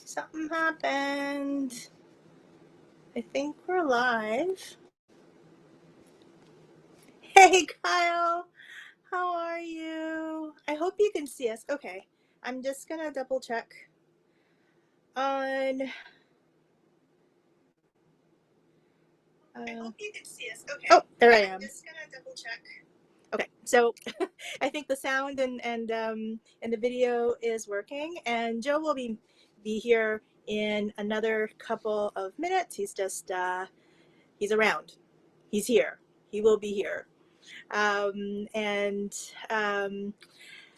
Something happened. I think we're live. Hey, Kyle. How are you? I hope you can see us. Okay. I'm just going to double check on. I hope you can see us. Okay. Oh, there I am. I'm just going to double check. Okay. So I think the sound and the video is working, and Joe will be here in another couple of minutes. He's just he's around. He's here. He will be here. And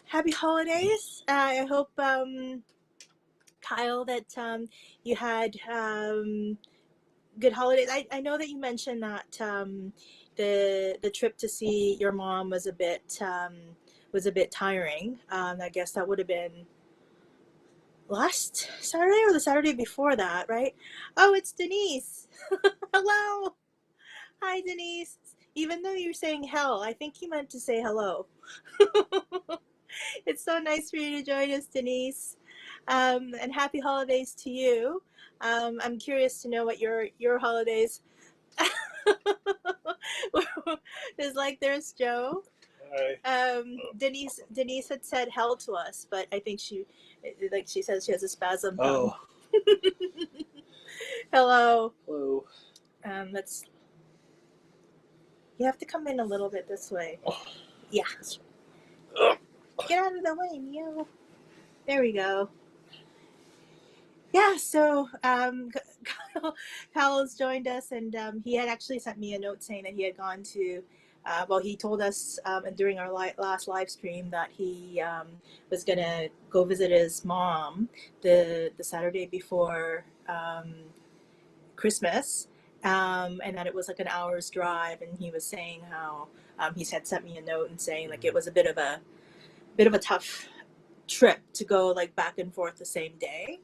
happy holidays. I hope, Kyle, that you had good holidays. I know that you mentioned that the trip to see your mom was a bit tiring. I guess that would have been last Saturday or the Saturday before that, right? Oh, it's Denise. Hello. Hi, Denise. Even though you're saying hell, I think you meant to say hello. It's so nice for you to join us, Denise. And happy holidays to you. I'm curious to know what your holidays is like. There's Joe. Hi. Denise had said hell to us, but I think she says she has a spasm. Oh. Hello. Hello. That's. You have to come in a little bit this way. Oh. Yeah. Get out of the way, Neo. There we go. Yeah, so Kyle has joined us, and he had actually sent me a note saying that he had gone to, he told us during our last live stream that he was going to go visit his mom the Saturday before Christmas, and that it was like an hour's drive, and he was saying how he had sent me a note and saying like it was a bit of a tough trip to go like back and forth the same day.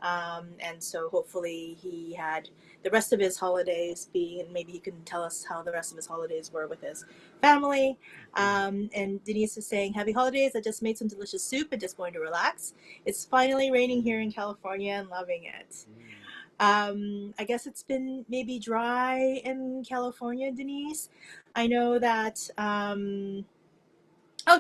And so hopefully he had the rest of his holidays being, and maybe he can tell us how the rest of his holidays were with his family. And Denise is saying, happy holidays. I just made some delicious soup and just going to relax. It's finally raining here in California and loving it. I guess it's been maybe dry in California, Denise. I know that,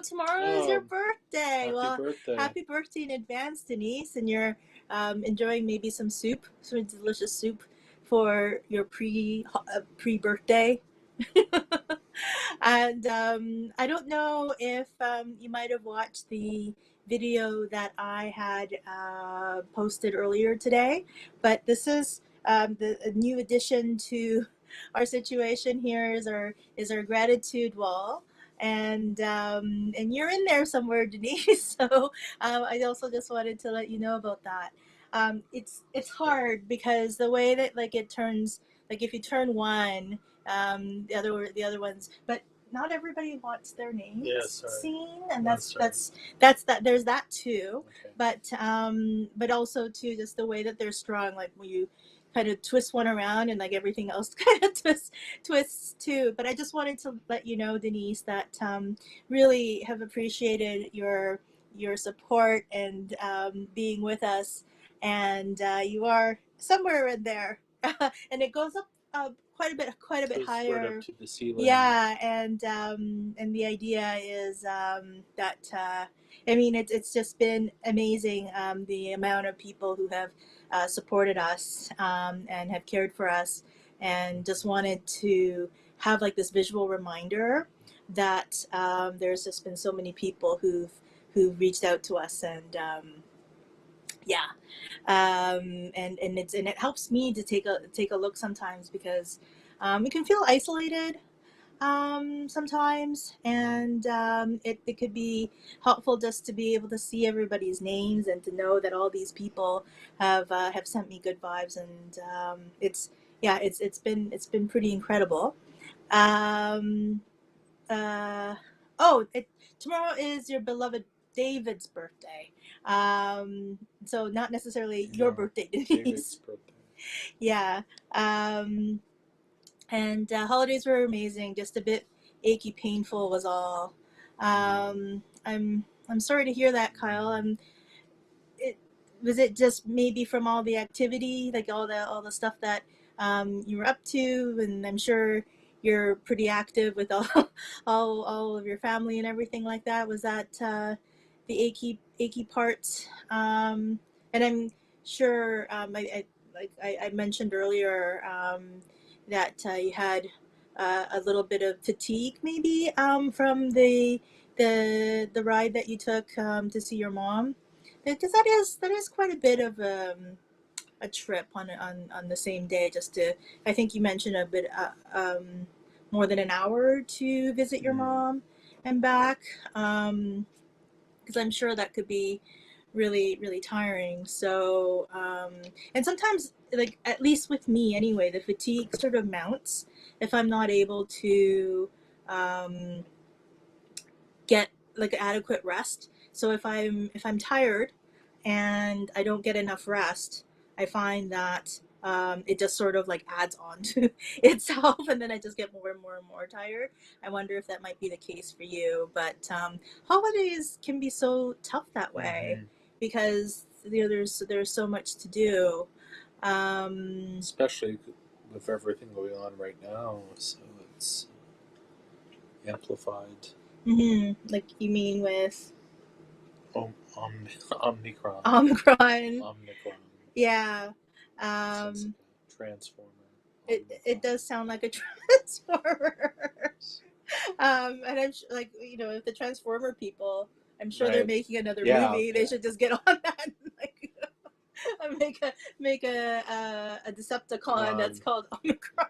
tomorrow is your birthday. Birthday. Happy birthday in advance, Denise. And you're enjoying maybe some soup, some delicious soup for your pre-birthday. And I don't know if you might have watched the video that I had posted earlier today, but this is a new addition to our situation here is our gratitude wall. And you're in there somewhere, Denise. So I also just wanted to let you know about that. It's hard because the way that like it turns, like if you turn one, the other ones, but not everybody wants their names seen, and that's that. There's that too, okay. But also too just the way that they're strung, like when you kind of twist one around and like everything else kind of twists too. But I just wanted to let you know, Denise, that really have appreciated your support and being with us, and you are somewhere in there, and it goes up quite a bit higher. Right up to the ceiling. Yeah, and the idea is that I mean it's just been amazing, the amount of people who have supported us and have cared for us, and just wanted to have like this visual reminder that there's just been so many people who've reached out to us, and and it helps me to take a look sometimes, because we can feel isolated sometimes, and it could be helpful just to be able to see everybody's names and to know that all these people have sent me good vibes, and it's been pretty incredible. Tomorrow is your beloved David's birthday. So not necessarily your birthday, Denise. David's birthday. Yeah. And holidays were amazing. Just a bit achy, painful was all. I'm sorry to hear that, Kyle. was it just maybe from all the activity, like all the stuff that you were up to? And I'm sure you're pretty active with all all of your family and everything like that. Was that the achy parts? And I'm sure I mentioned earlier that you had a little bit of fatigue maybe from the ride that you took to see your mom, because that is quite a bit of a trip on the same day. Just to, I think you mentioned a bit more than an hour to visit your mom and back, because I'm sure that could be really really tiring. So and sometimes, like at least with me anyway, the fatigue sort of mounts if I'm not able to um, get like adequate rest. So if I'm tired and I don't get enough rest, I find that it just sort of like adds on to itself, and then I just get more and more and more tired. I wonder if that might be the case for you. But holidays can be so tough that way because there's so much to do. Especially with everything going on right now, so it's amplified. Like you mean with Omicron. Omicron? Omicron. Yeah. Sounds like a transformer. It does sound like a transformer. And I'm like, if the Transformer people, I'm sure they're Right. making another Yeah, movie. They should just get on that and like make a Decepticon that's called Omicron.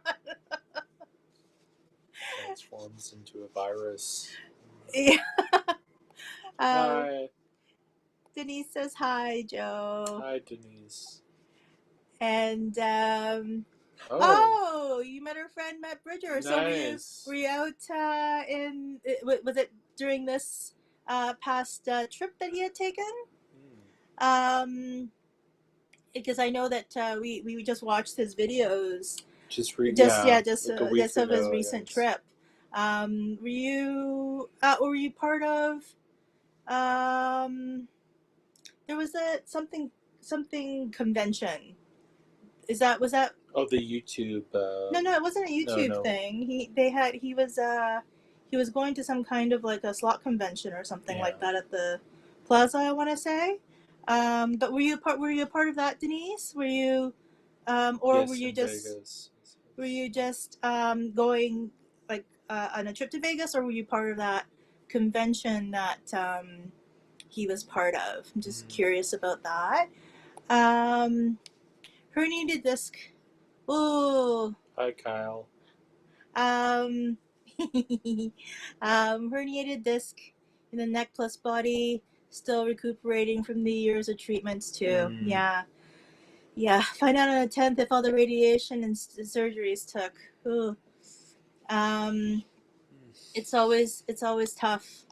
transforms into a virus. Yeah. Hi. Denise says hi, Joe. Hi, Denise. And Oh, you met her friend Matt Bridger. nice. So were you out was it during this past trip that he had taken? Because I know that we just watched his videos. Just like just of his recent trip. Were you part of there was a something convention? Was that Oh, the YouTube. No, it wasn't a YouTube thing. He was going to some kind of like a slot convention or something like that at the plaza, I want to say. But were you a part of that, Denise? Were you or yes, were you just Vegas. were you just going like on a trip to Vegas, or were you part of that convention that he was part of? I'm just curious about that. Herniated disc. Ooh. Hi, Kyle. Um, herniated disc in the neck plus body. Still recuperating from the years of treatments too. Yeah. Find out on the 10th if all the radiation and surgeries took. Ooh. It's always tough.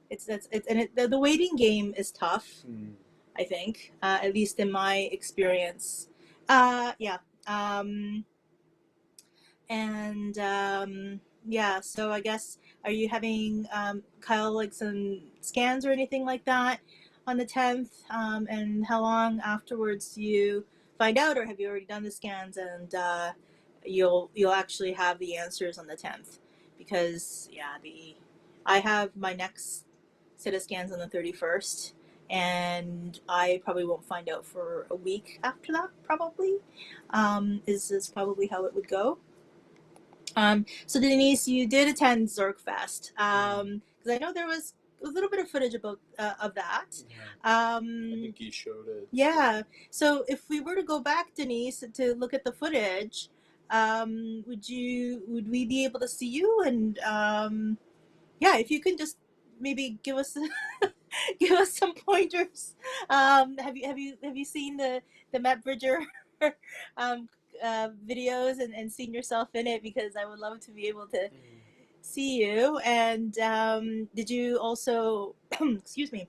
The waiting game is tough. I think, at least in my experience. Yeah. And yeah, so I guess, are you having Kyle like some scans or anything like that on the 10th? And how long afterwards do you find out, or have you already done the scans and you'll actually have the answers on the 10th? Because yeah, I have my next set of scans on the 31st, and I probably won't find out for a week after that. Probably is probably how it would go. So Denise, you did attend Zergfest, because I know there was a little bit of footage about of that. I think you showed it. Yeah. So if we were to go back, Denise, to look at the footage, would we be able to see you? And yeah, if you can just maybe give us give us some pointers. Have you seen the Matt Bridger um, videos and seen yourself in it? Because I would love to be able to see you. And did you also excuse me,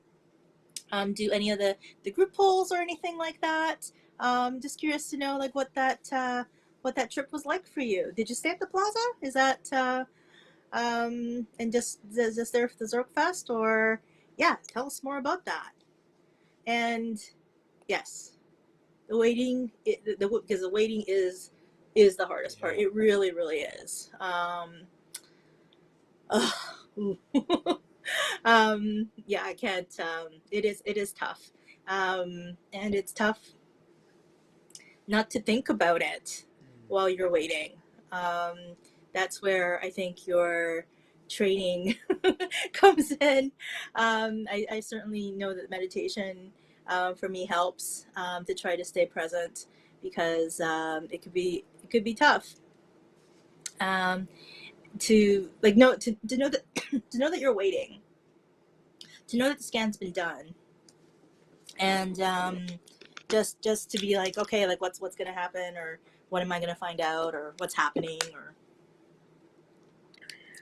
do any of the group polls or anything like that? Just curious to know like what that trip was like for you. Did you stay at the plaza? Is that and just there for the Zork Fest, or yeah, tell us more about that. And Yes, the waiting, because the waiting is the hardest part. Yeah. It really, really is. Yeah, I can't. It is tough, and it's tough not to think about it while you're waiting. Um, that's where I think your training comes in. I certainly know that meditation for me helps to try to stay present because it could be tough um, to like know to know that to know that you're waiting, to know that the scan's been done, and just to be like, okay, like what's gonna happen, or what am I gonna find out, or what's happening, or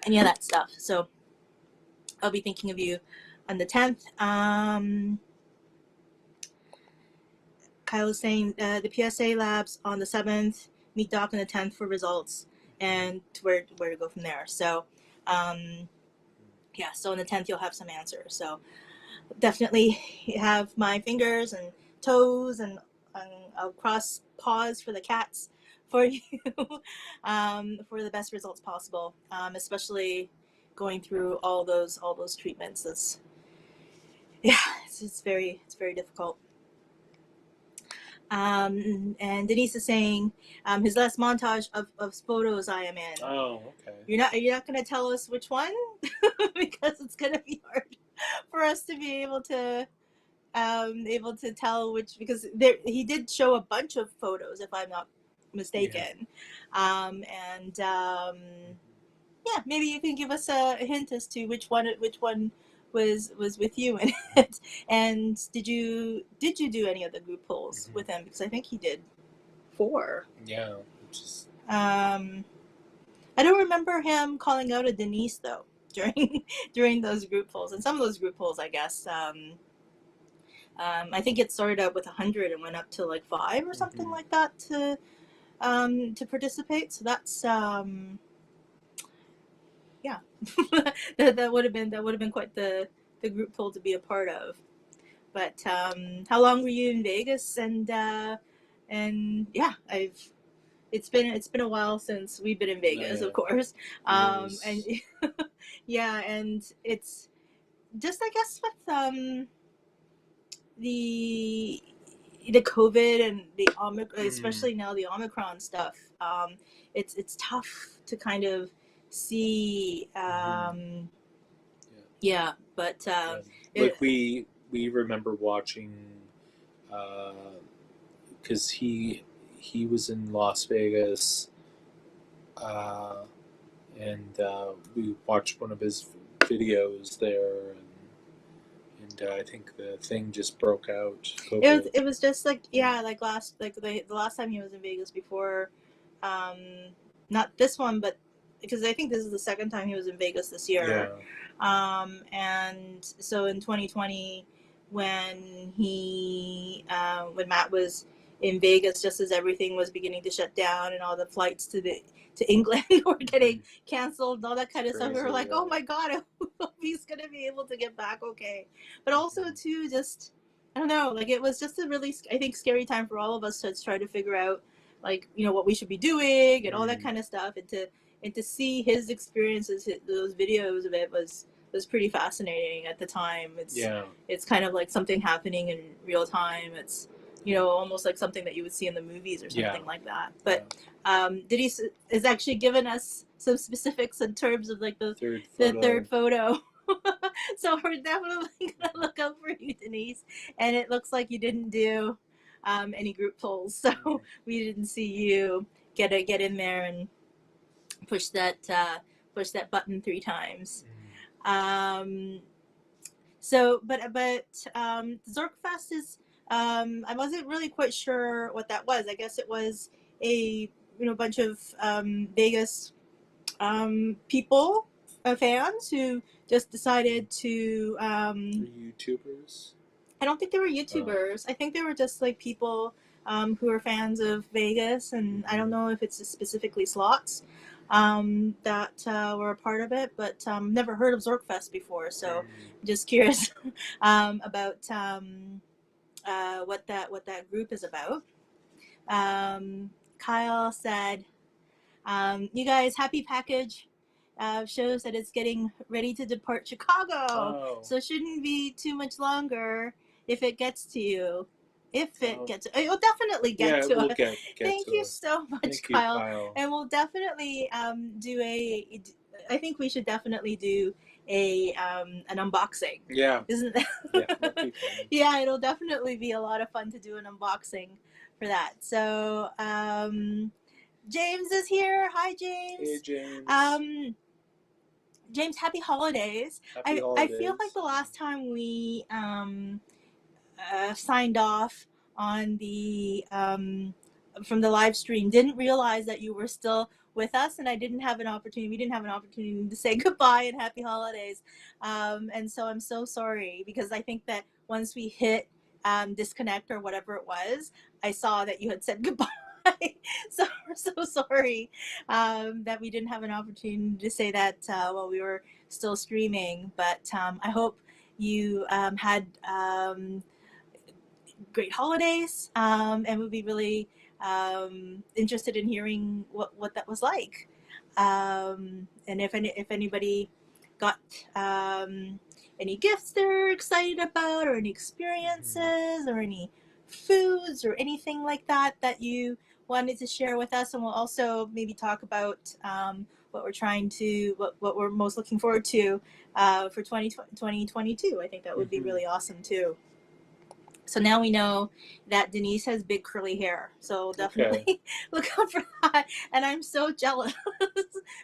any of that stuff. So I'll be thinking of you on the 10th. Kyle was saying the PSA labs on the 7th, meet Doc on the 10th for results, and where to go from there. So yeah, so on the 10th you'll have some answers. So definitely have my fingers and toes, and I'll cross paws for the cats for you for the best results possible, especially going through all those treatments. That's, yeah, it's very difficult. And Denise is saying his last montage of photos I am in. Oh, okay. You're not going to tell us which one because it's going to be hard for us to be able to tell which, because he did show a bunch of photos if I'm not mistaken. And yeah, maybe you can give us a hint as to which one was with you in it. And did you do any of the group polls with him? Because I think he did 4. Yeah. Just... I don't remember him calling out a Denise though during those group polls. And some of those group polls, I guess, I think it started out with 100 and went up to like 5 or something like that to participate. So that's yeah, that would have been quite the group poll to be a part of. But how long were you in Vegas? And yeah, it's been a while since we've been in Vegas, of course. And yeah, and it's just, I guess, with the COVID and the Omicron, especially now the Omicron stuff, it's tough to kind of see. Yeah, but like we remember watching, because he was in Las Vegas, and we watched one of his videos there, and I think the thing just broke out. COVID. It was just like, yeah, like the last time he was in Vegas before, not this one, but because I think this is the second time he was in Vegas this year. And so in 2020, when when Matt was in Vegas, just as everything was beginning to shut down and all the flights to England were getting canceled and all that kind of stuff, we were like, oh my God, I hope he's gonna be able to get back okay. But also too, just, I don't know, like it was just a really, I think, scary time for all of us to try to figure out, like, what we should be doing and all that kind of stuff, and to see his experiences, those videos of it was pretty fascinating at the time. It's kind of like something happening in real time. It's almost like something that you would see in the movies or something like that. But Denise has actually given us some specifics in terms of like the third photo. So we're definitely gonna look out for you, Denise. And it looks like you didn't do any group polls, so we didn't see you get in there and push that button 3 times. So, but Zorkfest is, I wasn't really quite sure what that was. I guess it was a bunch of Vegas people, fans who just decided to. YouTubers. I don't think they were YouTubers. I think they were just like people who are fans of Vegas, and I don't know if it's specifically slots that were a part of it, but never heard of Zorkfest before, so just curious about what that group is about. Kyle said, "You guys, happy package shows that it's getting ready to depart Chicago, Oh. so shouldn't be too much longer if it gets to you. If it Oh. gets, it will definitely get Yeah, to we'll us. get Thank to you us. so much, Thank you, Kyle, Kyle. and we'll definitely do a. I think we should definitely do a an unboxing. Yeah. Isn't that? Yeah, that'd be fun. Yeah, it'll definitely be a lot of fun to do an unboxing for that. So James is here. Hi, James. Hey, James. James, happy holidays. Happy I feel like holidays. the last time we signed off on the from the live stream, didn't realize that you were still with us, and I didn't have an opportunity. We didn't have an opportunity to say goodbye and happy holidays, and so I'm so sorry, because I think that once we hit disconnect or whatever it was, I saw that you had said goodbye. So we're so sorry that we didn't have an opportunity to say that while we were still streaming. But I hope you had great holidays, and would be really interested in hearing what that was like. And if anybody got any gifts they're excited about, or any experiences, or any foods, or anything like that that you wanted to share with us. And we'll also maybe talk about what we're trying to, what we're most looking forward to for 2022. I think that would be really awesome too. So now we know that Denise has big curly hair. So definitely look out for that. And I'm so jealous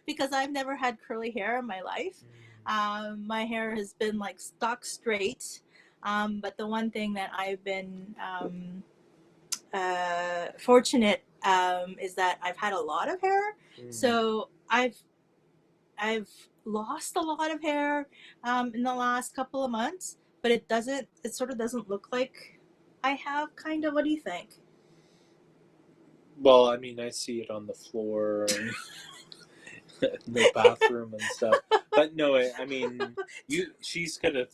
because I've never had curly hair in my life. My hair has been like stock straight. But the one thing that I've been fortunate is that I've had a lot of hair. So I've lost a lot of hair in the last couple of months, but it sort of doesn't look like I have. Kind of. What do you think? Well, I mean, I see it on the floor and in the bathroom and stuff. But no, I mean, she's got a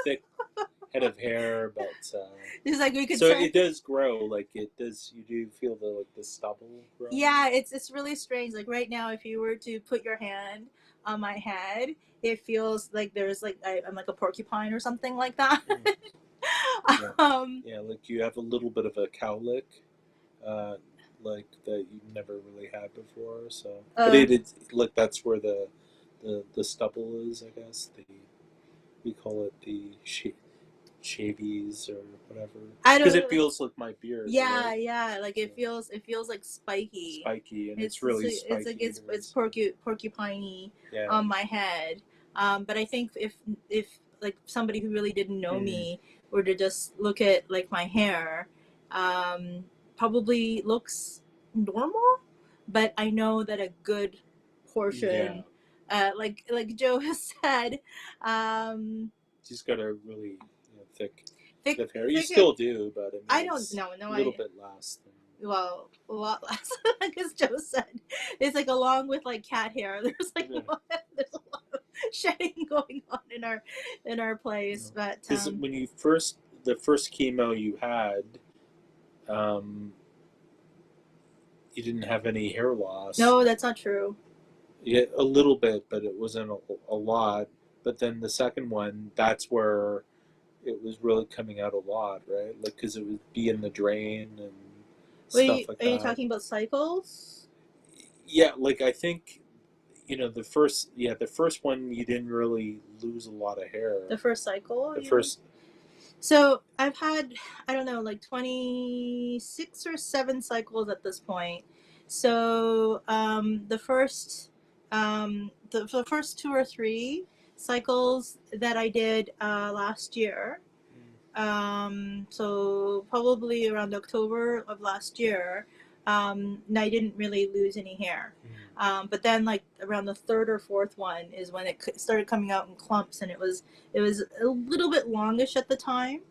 thick head of hair, but It's like we could. So it does grow, like it does. You do feel the stubble growing. Yeah, it's really strange. Like right now, if you were to put your hand on my head, it feels like there's like I'm like a porcupine or something like that. Yeah. Yeah, like you have a little bit of a cowlick, like that you've never really had before. So, but it's like that's where the stubble is, I guess. We call it the shavies or whatever. Because it feels like my beard. Yeah, right? yeah. Like it feels like spiky. Spiky, and it's really spiky. It's like it's porcupiney on my head. But I think if like somebody who really didn't know me were to just look at like my hair, probably looks normal. But I know that a good portion, like Joe has said, she's got a really thick hair. You thick still do, but I mean, don't know. A little bit less. Well, a lot less, because Joe said it's like along with like cat hair. There's like there's a lot of shedding going on in our place. But because when the first chemo you had, you didn't have any hair loss. No, that's not true. Yeah, a little bit, but it wasn't a lot. But then the second one, that's where it was really coming out a lot, right? Like, because it would be in the drain and stuff like that. Are you talking about cycles? Yeah, like I think, the first one you didn't really lose a lot of hair. The first cycle? The first. So I've had, I don't know, like 26 or 7 cycles at this point. So the first 2 or 3 cycles that I did last year, so probably around October of last year, I didn't really lose any hair. But then like around the 3rd or 4th one is when it started coming out in clumps, and it was a little bit longish at the time.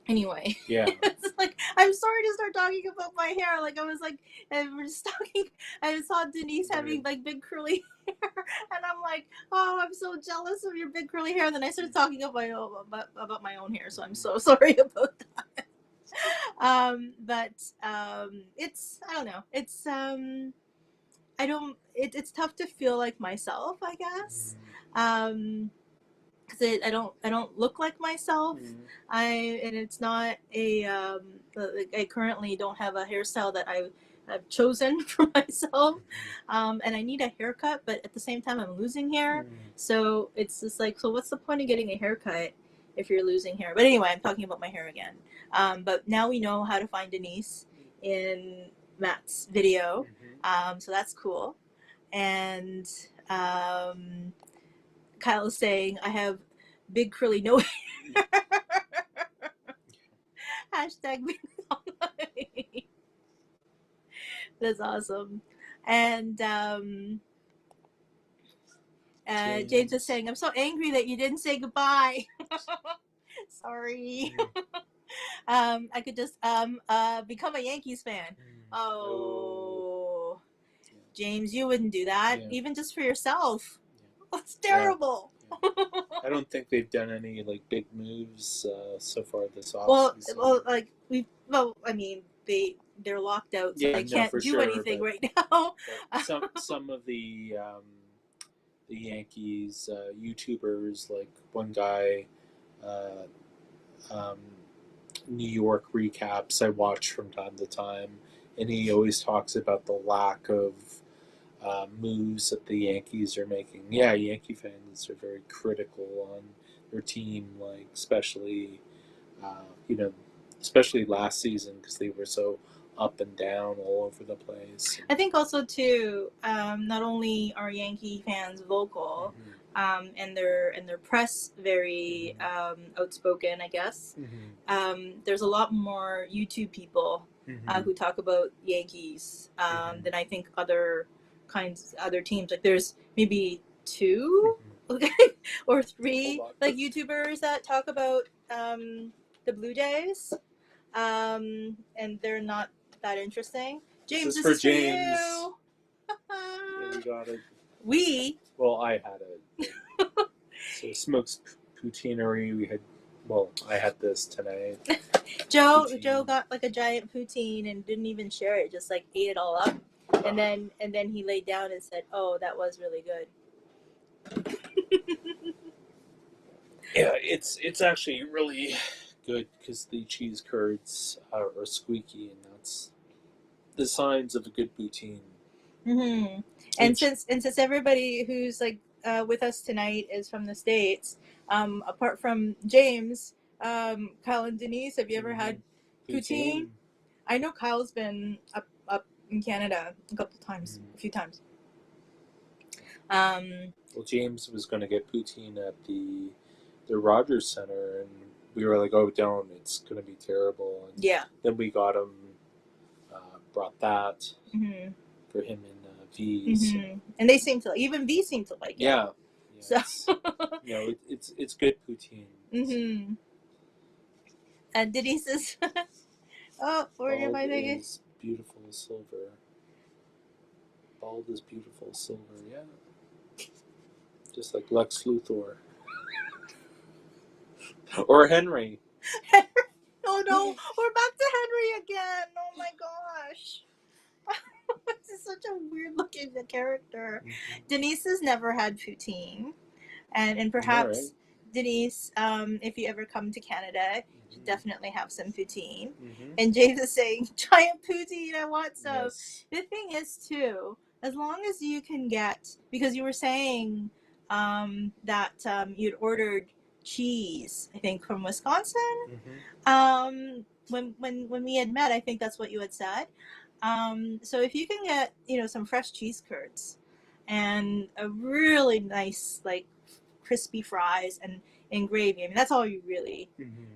Anyway, yeah, it's like, I'm sorry to start talking about my hair. Like, I was like, and we're just talking. I saw Denise having like big curly hair, and I'm like, oh, I'm so jealous of your big curly hair. And then I started talking about my own hair, so I'm so sorry about that. But it's, I don't know. It's I don't. It's tough to feel like myself, I guess. Because I don't look like myself. And it's not a like, I currently don't have a hairstyle that I've chosen for myself. And I need a haircut, but at the same time I'm losing hair. So it's just like, so what's the point of getting a haircut if you're losing hair? But anyway, I'm talking about my hair again. But now we know how to find Denise in Matt's video. So that's cool. And Kyle is saying, I have big curly no hair. Hashtag big. That's awesome. And James is saying, I'm so angry that you didn't say goodbye. Sorry. I could just become a Yankees fan. Oh. James, you wouldn't do that, even just for yourself. That's terrible. I don't think they've done any like big moves so far this offseason. I mean, they're locked out, so they can't do anything right now. some of the Yankees YouTubers, like one guy, New York recaps I watch from time to time, and he always talks about the lack of moves that the Yankees are making. Yeah, Yankee fans are very critical on their team, like especially especially last season because they were so up and down all over the place. I think also too, not only are Yankee fans vocal, and their press very outspoken, I guess. There's a lot more YouTube people who talk about Yankees than I think other teams. Like there's maybe two or three like YouTubers that talk about the Blue Jays, and they're not that interesting. James, this is for James. you. Yeah, you got it. Well, I had it. So Smokes Poutineery. I had this tonight. Joe got like a giant poutine and didn't even share it. Just like ate it all up, and then he laid down and said, "Oh, that was really good." Yeah, it's actually really good because the cheese curds are squeaky, and that's the signs of a good poutine. And since everybody who's like with us tonight is from the States, apart from James, Kyle and Denise, have you ever had poutine? I know Kyle's been up in Canada a few times. Well, James was going to get poutine at the Rogers Center, and we were like, "Oh, don't! It's going to be terrible." And then we got him, brought that for him in V. So. And they seem to, even V seemed to like it. Yeah. So it's good poutine. And Denise is oh, where am I thinking? Is beautiful silver. Bald is beautiful silver. Yeah. Just like Lex Luthor. Or Henry. Oh no, we're back to Henry again. Oh my gosh. This is such a weird looking character. Denise has never had poutine. And perhaps Denise, if you ever come to Canada, you should definitely have some poutine. And James is saying, giant poutine, I want some. Yes. The thing is too, as long as you can get, because you were saying that you'd ordered cheese, I think, from Wisconsin. When we had met, I think that's what you had said. So if you can get, some fresh cheese curds and a really nice, like, crispy fries and gravy, I mean, that's all you really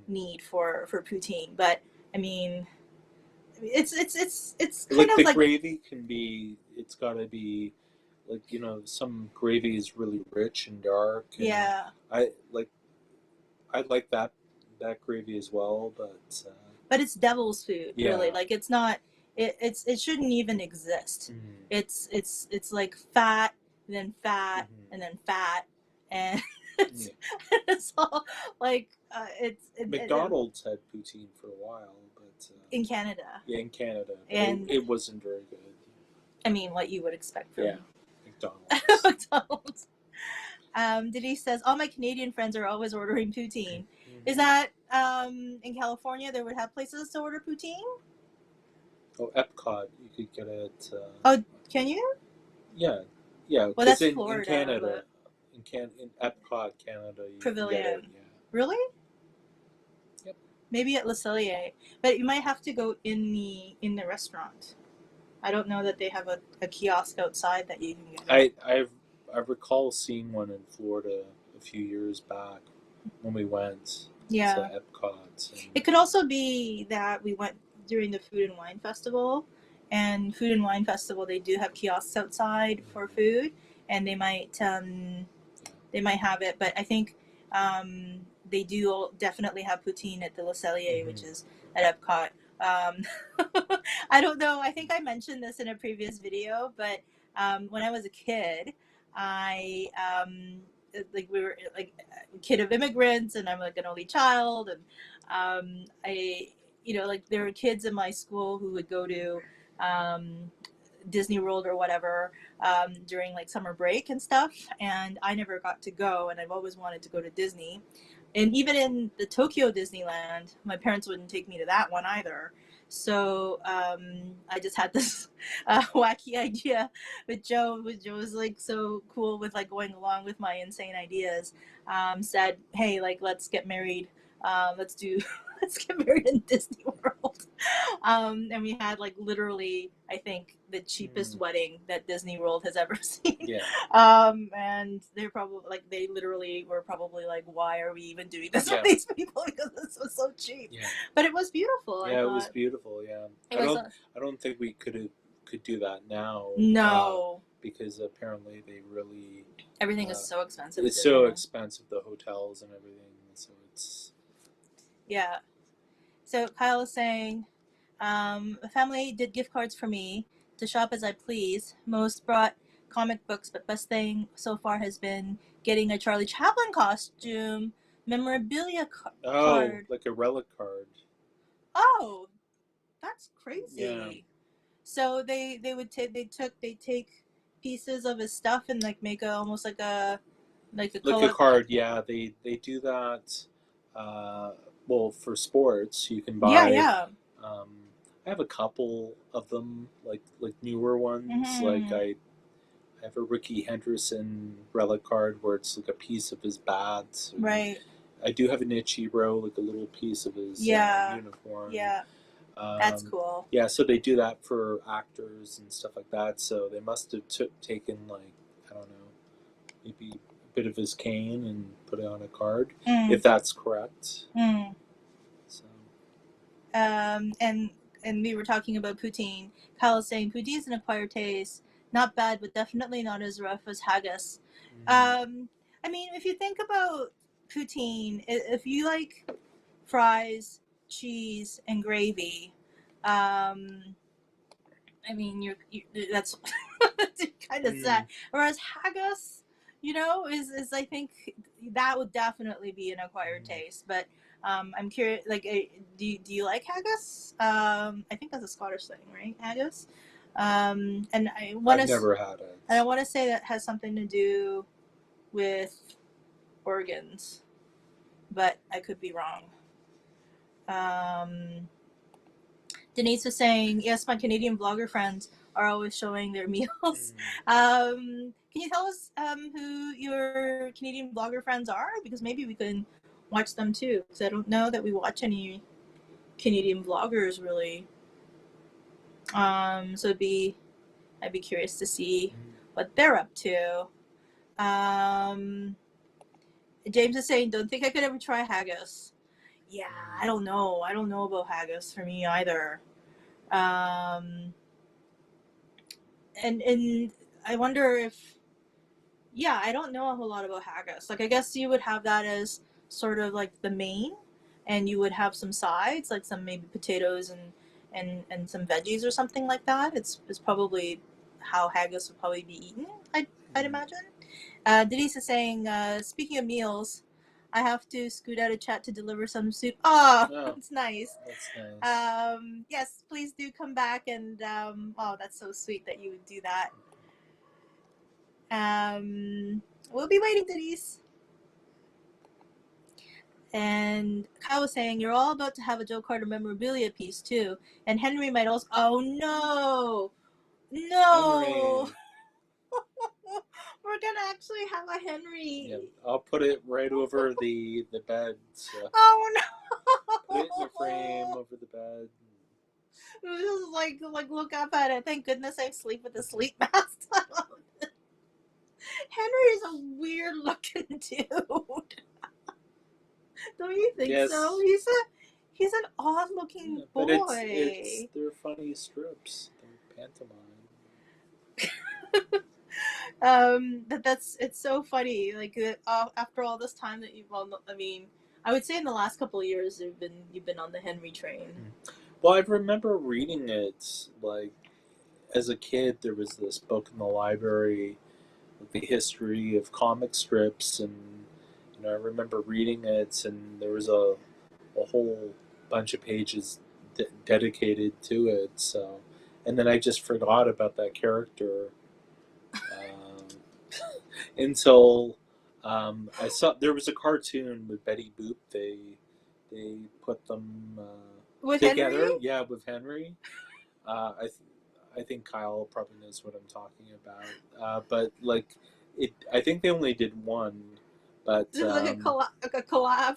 need for poutine. But I mean, it's kind of the gravy can be, it's got to be like, some gravy is really rich and dark. And I like that that gravy as well, but it's devil's food, yeah. really. Like it's not. It shouldn't even exist. It's like fat, then fat, and then fat, and it's all like McDonald's had poutine for a while, but in Canada. Yeah, in Canada, but and it wasn't very good. I mean, what you would expect from McDonald's. McDonald's. Denise says, all my Canadian friends are always ordering poutine. Is that in California there would have places to order poutine? Oh, Epcot, you could get it. Oh, can you? Yeah, yeah. Well, that's in Florida. Canada, in Epcot, Canada, you Pavilion. can get it. Yeah. Really? Yep. Maybe at Le Cellier, but you might have to go in the restaurant. I don't know that they have a kiosk outside that you can get it. I recall seeing one in Florida a few years back when we went to Epcot. It could also be that we went during the Food and Wine Festival, and Food and Wine Festival, they do have kiosks outside for food, and they might have it, but I think they do definitely have poutine at the Le Cellier, which is at Epcot. I don't know. I think I mentioned this in a previous video, but when I was a kid, I we were like a kid of immigrants, and I'm like an only child, and I like there were kids in my school who would go to Disney World or whatever during like summer break and stuff, and I never got to go, and I've always wanted to go to Disney. And even in the Tokyo Disneyland, my parents wouldn't take me to that one either. So I just had this wacky idea with Joe. Joe was like so cool with like going along with my insane ideas. Said, hey, like let's get married. Let's get married in Disney World. And we had like literally, I think, the cheapest wedding that Disney World has ever seen. Yeah. And they're probably like, they literally were probably like, why are we even doing this with these people? Because this was so cheap. Yeah. But it was beautiful. Yeah, it was beautiful. Yeah. I don't think we could do that now. No. Because apparently they really. Everything is so expensive. It's so expensive, the hotels and everything. So it's. Yeah. So Kyle is saying, the family did gift cards for me to shop as I please. Most brought comic books, but best thing so far has been getting a Charlie Chaplin costume memorabilia card. Oh, like a relic card. Oh, that's crazy. Yeah. So they take pieces of his stuff and like make almost like a card. Yeah, they do that. Well, for sports, you can buy. Yeah. I have a couple of them, like newer ones. Like I have a Ricky Henderson relic card where it's like a piece of his bat. Right. I do have an Ichiro, like a little piece of his uniform. Yeah. That's cool. Yeah, so they do that for actors and stuff like that. So they must have taken like, I don't know, maybe a bit of his cane and put it on a card, if that's correct. So. And we were talking about poutine. Kyle is saying poutine is an acquired taste. Not bad, but definitely not as rough as haggis. I mean, if you think about poutine, if you like fries, cheese, and gravy, I mean, that's kind of sad. Whereas haggis, is I think that would definitely be an acquired taste. But I'm curious, like, do you like haggis? I think that's a Scottish thing, right? Haggis. And I've never had it. And I want to say that has something to do with organs, but I could be wrong. Denise was saying, yes, my Canadian vlogger friends are always showing their meals. Can you tell us who your Canadian vlogger friends are? Because maybe we can watch them too. Because I don't know that we watch any Canadian vloggers really. So I'd be curious to see what they're up to. James is saying, don't think I could ever try haggis. Yeah, I don't know. I don't know about haggis for me either. And I wonder if, I don't know a whole lot about haggis. Like, I guess you would have that as sort of like the main, and you would have some sides, like some maybe potatoes and some veggies or something like that. It's probably how haggis would probably be eaten, I'd imagine. Denise is saying, speaking of meals, I have to scoot out of chat to deliver some soup. Oh, that's nice. That's nice. Yes, please do come back, and oh, that's so sweet that you would do that. We'll be waiting, Denise. And Kyle was saying, you're all about to have a Joe Carter memorabilia piece too. And Henry might also. Oh no! No! We're gonna actually have a Henry. Yeah, I'll put it right over the bed. So. Oh no! Put it in the frame over the bed. Just like look up at it. Thank goodness I sleep with a sleep mask on. Henry is a weird looking dude. Don't you think so? He's an odd looking boy. But they're funny strips. They're pantomime. It's so funny. Like after all this time that I would say in the last couple of years you've been on the Henry train. Well, I remember reading it like as a kid. There was this book in the library, the history of comic strips, and I remember reading it, and there was a whole bunch of pages dedicated to it. So, and then I just forgot about that character until I saw there was a cartoon with Betty Boop. They put them with together, Henry? Yeah, with Henry. I think Kyle probably knows what I'm talking about. But like I think they only did one. But it was like a collab.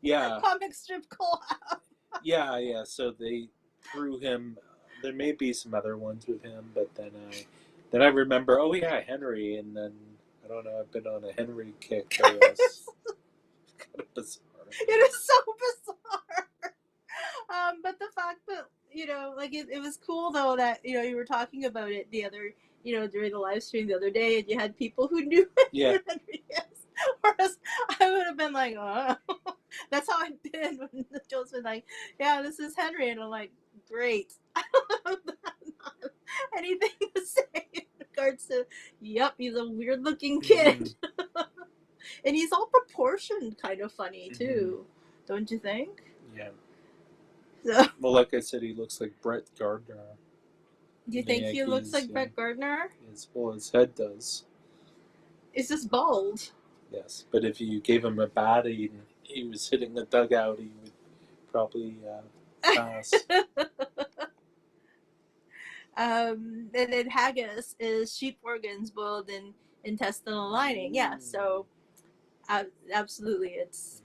Yeah. A comic strip collab. Yeah. So they threw him. There may be some other ones with him, but then I remember. Oh yeah, Henry, and then I don't know. I've been on a Henry kick. It's kind of bizarre. It is so bizarre. But the fact that like it was cool though that you were talking about it the other during the live stream the other day, and you had people who knew Henry is. Whereas I would have been like, oh. That's how I've been when Joe's been like, yeah, this is Henry, and I'm like, great. I don't have anything to say in regards to, yep, he's a weird looking kid. Mm-hmm. And he's all proportioned kind of funny too, don't you think? Yeah. So, well, like I said, he looks like Brett Gardner. Do you think he looks like Brett Gardner? Well, his head does. It's just bald. Yes, but if you gave him a bat and he was hitting the dugout, he would probably pass. And then haggis is sheep organs boiled in intestinal lining. Yeah, so absolutely, it's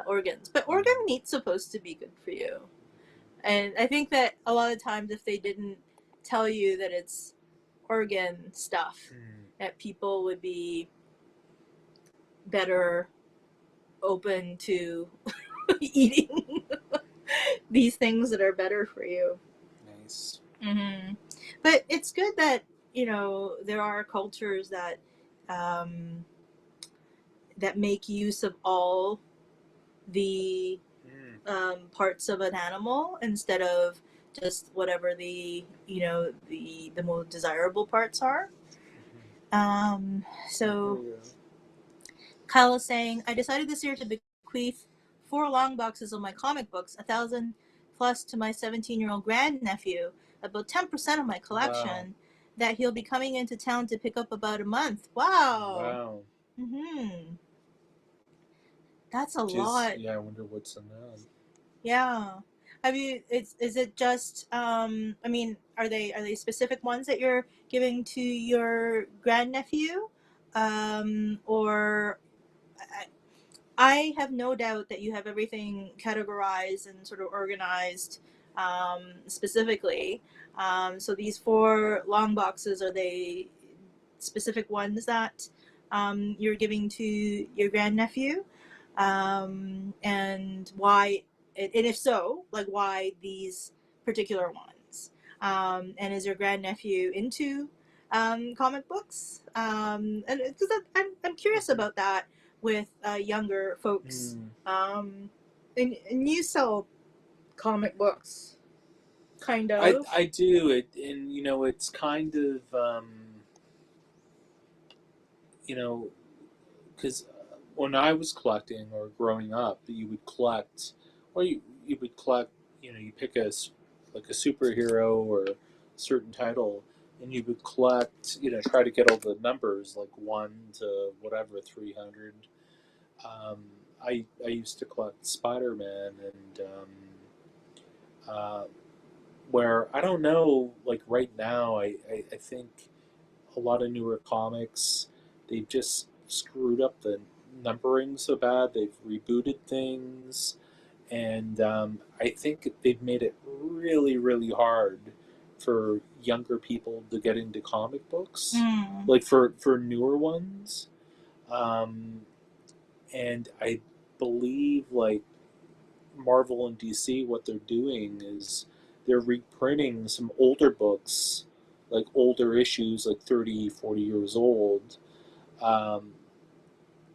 organs. But organ meat's supposed to be good for you. And I think that a lot of times if they didn't tell you that it's organ stuff, that people would be better open to eating these things that are better for you. Nice. Mm-hmm. But it's good that there are cultures that that make use of all the parts of an animal instead of just whatever the most desirable parts are. So Kyle is saying, I decided this year to bequeath 4 long boxes of my comic books, 1,000 plus to my 17-year-old grandnephew, about 10% of my collection, that he'll be coming into town to pick up about a month. Wow. Mm-hmm. That's a lot. Yeah, I wonder what's in that. Yeah. Is it just are they specific ones that you're giving to your grandnephew? Or I have no doubt that you have everything categorized and sort of organized specifically. So these 4 long boxes, are they specific ones that you're giving to your grandnephew? And why, and if so, like why these particular ones? And is your grandnephew into comic books? And because I'm curious about that with younger folks. And you sell comic books, kind of. I do it, and it's kind of you know because when I was collecting or growing up, you would collect, or you would collect. You pick like a superhero or a certain title, and you would collect. Try to get all the numbers like 1 to whatever 300. Um, I used to collect Spider Man and. Uh, where I don't know, like right now, I think a lot of newer comics, they've just screwed up the numbering so bad. They've rebooted things, and I think they've made it really, really hard for younger people to get into comic books, like for newer ones. Um, and I believe like Marvel and DC, what they're doing is they're reprinting some older books, like older issues, like 30, 40 years old, um,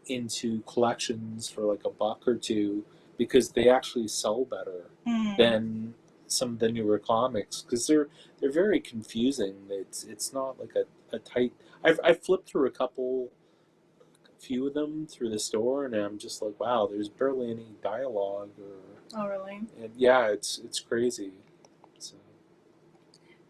into collections for like $1 or $2 because they actually sell better than some of the newer comics because they're very confusing. It's not like a tight. I've flipped through a few of them through the store, and I'm just like, wow, there's barely any dialogue or. Oh, really? And yeah, it's crazy. So.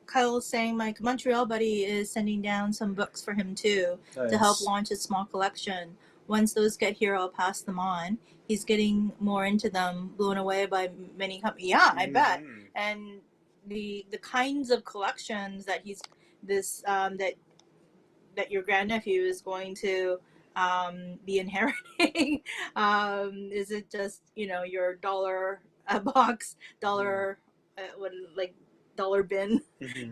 Kyle's saying my Montreal buddy is sending down some books for him too Nice. to help launch his small collection. Once those get here, I'll pass them on. He's getting more into them, blown away by many companies. Yeah, I bet. And the kinds of collections that he's this that your grandnephew is going to be inheriting. Is it just your dollar a box, dollar what like dollar bin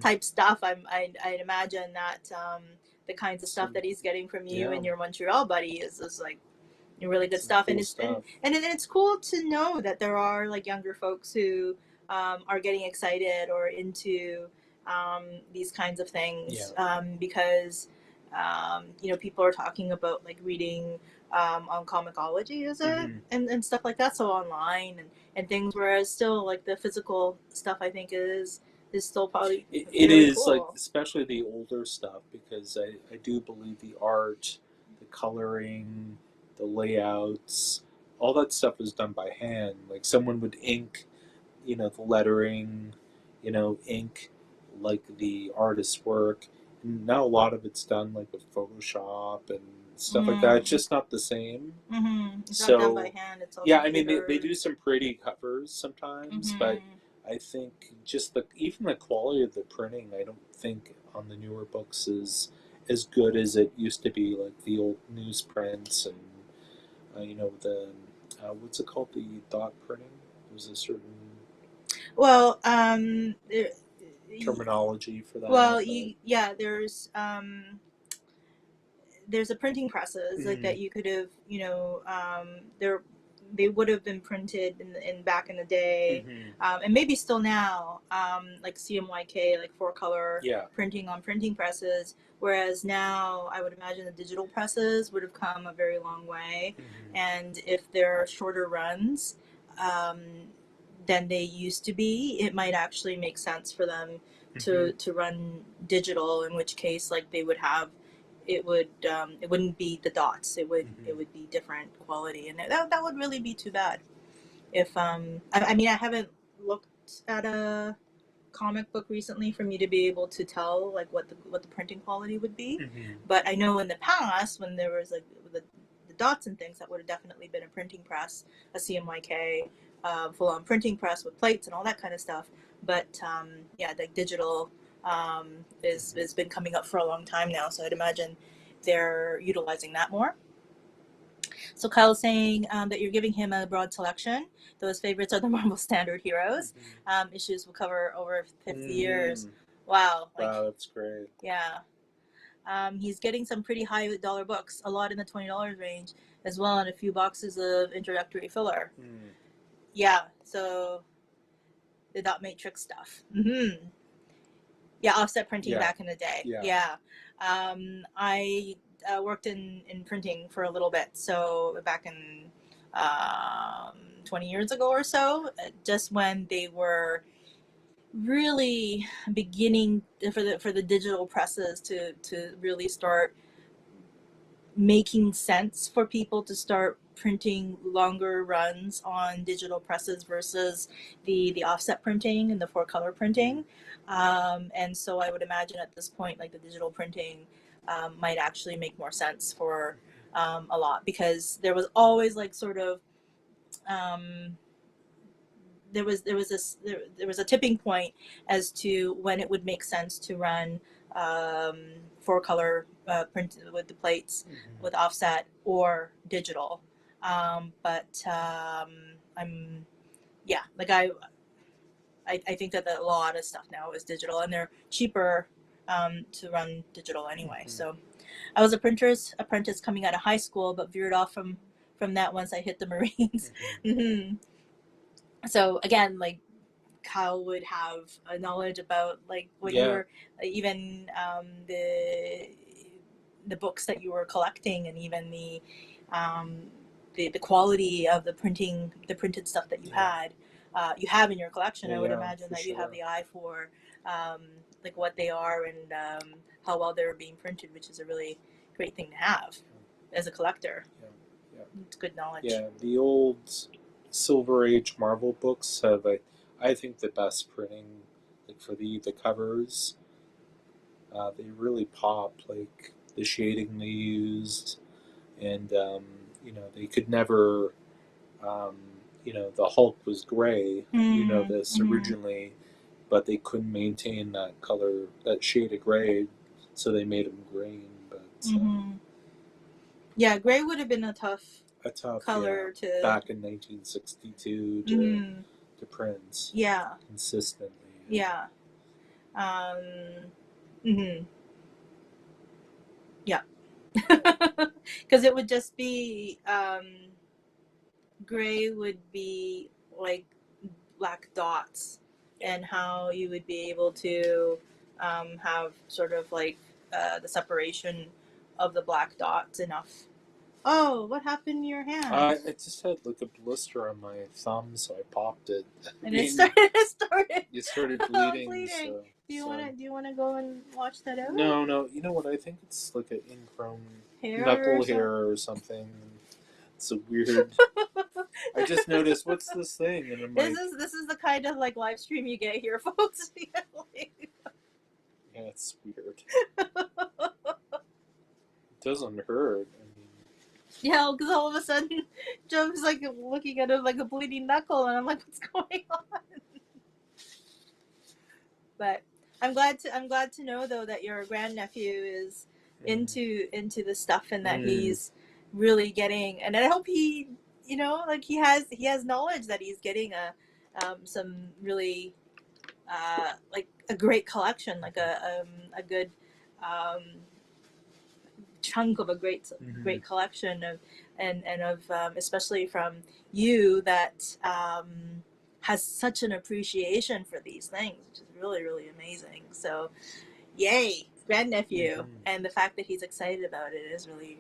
type stuff? I'd imagine that the kinds of stuff that he's getting from you and your Montreal buddy is like really good stuff, cool and it's stuff. And it's cool to know that there are like younger folks who are getting excited or into these kinds of things because people are talking about like reading on comicology, is it, and stuff like that, so online and things, whereas still like the physical stuff I think is still probably it really is cool. like especially the older stuff because I do believe the art, the coloring, the layouts, all that stuff is done by hand. Like someone would ink, the lettering, ink like the artist's work. And now a lot of it's done like with Photoshop and stuff like that. It's just not the same. It's so not done by hand. It's all yeah, I mean they do some pretty covers sometimes, but I think just even the quality of the printing, I don't think on the newer books is as good as it used to be, like the old newsprints and the what's it called, the dot printing. There's a certain well terminology for that. Well, there's a printing presses like that you could have they would have been printed in back in the day, and maybe still now, like CMYK, like 4-color printing on printing presses. Whereas now, I would imagine the digital presses would have come a very long way, and if they're shorter runs than they used to be, it might actually make sense for them to run digital. In which case, like they would have. It wouldn't be the dots. It would be different quality, and that would really be too bad. If I mean, I haven't looked at a comic book recently for me to be able to tell like what the printing quality would be. But I know in the past when there was like the dots and things, that would have definitely been a printing press, a CMYK, full on printing press with plates and all that kind of stuff. But yeah, like digital has been coming up for a long time now, so I'd imagine they're utilizing that more. So Kyle's saying that you're giving him a broad selection. Those favorites are the Marvel Standard Heroes. Issues will cover over 50 years. Wow. Wow, that's great. Yeah. He's getting some pretty high dollar books, a lot in the $20 range, as well, and a few boxes of introductory filler. Yeah, so the dot matrix stuff. Yeah, offset printing back in the day. Yeah. I worked in printing for a little bit. So back in 20 years ago or so, just when they were really beginning for the digital presses to really start making sense for people to start printing longer runs on digital presses versus the offset printing and the four color printing. And so I would imagine at this point, like the digital printing might actually make more sense for a lot, because there was always like sort of um, there was a tipping point as to when it would make sense to run four color print with the plates with offset or digital. But I'm yeah, like I think that a lot of stuff now is digital, and they're cheaper to run digital anyway. So I was a printer's apprentice coming out of high school, but veered off from that once I hit the Marines. So again, like Kyle would have a knowledge about like what you were even the books that you were collecting, and even the quality of the printed stuff that you had you have in your collection. I would imagine that you have the eye for like what they are, and how well they're being printed, which is a really great thing to have as a collector. It's good knowledge. Yeah, the old Silver Age Marvel books have, I think, the best printing. Like for the covers, they really pop. Like the shading they used, and you know, they could never. You know, the Hulk was gray. You know this originally, but they couldn't maintain that color, that shade of gray, so they made him green. But yeah, gray would have been a tough color to back in 1962 to print. Yeah. Consistently. Yeah. Yeah. Because it would just be gray would be like black dots, and how you would be able to have sort of like the separation of the black dots enough. Oh, what happened to your hand? I just had like a blister on my thumb, so I popped it. And it started. You started bleeding. bleeding. So, do you want to go and watch that out? No. You know what? I think it's like an ingrown hair hair or something. It's a weird. I just noticed, what's this thing? And I'm this is the kind of like live stream you get here, folks. Yeah, it's weird. It doesn't hurt. I mean, yeah, because all of a sudden, Joe's like looking at him like a bleeding knuckle, and I'm like, what's going on? But I'm glad to know though that your grandnephew is into this stuff, and that he's really getting, and I hope he, you know, like he has knowledge that he's getting some really like a great collection, like a good chunk of a great collection of and of especially from you, that has such an appreciation for these things, which is really, really amazing. So yay, grandnephew. And the fact that he's excited about it is really,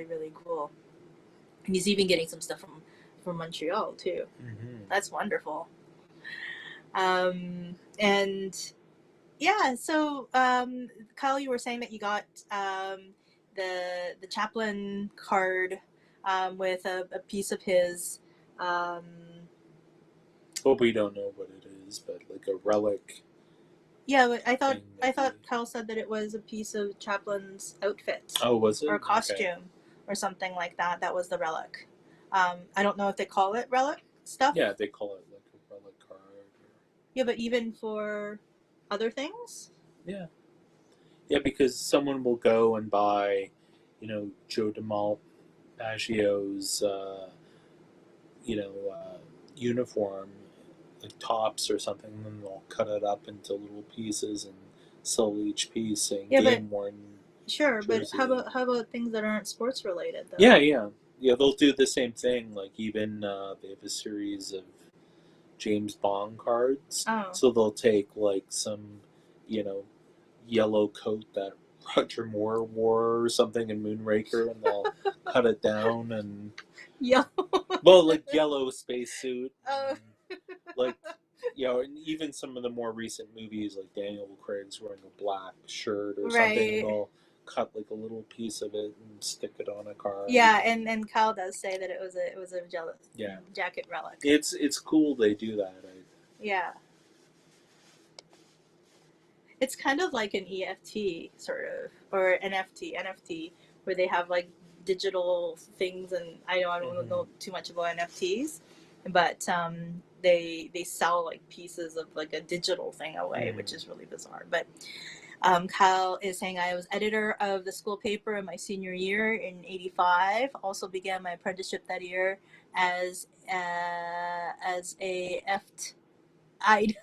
really cool. And he's even getting some stuff from Montreal too. That's wonderful. And yeah, so Kyle, you were saying that you got the chaplain card with a piece of his. Well, we don't know what it is, but like a relic. Yeah, but I thought Kyle said that it was a piece of Chaplin's outfit. Oh, was it? Or costume, or something like that. That was the relic. I don't know if they call it relic stuff. Yeah, they call it like a relic card. Yeah, but even for other things? Yeah. Yeah, because someone will go and buy, you know, Joe DiMaggio's, uniform, like tops or something, and then they'll cut it up into little pieces and sell each piece saying game worn. Sure, jersey. But how about things that aren't sports related though? Yeah. They'll do the same thing. Like even they have a series of James Bond cards. Oh. So they'll take like some, you know, yellow coat that Roger Moore wore or something in Moonraker, and they'll cut it down and well, like yellow spacesuit, like and even some of the more recent movies, like Daniel Craig's wearing a black shirt or something, and they'll cut like a little piece of it and stick it on a car. Yeah, and Kyle does say that it was a jacket relic. It's cool they do that. Yeah. It's kind of like an EFT sort of, or NFT, where they have like digital things, and I don't know too much about NFTs, but they sell like pieces of like a digital thing away, which is really bizarre. But Kyle is saying, I was editor of the school paper in my senior year in '85. Also began my apprenticeship that year as a I'd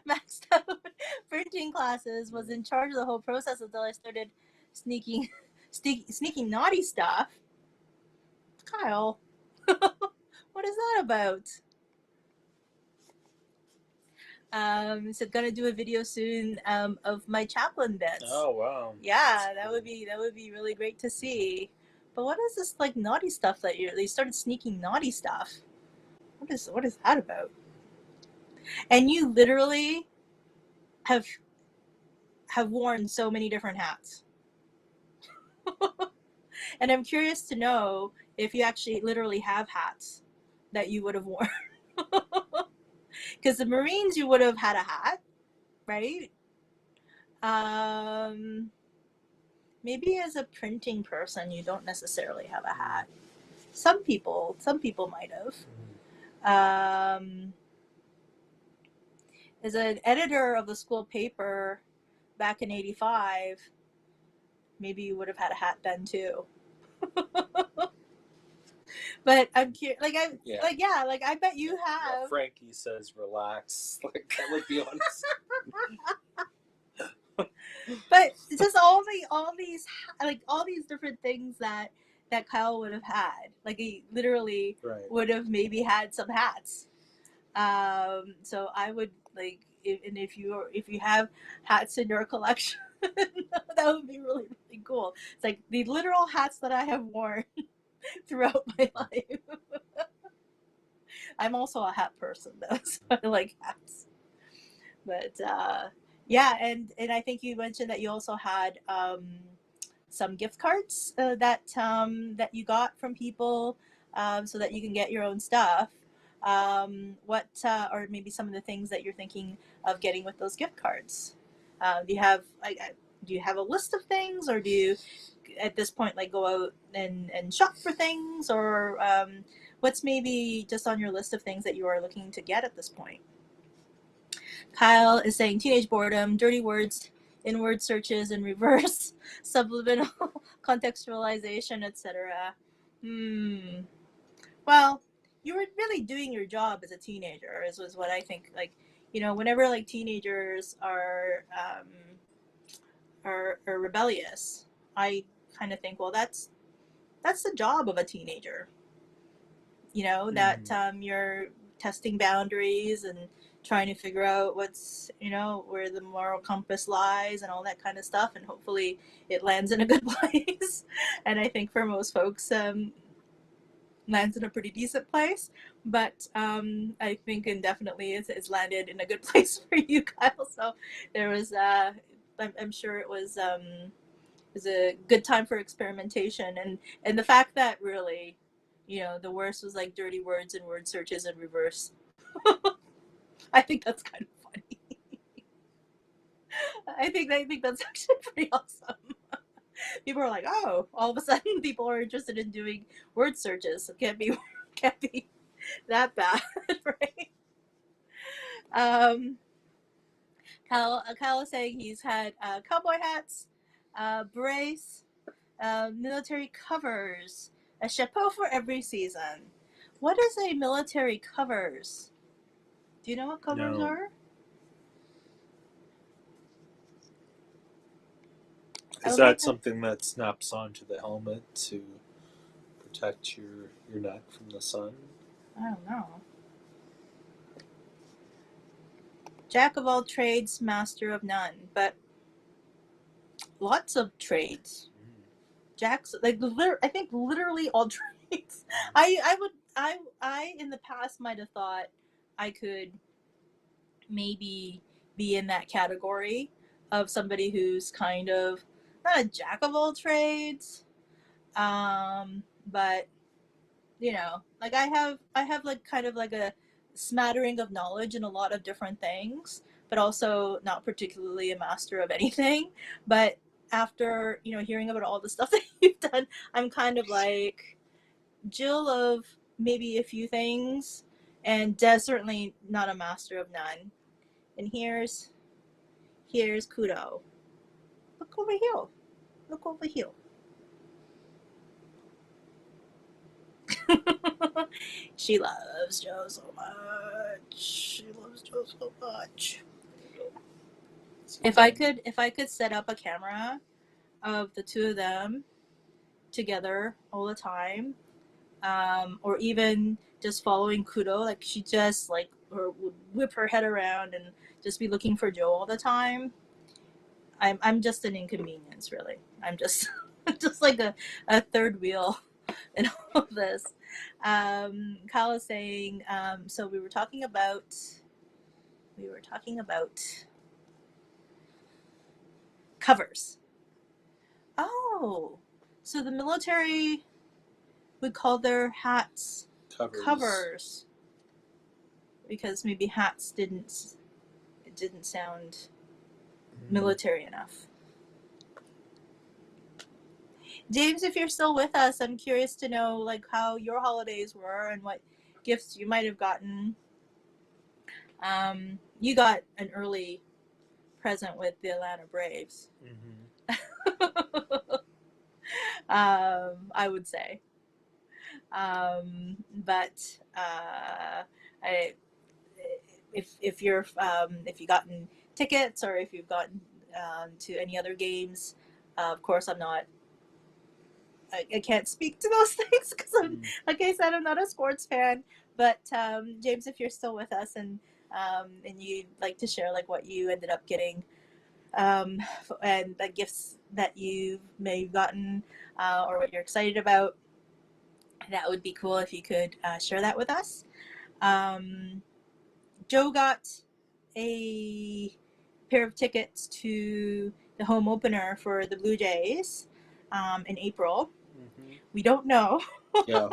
maxed out printing classes, was in charge of the whole process until I started sneaking naughty stuff. Kyle, what is that about? So gonna do a video soon of my chaplain bits. Oh wow! Yeah, that would be really great to see. But what is this like naughty stuff that you started sneaking naughty stuff? What is that about? And you literally have worn so many different hats. And I'm curious to know if you actually literally have hats that you would have worn. Because the Marines, you would have had a hat, right? Maybe as a printing person, you don't necessarily have a hat. Some people might have. As an editor of the school paper back in '85, maybe you would have had a hat then too. But I'm curious, I bet you have. Yeah, Frankie says relax. Like, let's be honest. But just all these different things that Kyle would have had. Like he literally would have maybe had some hats. So I would if you have hats in your collection, that would be really, really cool. It's like the literal hats that I have worn throughout my life. I'm also a hat person though, so I like hats. But yeah, and I think you mentioned that you also had some gift cards that you got from people, so that you can get your own stuff. What or maybe some of the things that you're thinking of getting with those gift cards? Do you have a list of things, or do you at this point like go out and shop for things, or what's maybe just on your list of things that you are looking to get at this point? Kyle is saying teenage boredom, dirty words, inward searches in reverse, subliminal contextualization, etc. Well, you were really doing your job as a teenager, was what I think. Like, whenever like teenagers are rebellious, I kind of think, well, that's the job of a teenager. That you're testing boundaries and trying to figure out what's where the moral compass lies and all that kind of stuff, and hopefully it lands in a good place. And I think for most folks lands in a pretty decent place, but I think and definitely it's landed in a good place for you, Kyle. So there was I'm sure it was a good time for experimentation, and the fact that really the worst was like dirty words and word searches in reverse. I think that's kind of funny. I think that's actually pretty awesome. People are like, oh, all of a sudden people are interested in doing word searches. It can't be that bad, right? Kyle is saying he's had cowboy hats, brace, military covers, a chapeau for every season. What is a military covers? Do you know what covers are? Is that something that snaps onto the helmet to protect your neck from the sun? I don't know. Jack of all trades, master of none. But lots of trades. Jacks, like I think literally all trades. I in the past might have thought I could maybe be in that category of somebody who's kind of not a jack of all trades, but you know, like I have like kind of like a smattering of knowledge in a lot of different things, but also not particularly a master of anything. But after, you know, hearing about all the stuff that you've done, I'm kind of like Jill of maybe a few things, and certainly not a master of none. And here's Kudo. Look over here. Look over here. She loves Joe so much. She loves Joe so much. If I could set up a camera of the two of them together all the time, or even just following Kudo, like she just like or would whip her head around and just be looking for Joe all the time. I'm just an inconvenience, really. I'm just just like a third wheel in all of this. Kyle is saying, so we were talking about covers. Oh, so the military would call their hats covers because maybe hats didn't sound military enough. James, if you're still with us, I'm curious to know like how your holidays were and what gifts you might have gotten. You got an early present with the Atlanta Braves. I would say. But I, if you gotten tickets or if you've gotten to any other games, of course I'm not. I can't speak to those things because I'm, like I said, I'm not a sports fan. But James, if you're still with us and you'd like to share like what you ended up getting and the gifts that you may have gotten or what you're excited about, that would be cool if you could share that with us. Joe got a pair of tickets to the home opener for the Blue Jays in April. We don't know. Yeah,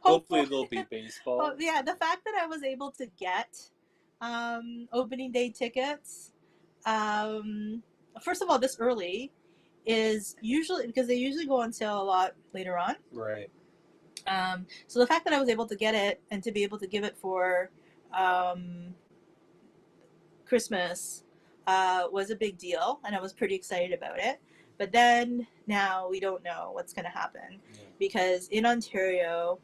hopefully there'll be baseball. Oh, yeah, the fact that I was able to get opening day tickets, first of all, this early is usually because they usually go on sale a lot later on. Right. So the fact that I was able to get it and to be able to give it for Christmas was a big deal, and I was pretty excited about it. But then now we don't know what's going to happen because in Ontario,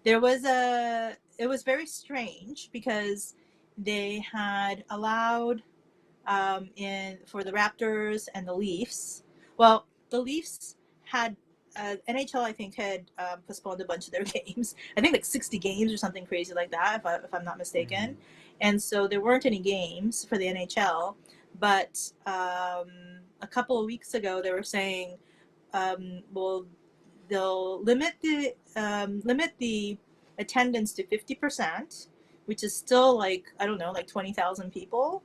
it was very strange because they had allowed for the Raptors and the Leafs. Well, the Leafs had NHL, I think, had postponed a bunch of their games. I think like 60 games or something crazy like that, if I'm not mistaken. And so there weren't any games for the NHL. But a couple of weeks ago, they were saying, well, they'll limit the attendance to 50%, which is still like, I don't know, like 20,000 people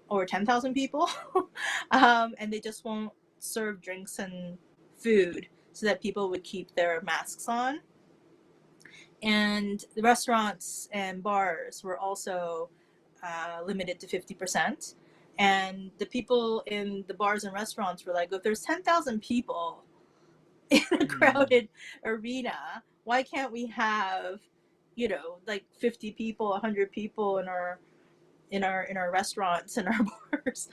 or 10,000 people. And they just won't serve drinks and food so that people would keep their masks on. And the restaurants and bars were also limited to 50%. And the people in the bars and restaurants were like, if there's 10,000 people in a crowded arena, why can't we have, you know, like 50 people, 100 people in our restaurants and our bars,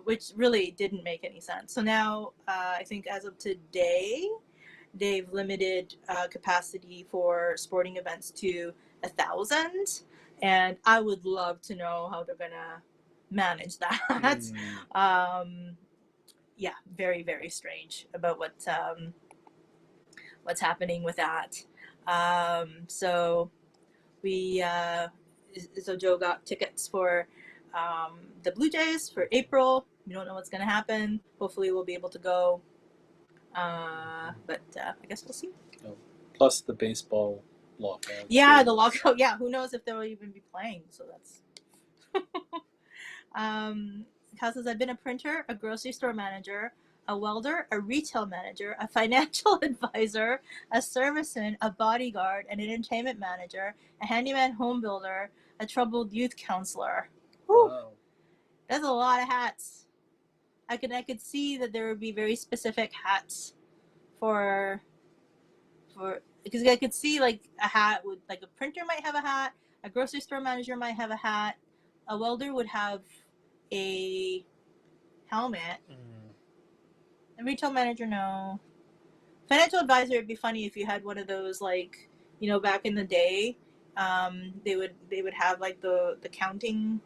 which really didn't make any sense. So now I think as of today, they've limited capacity for sporting events to 1,000, and I would love to know how they're gonna manage that. Yeah, very, very strange about what's happening with that. So Joe got tickets for the Blue Jays for April, We don't know what's going to happen. Hopefully we'll be able to go. But I guess we'll see. Oh. Plus the baseball lockout. Yeah, too. the lockout. Yeah, who knows if they'll even be playing. So that's... Cal says, I've been a printer, a grocery store manager, a welder, a retail manager, a financial advisor, a serviceman, a bodyguard, an entertainment manager, a handyman home builder, a troubled youth counselor. Whew. Wow. That's a lot of hats. I could see that there would be very specific hats for because I could see like a hat would, like a printer might have a hat, a grocery store manager might have a hat, a welder would have a helmet. A retail manager, no. Financial advisor, it'd be funny if you had one of those, like, you know, back in the day, they would have like the counting,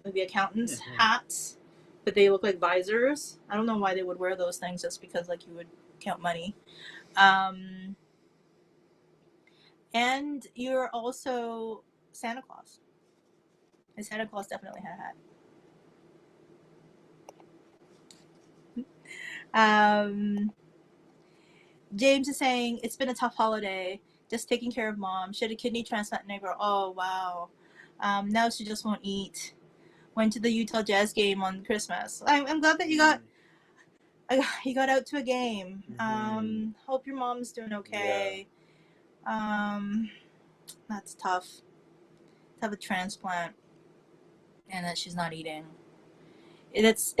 the accountants hats, but they look like visors. I don't know why they would wear those things, just because like you would count money. And you're also Santa Claus. And Santa Claus definitely had a hat. James is saying, it's been a tough holiday. Just taking care of mom. She had a kidney transplant in April. Oh, wow. Now she just won't eat. Went to the Utah Jazz game on Christmas. I'm glad that you got out to a game. Hope your mom's doing okay. Yeah. That's tough. To have a transplant and that she's not eating. It's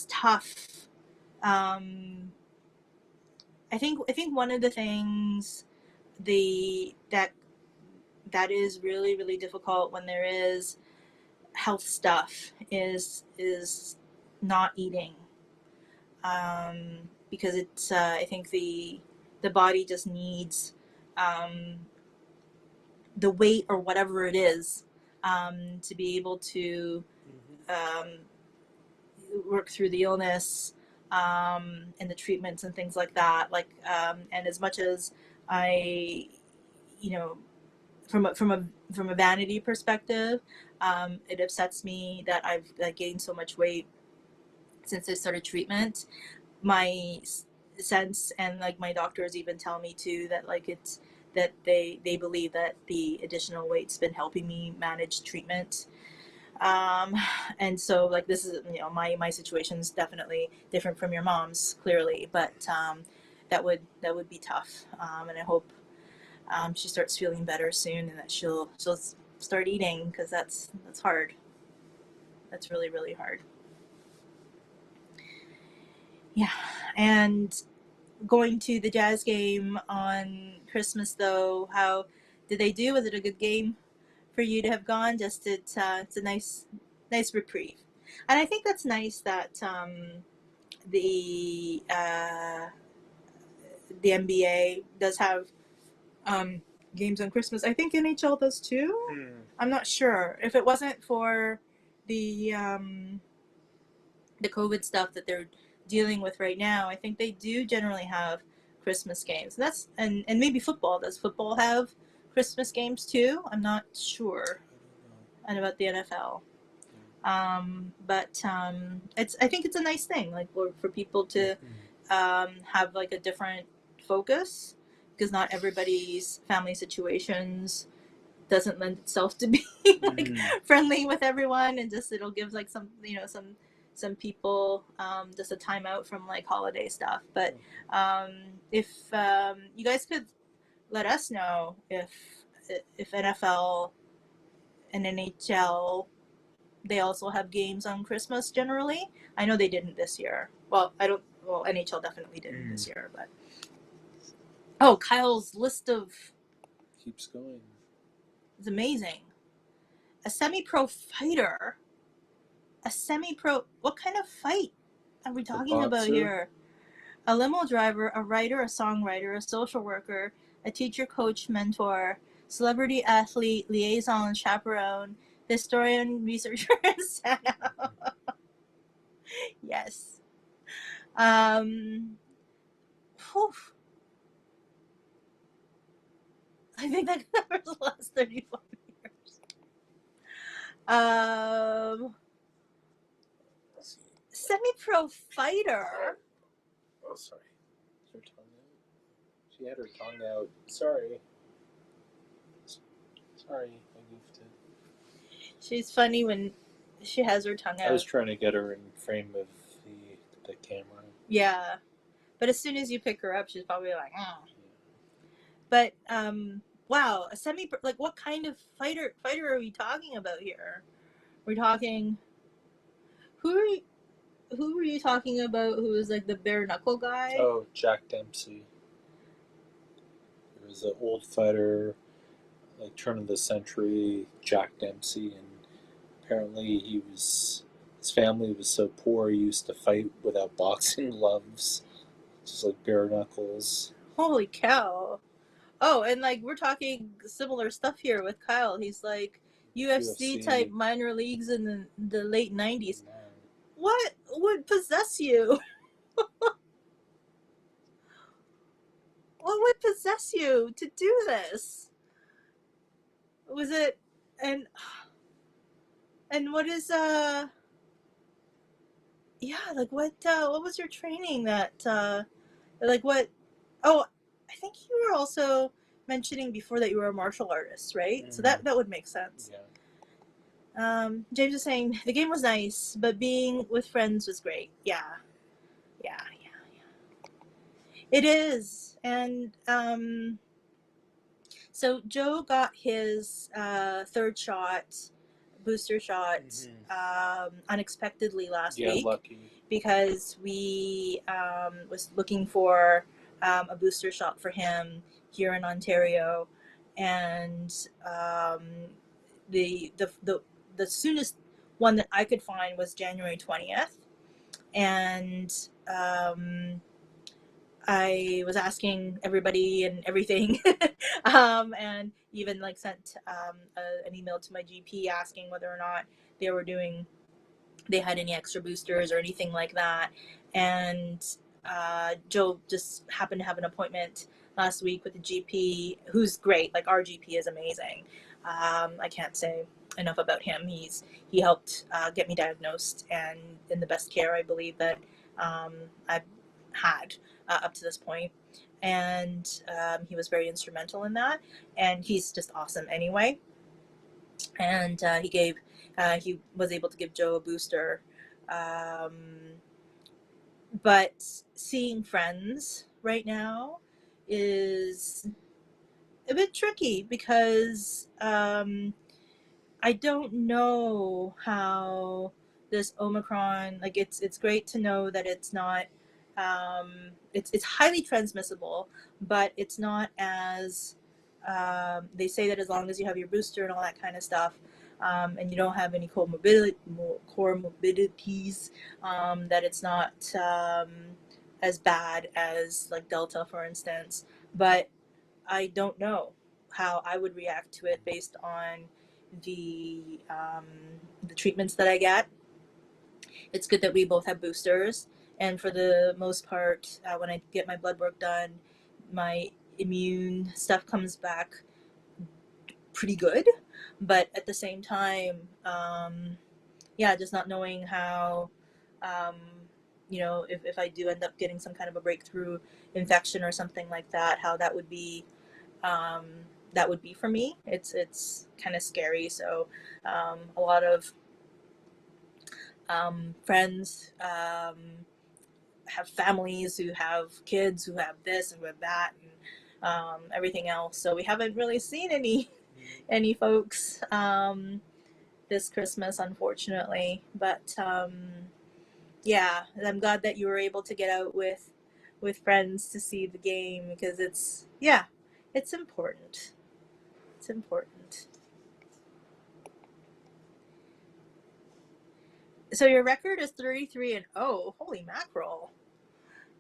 tough. I think one of the things that is really, really difficult when there is health stuff is not eating, because it's I think the body just needs the weight or whatever it is to be able to work through the illness and the treatments and things like that. Like, and as much as I, you know, from a vanity perspective, it upsets me that I've gained so much weight since I started treatment. My sense, and like my doctors even tell me too, that like it's that they believe that the additional weight's been helping me manage treatment. And so like this is, you know, my situation's definitely different from your mom's, clearly, but that would be tough. And I hope she starts feeling better soon, and that she'll start eating, because that's hard. That's really, really hard. Yeah. And going to the Jazz game on Christmas, though, how did they do? Was it a good game for you to have gone? Just it's a nice reprieve, and I think that's nice that the NBA does have games on Christmas. I think NHL does too. I'm not sure. If it wasn't for the COVID stuff that they're dealing with right now, I think they do generally have Christmas games. That's and maybe football. Does football have Christmas games too? I'm not sure. And about the NFL. But I think it's a nice thing, like for people to have like a different focus, because not everybody's family situations doesn't lend itself to be like friendly with everyone, and just it'll give like some, you know, some people just a time out from like holiday stuff. But if you guys could let us know if NFL and NHL, they also have games on Christmas generally. I know they didn't this year. Well, NHL definitely didn't this year, but Kyle's list of keeps going. It's amazing. A semi-pro fighter. A semi-pro. What kind of fight are we talking about here? A limo driver, a writer, a songwriter, a social worker, a teacher, coach, mentor, celebrity athlete, liaison, chaperone, historian, researcher, Santa. Yes. Whew. I think that covers the last 31 years. Semi-pro fighter. Oh, sorry. Is her tongue out? She had her tongue out. Sorry. Sorry, I goofed it. She's funny when she has her tongue out. I was trying to get her in frame of the camera. Yeah. But as soon as you pick her up, she's probably like, oh. But wow, a like what kind of fighter are we talking about here? We're talking who were you talking about who was like the bare knuckle guy? Oh, Jack Dempsey. There was an old fighter, like turn of the century, Jack Dempsey, and apparently his family was so poor he used to fight without boxing gloves, just like bare knuckles. Holy cow. Oh, and like we're talking similar stuff here with Kyle. He's like UFC type minor leagues in the late 90s. What would possess you? What would possess you to do this? Was it and what is yeah, like what was your training that like what oh, I think you were also mentioning before that you were a martial artist, right? Mm-hmm. So that would make sense. Yeah. James is saying the game was nice, but being with friends was great. Yeah. It is. And so Joe got his third booster shot, unexpectedly last week. Lucky. Because we was looking for a booster shot for him here in Ontario, and the soonest one that I could find was January 20th, and I was asking everybody and everything, and even like sent an email to my GP asking whether or not they had any extra boosters or anything like that. And Joe just happened to have an appointment last week with a GP who's great. Like our GP is amazing. I can't say enough about him. He helped get me diagnosed and in the best care I believe that I've had up to this point. And he was very instrumental in that. And he's just awesome anyway. And he was able to give Joe a booster. But seeing friends right now is a bit tricky because I don't know how this Omicron, like it's great to know that it's not, it's highly transmissible, but it's not as, they say that as long as you have your booster and all that kind of stuff, and you don't have any comorbidities, that it's not as bad as like Delta, for instance. But I don't know how I would react to it based on the treatments that I get. It's good that we both have boosters, and for the most part, when I get my blood work done, my immune stuff comes back pretty good. But at the same time, just not knowing how, if I do end up getting some kind of a breakthrough infection or something like that, how that would be. That would be for me. It's kind of scary. So a lot of friends have families who have kids who have this and with that and everything else. So we haven't really seen any folks this Christmas, unfortunately. But yeah, I'm glad that you were able to get out with friends to see the game because it's important. It's important. So your record is 33-0. Holy mackerel.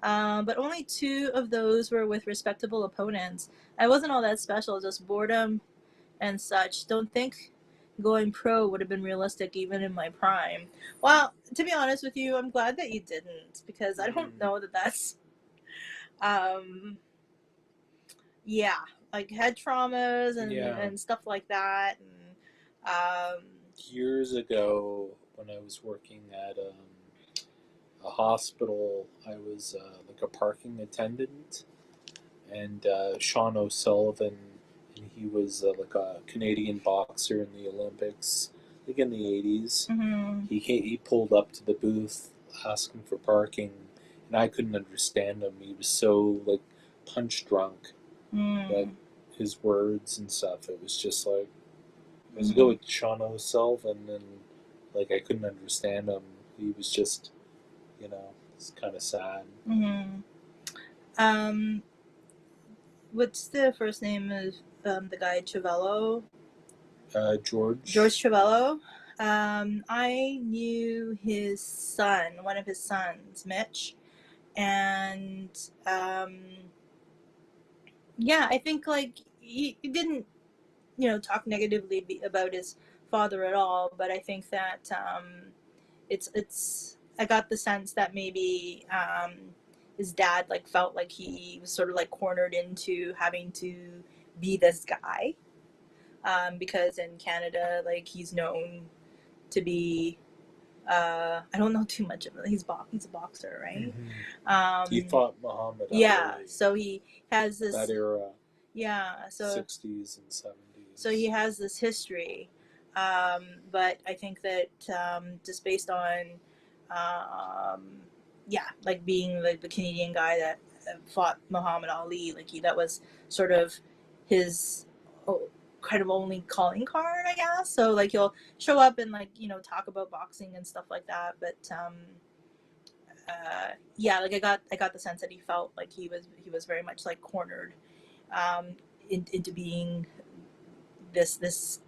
But only 2 of those were with respectable opponents. I wasn't all that special, just boredom and such. Don't think going pro would have been realistic even in my prime. Well, to be honest with you, I'm glad that you didn't because I don't know that that's like head traumas and stuff like that, and years ago when I was working at a hospital, I was like a parking attendant, and Sean O'Sullivan, and he was like a Canadian boxer in the Olympics, like in the 80s. Mm-hmm. He pulled up to the booth asking for parking, and I couldn't understand him. He was so like punch drunk that his words and stuff. It was just like I was go with Sean O'Sullivan, and like I couldn't understand him. He was just, it's kind of sad. Mm-hmm. What's the first name of the guy Chiavello? George. Chiavello. I knew his son, one of his sons, Mitch, and yeah, I think like he didn't, talk negatively about his father at all, but I think that it's I got the sense that maybe his dad like felt like he was sort of like cornered into having to be this guy, because in Canada, like he's known to be I don't know too much of it. He's a boxer, right? He fought Muhammad Ali. Yeah, so he has this that era. Yeah, so 60s and 70s. So he has this history, but I think that just based on, yeah, like being like the Canadian guy that fought Muhammad Ali, like that was sort of his kind of only calling card, I guess. So like he'll show up and like talk about boxing and stuff like that, but yeah, like I got the sense that he felt like he was very much like cornered into being this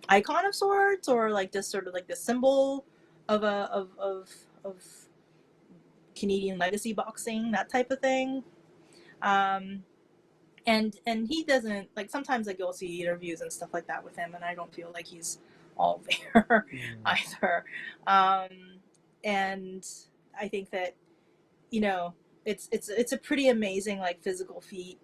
icon of sorts, or like just sort of like the symbol of of Canadian legacy boxing, that type of thing. And he doesn't like, sometimes like you'll see interviews and stuff like that with him, and I don't feel like he's all there either. And I think that it's a pretty amazing like physical feat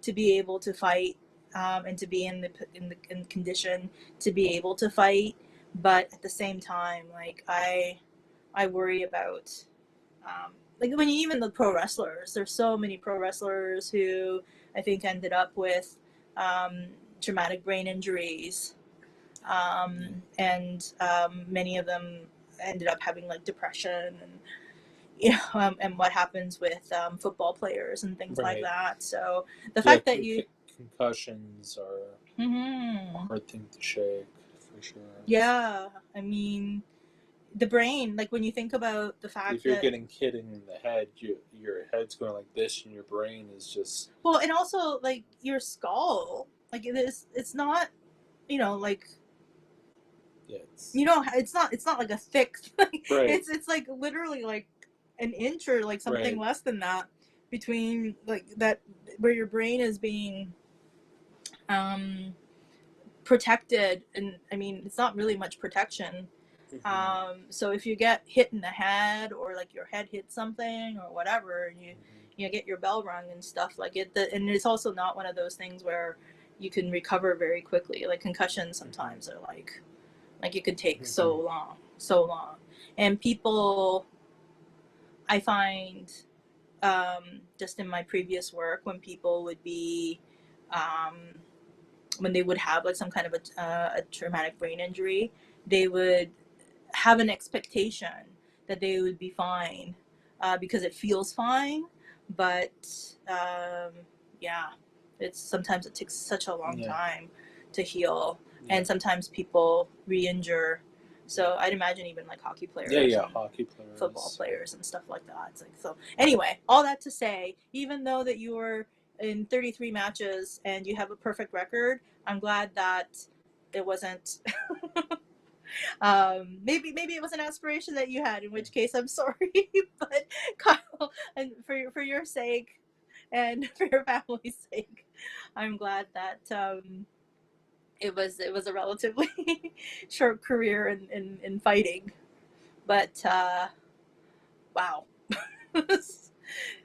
to be able to fight, and to be in the condition to be able to fight, but at the same time, like I worry about, like when even the pro wrestlers, there's so many pro wrestlers who I think ended up with traumatic brain injuries, and many of them ended up having like depression, and and what happens with football players and things like that. So the fact that concussions are a hard thing to shake, for sure. Yeah, I mean, the brain, like when you think about the fact if you're getting hit in the head, your head's going like this, and your brain is just and also like your skull, like it's not, like it's not like a thick thing. Right. It's like literally like an inch or like something less than that between like that, where your brain is being protected, and I mean it's not really much protection. So if you get hit in the head, or like your head hits something or whatever, and you get your bell rung and stuff like it, and it's also not one of those things where you can recover very quickly. Like concussions sometimes are like it could take so long, and people, I find, just in my previous work, when people would be when they would have like some kind of a traumatic brain injury, they would have an expectation that they would be fine, because it feels fine, but yeah, sometimes it takes such a long time to heal, and sometimes people re-injure. So I'd imagine even like hockey players, hockey players, football players, and stuff like that. It's like, so anyway, all that to say, even though that you were in 33 matches and you have a perfect record, I'm glad that it wasn't. Maybe it was an aspiration that you had, in which case I'm sorry. But Kyle, and for your sake and for your family's sake, I'm glad that it was a relatively short career in fighting. But wow,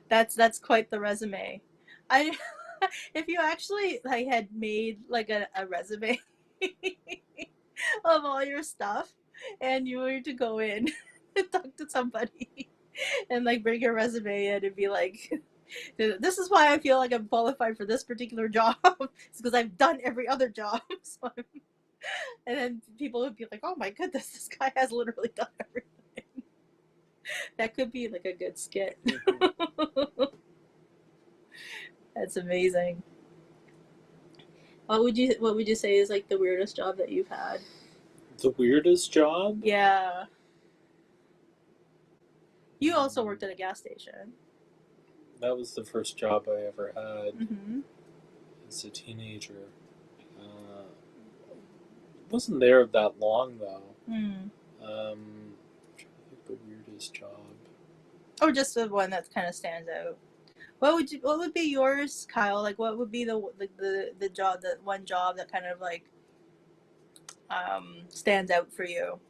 that's quite the resume. I If you actually like had made like a resume of all your stuff, and you were to go in and talk to somebody and like bring your resume in and be like, this is why I feel like I'm qualified for this particular job. It's because I've done every other job. So and then people would be like, oh my goodness, this guy has literally done everything. That could be like a good skit. That's amazing. What would you say is like the weirdest job that you've had? The weirdest job? Yeah. You also worked at a gas station. That was the first job I ever had Mm-hmm. as a teenager. Wasn't there that long though. Mm. I'm trying to think the weirdest job. Or just the one that kind of stands out. What would be yours, Kyle? Like, what would be the job, the one job that kind of like stands out for you?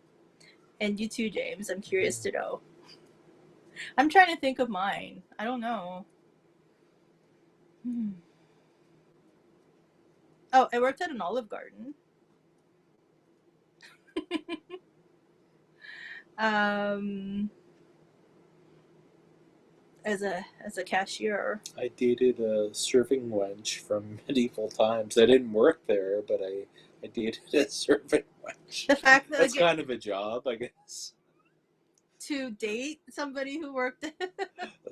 And you too, James. I'm curious to know. I'm trying to think of mine. I don't know. Oh, I worked at an Olive Garden. um, as a cashier. I dated a serving wench from medieval times. I didn't work there, but I dated a serving wench. The fact that that's kind of a job, I guess. To date somebody who worked a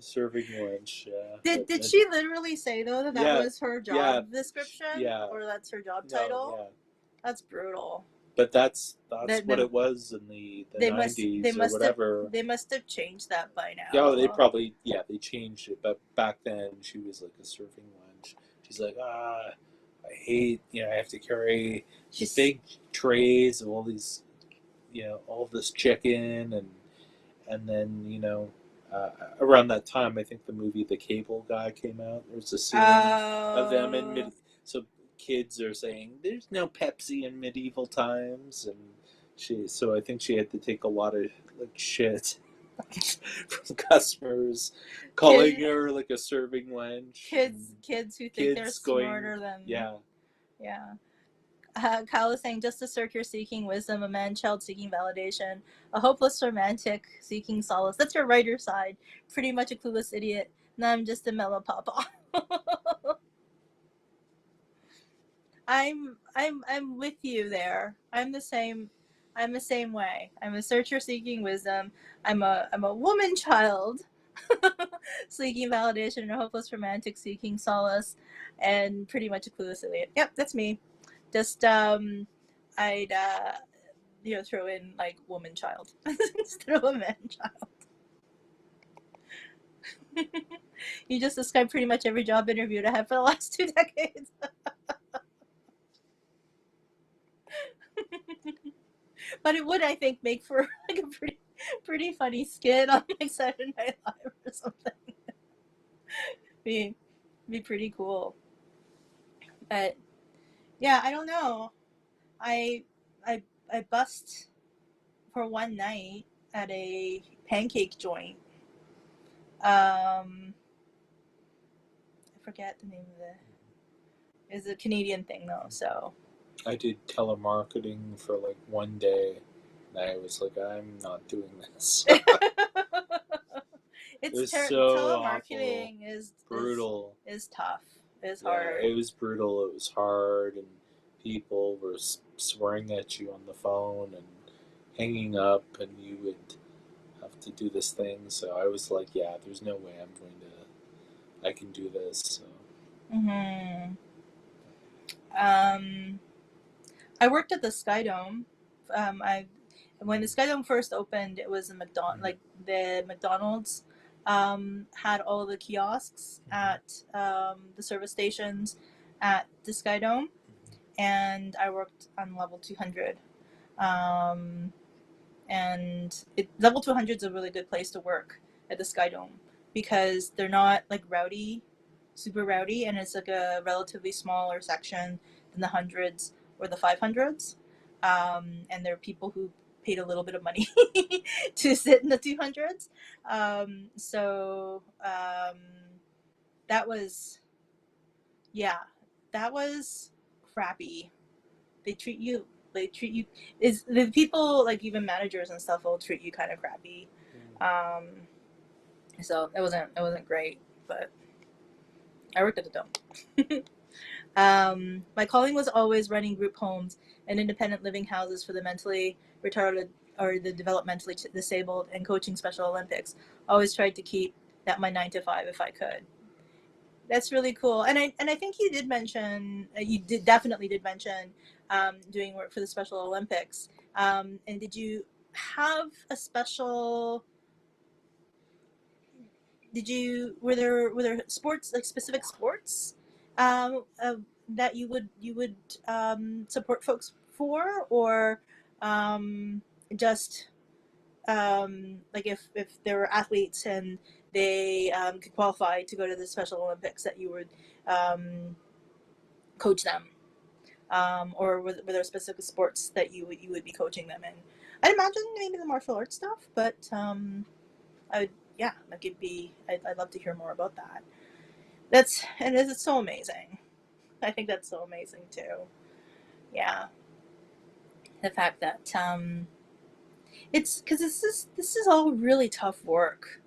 serving wench, yeah. Did she literally say though that was her job description? Yeah. Or that's her job title? Yeah. That's brutal. But that's what it was in the 90s or whatever. They must have changed that by now. Yeah, they probably they changed it. But back then she was like a serving wench. She's like, I hate, I have to carry these big trays of all these, all this chicken and then around that time, I think the movie The Cable Guy came out. There's a scene of them in so kids are saying there's no Pepsi in medieval times, and so I think she had to take a lot of like shit from customers calling her like a serving wench. Kids who think they're smarter than yeah. Kyle is saying, just a searcher seeking wisdom, a man-child seeking validation, a hopeless romantic seeking solace. That's your writer side. Pretty much a clueless idiot. Now I'm just a mellow papa. I'm with you there. I'm the same way. I'm a searcher seeking wisdom. I'm a woman child seeking validation, and a hopeless romantic seeking solace, and pretty much a clueless idiot. Yep, that's me. Just I'd throw in like woman child instead of a man child. You just described pretty much every job interview I had for the last 2 decades. But it would, I think, make for like a pretty funny skit on like Saturday Night Live or something. be pretty cool. But yeah, I don't know. I bussed for one night at a pancake joint. I forget the name of it. It's a Canadian thing though, so. I did telemarketing for like one day, and I was like, I'm not doing this. It's so telemarketing awful. Is brutal. Is tough. It's hard. It was brutal. It was hard, and people were swearing at you on the phone and hanging up, and you would have to do this thing. So I was like, yeah, there's no way I can do this. So. I worked at the Sky Dome. When the Sky Dome first opened, it was like the McDonald's had all the kiosks at the service stations at the Sky Dome, and I worked on level 200. And level 200 is a really good place to work at the Sky Dome because they're not like super rowdy, and it's like a relatively smaller section than the hundreds or the 500s. And there are people who paid a little bit of money to sit in the 200s. That was crappy. They treat you they treat you, is the people, like even managers and stuff will treat you kind of crappy. So it wasn't great, but I worked at the dome. My calling was always running group homes and independent living houses for the mentally retarded or the developmentally disabled, and coaching Special Olympics. Always tried to keep that my 9 to 5 if I could. That's really cool. And I think you did mention, definitely did mention doing work for the Special Olympics. And did you have a special? Were there sports, like specific sports that you would support folks for, or just like if there were athletes and they could qualify to go to the Special Olympics, that you would coach them, or were there specific sports that you would be coaching them in? I'd imagine maybe the martial arts stuff, but I would, yeah, like I'd love to hear more about that. It's so amazing. I think that's so amazing too. Yeah, the fact that it's because this is all really tough work.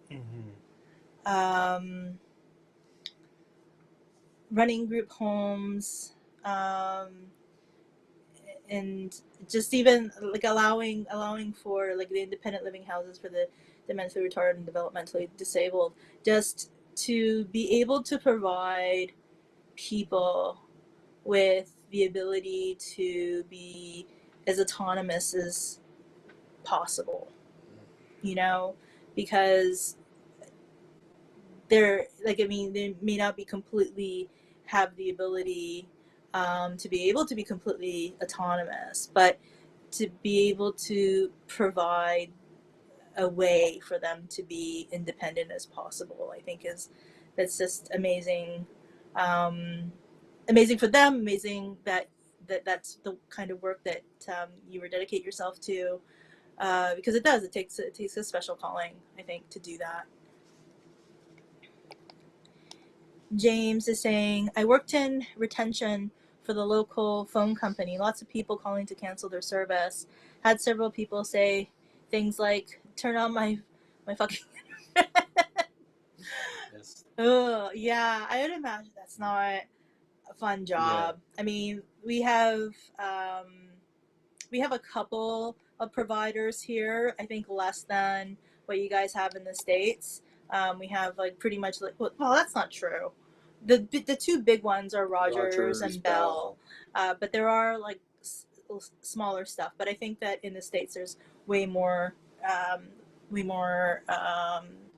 Running group homes, and just even like allowing for like the independent living houses for the mentally retarded and developmentally disabled, just to be able to provide people with the ability to be as autonomous as possible, because they're like, I mean, they may not be completely have the ability to be able to be completely autonomous, but to be able to provide a way for them to be independent as possible, I think that's just amazing. Amazing for them, amazing that's the kind of work that you would dedicate yourself to, because it takes a special calling, I think, to do that. James is saying, I worked in retention for the local phone company. Lots of people calling to cancel their service. Had several people say things like, turn on my fucking yes. Oh, yeah, I would imagine that's not a fun job. Yeah. I mean, we have a couple of providers here, I think less than what you guys have in the States. We have like pretty much like, well, that's not true. The two big ones are Rogers and Bell. But there are like smaller stuff. But I think that in the States there's way more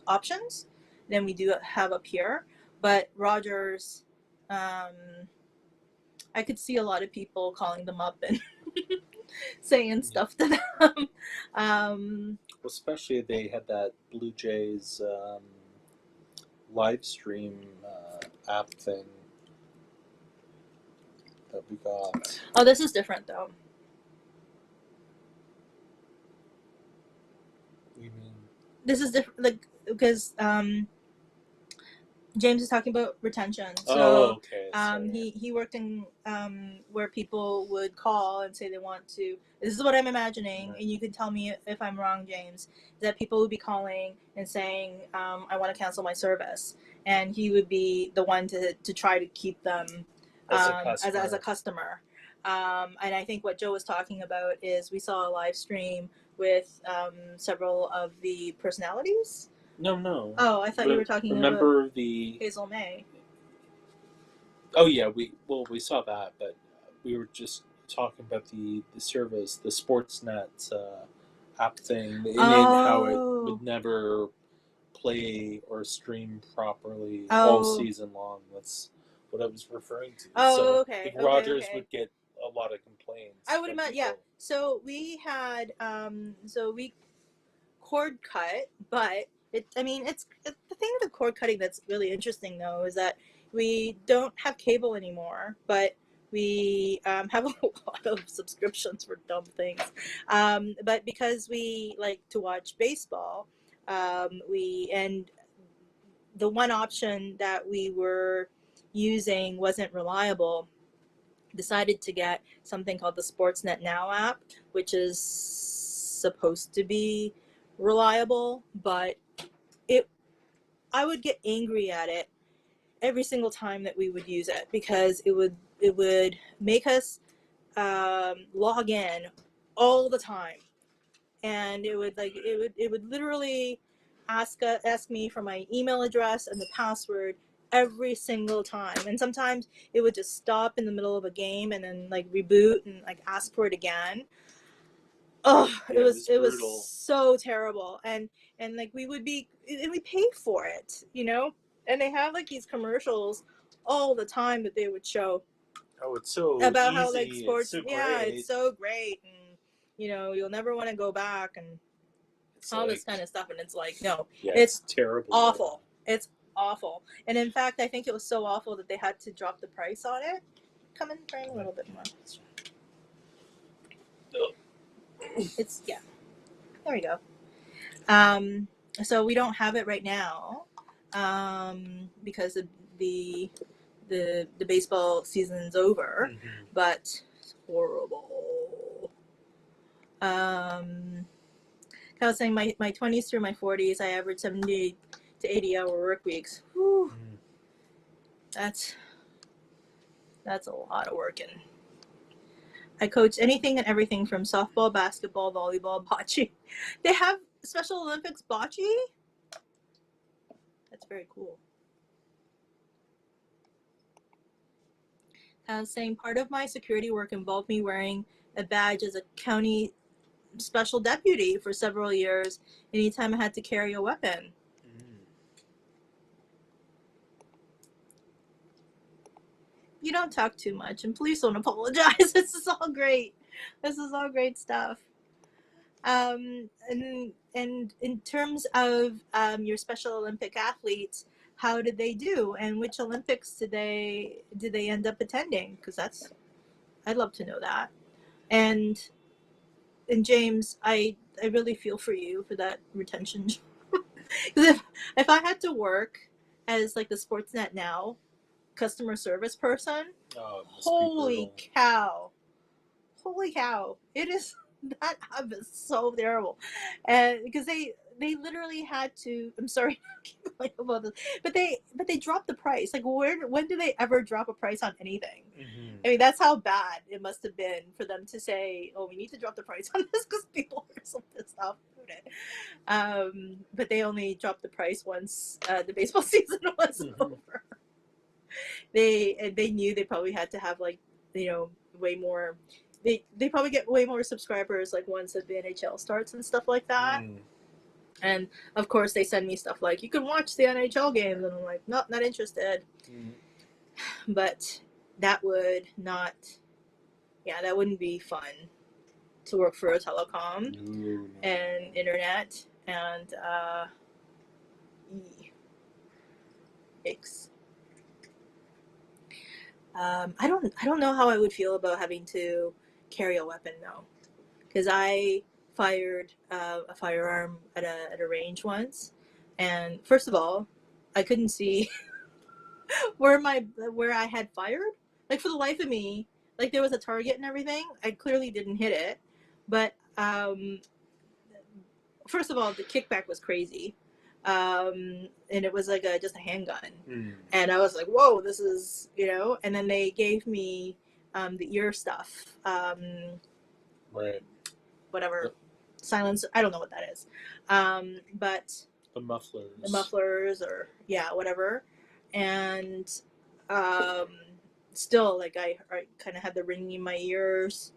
options than we do have up here. But Rogers, I could see a lot of people calling them up and saying stuff to them. Especially they had that Blue Jays live stream app thing that we got. Oh, this is different though. What do you mean? This is different, like, because James is talking about retention. So, okay. He worked in where people would call and say they want to. This is what I'm imagining, right. And you can tell me if I'm wrong, James. That people would be calling and saying, "I want to cancel my service," and he would be the one to try to keep them as a customer. And I think what Joe was talking about is we saw a live stream with several of the personalities. No. Oh, I thought you were talking about the Hazel May. Oh yeah, we saw that, but we were just talking about the service, the Sportsnet app thing, and how it would never play or stream properly all season long. That's what I was referring to. Oh, okay. Rogers would get a lot of complaints. I would imagine, yeah. So we had, we cord cut, but it's the thing with the cord cutting that's really interesting though is that we don't have cable anymore, but we have a lot of subscriptions for dumb things. But because we like to watch baseball, and the one option that we were using wasn't reliable. decided to get something called the Sportsnet Now app, which is supposed to be reliable, but I would get angry at it every single time that we would use it, because it would make us log in all the time, and it would literally ask me for my email address and the password every single time, and sometimes it would just stop in the middle of a game and then like reboot and like ask for it again. Oh, Yeah, it was so terrible, and like we pay for it, you know, and they have like these commercials all the time that they would show. Oh, it's so about easy. How like sports, it's so yeah, great. it's so great, and you know you'll never want to go back, and it's all like, this kind of stuff, and it's like, no, yeah, it's terrible. awful. It's awful, and in fact, I think it was so awful that they had to drop the price on it. Come in, bring a little bit more. It's yeah. There we go. So we don't have it right now, because the baseball season's over, but it's horrible. I was saying my 20s through my 40s, I averaged 70 to 80-hour work weeks. Whew. That's a lot of working. I coach anything and everything from softball, basketball, volleyball, bocce. They have Special Olympics bocce? That's very cool. Saying part of my security work involved me wearing a badge as a county special deputy for several years anytime I had to carry a weapon. You don't talk too much, and please don't apologize. This is all great. This is all great stuff. And in terms of your Special Olympic athletes, how did they do, and which Olympics did they end up attending? Because I'd love to know that. And James, I really feel for you for that retention. Because if I had to work as like the Sportsnet Now customer service person, holy cow, it is, that app is so terrible, and because they literally had to, I'm sorry about this, but they dropped the price. Like, when do they ever drop a price on anything? I mean, that's how bad it must have been for them to say, oh, we need to drop the price on this because people are so pissed off about it. But they only dropped the price once the baseball season was over. They knew they probably had to have, like, you know, way more. They probably get way more subscribers like once the NHL starts and stuff like that. And of course they send me stuff like, you can watch the NHL games, and I'm like, nope, not interested. But that would not, yeah, that wouldn't be fun to work for a telecom and internet, and yikes. I don't know how I would feel about having to carry a weapon though, because I fired a firearm at a range once, and first of all, I couldn't see where I had fired. Like, for the life of me, like, there was a target and everything. I clearly didn't hit it, but first of all, the kickback was crazy. And it was like just a handgun. And I was like, whoa, this is, you know. And then they gave me the ear stuff, right, whatever, silence, I don't know what that is, but the mufflers, or yeah, whatever. And still, like, I kind of had the ringing in my ears,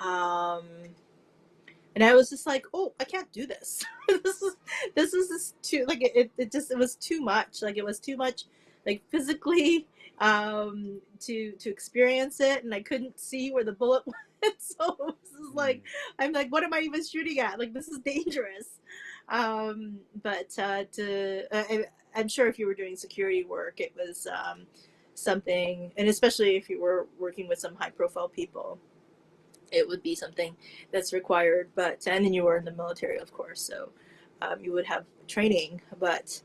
and I was just like, oh, I can't do this. this is too, like, it was too much. Like, it was too much, like, physically, to experience it, and I couldn't see where the bullet went. So it was just like, I'm like, what am I even shooting at? Like, this is dangerous. But I'm sure if you were doing security work, it was something, and especially if you were working with some high profile people, it would be something that's required. But, and then you were in the military, of course, so you would have training. But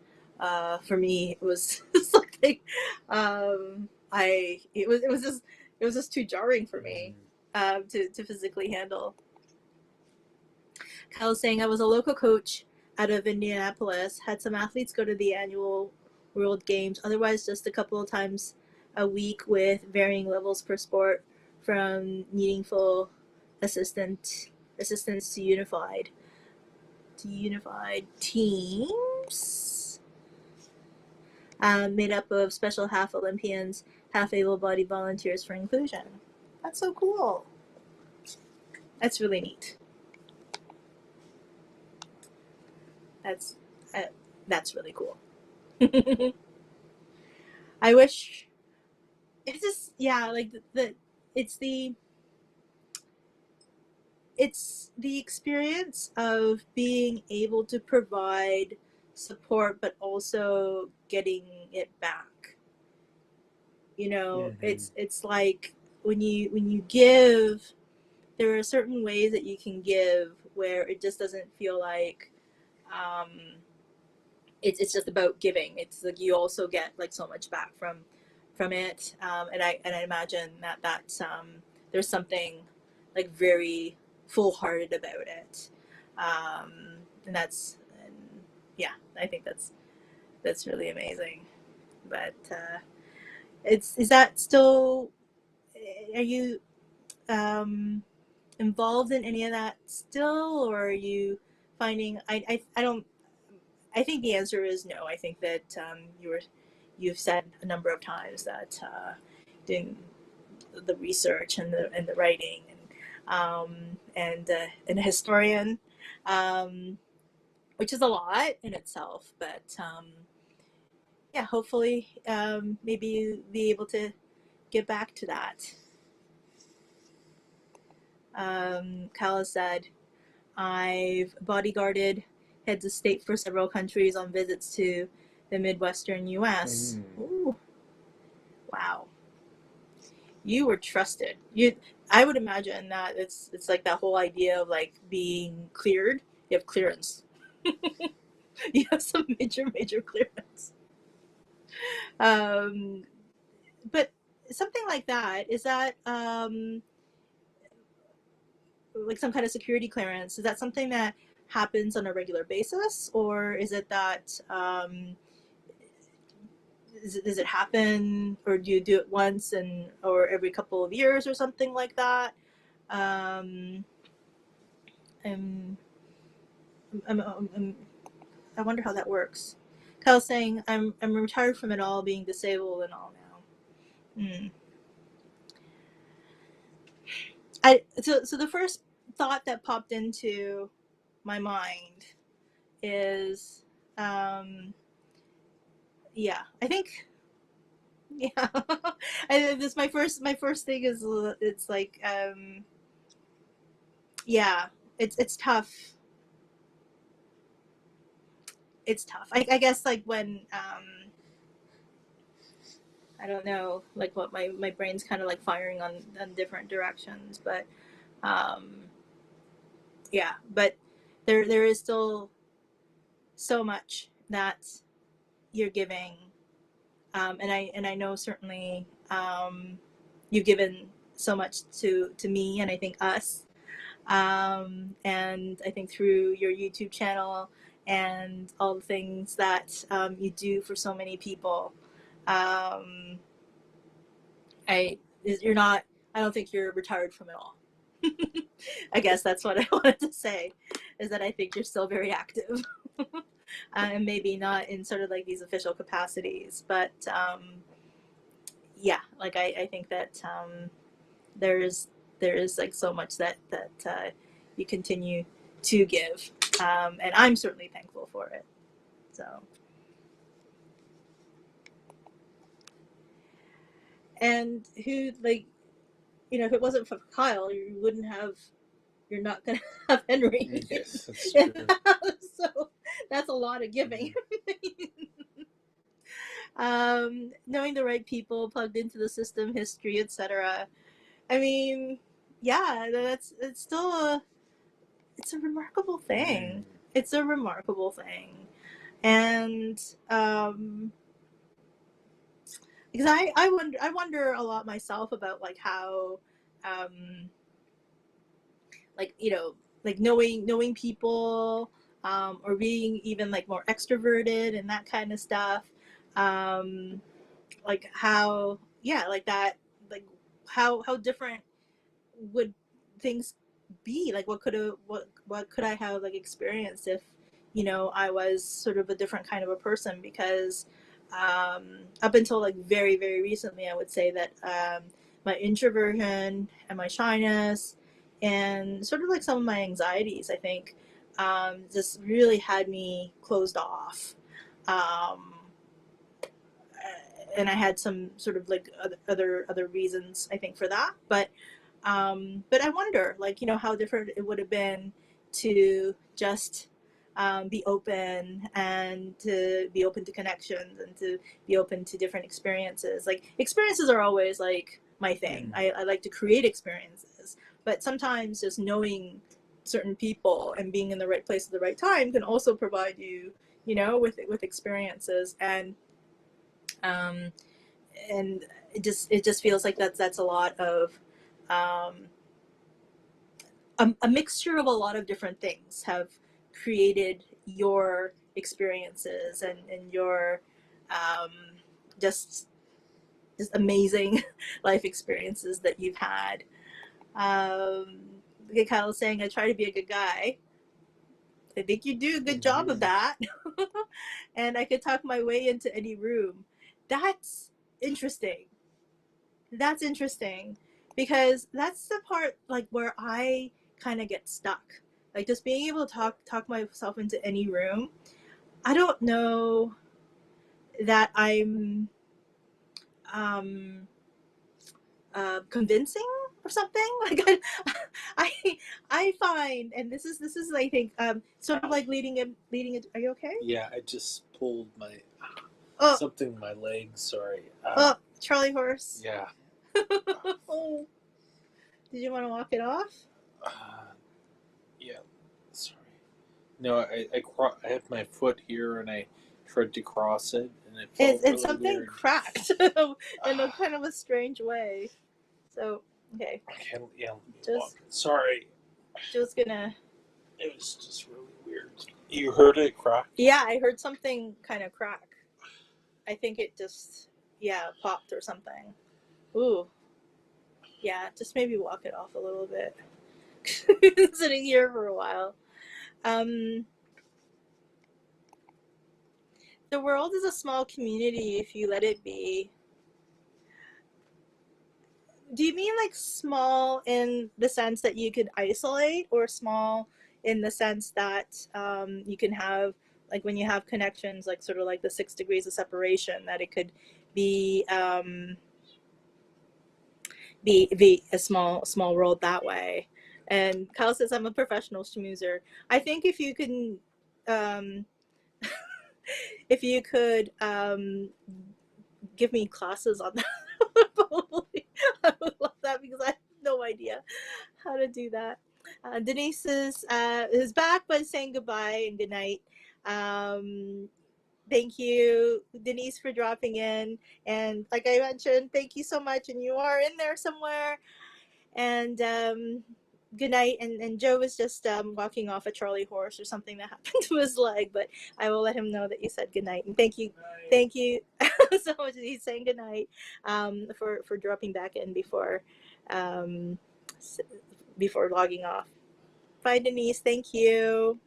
for me, it was something, it it was just too jarring for me to physically handle. Kyle was saying, I was a local coach out of Indianapolis, had some athletes go to the annual World Games, otherwise just a couple of times a week with varying levels per sport, from needing full assistance to unified teams, made up of special half Olympians, half able-bodied volunteers for inclusion. That's so cool. That's really neat. That's really cool. I wish it's just, yeah, like it's the experience of being able to provide support but also getting it back. You know, it's like when you give, there are certain ways that you can give where it just doesn't feel like it's just about giving. It's like you also get like so much back from it, and I imagine that's there's something like very full-hearted about it, and yeah, I think that's really amazing. But is that still, are you involved in any of that still, or are you finding, I don't, I think the answer is no. I think that you've said a number of times that doing the research and the writing and a historian, which is a lot in itself, but yeah, hopefully maybe you be able to get back to that. Kala said, I've bodyguarded heads of state for several countries on visits to the Midwestern U.S. Ooh, wow. You were trusted. I would imagine that it's like that whole idea of like being cleared. You have clearance. You have some major clearance. But something like that, is that like some kind of security clearance? Is that something that happens on a regular basis, or is it that does it happen, or do you do it once or every couple of years or something like that? I'm, I wonder how that works. Kyle's saying, I'm retired from it all, being disabled and all now. So the first thought that popped into my mind is, yeah, I think, yeah. This my first thing is, it's like, yeah, it's tough. It's tough. I guess like when I don't know, like what my brain's kind of like firing on different directions, but yeah, but there is still so much that you're giving, and I know certainly you've given so much to me, and I think us, and I think through your YouTube channel and all the things that you do for so many people. You're not, I don't think you're retired from it all. I guess that's what I wanted to say, is that I think you're still very active. And maybe not in sort of like these official capacities, but yeah, like I think that there is like so much that you continue to give, and I'm certainly thankful for it. So, and who, like, you know, if it wasn't for Kyle, you wouldn't have, you're not gonna have Henry. Yes, that's true. So that's a lot of giving. Knowing the right people, plugged into the system, history, etc. I mean, yeah, it's still it's a remarkable thing. It's a remarkable thing, and because I wonder a lot myself about like how um, like like knowing people, or being even like more extroverted and that kind of stuff, um, like how, yeah, like that, like how different would things be, like what could I have like experienced if I was sort of a different kind of a person, because up until like very very recently I would say that my introversion and my shyness and sort of like some of my anxieties, I think, just really had me closed off, um, and I had some sort of like other reasons I think for that, but I wonder, like, how different it would have been to just be open, and to be open to connections, and to be open to different experiences. Like, experiences are always like my thing. I like to create experiences, but sometimes just knowing certain people and being in the right place at the right time can also provide you, with experiences, um, and it just feels like that's a lot of um, a mixture of a lot of different things have created your experiences, and your um, just just amazing life experiences that you've had. Um, like Kyle was saying, I try to be a good guy. I think you do a good job of that. And I could talk my way into any room. That's interesting. That's interesting, because that's the part like where I kind of get stuck. Like, just being able to talk myself into any room. I don't know that I'm um, convincing or something. Like, I I find, and this is I think, sort of like leading it. Are you okay? Yeah, I just pulled my Oh, something in my leg. Sorry. oh, Charlie horse. Yeah. Oh, did you want to walk it off? Uh, yeah. Sorry. No, I have my foot here and I tried to cross it and it felt It's really something weird. cracked in a kind of a strange way. So, okay, I can't. Yeah, let me walk. just Sorry. just gonna. It was just really weird. You heard it crack? Yeah, I heard something kind of crack. I think it just, yeah, popped or something. Ooh, yeah, just maybe walk it off a little bit. Sitting here for a while. Um, the world is a small community if you let it be. Do you mean like small in the sense that you could isolate, or small in the sense that you can have, like, when you have connections, like sort of like the 6 degrees of separation, that it could be be a small world that way? And Kyle says I'm a professional schmoozer. I think um, if you could give me classes on that, probably I would love that, because I have no idea how to do that. Denise is back, but saying goodbye and good night. Um, thank you, Denise, for dropping in. And like I mentioned, thank you so much. And you are in there somewhere. And good night. And Joe was just walking off a Charlie horse or something that happened to his leg, but I will let him know that you said good night. And thank you. Thank you so much. He's saying good night, for dropping back in um, before logging off. Bye, Denise. Thank you.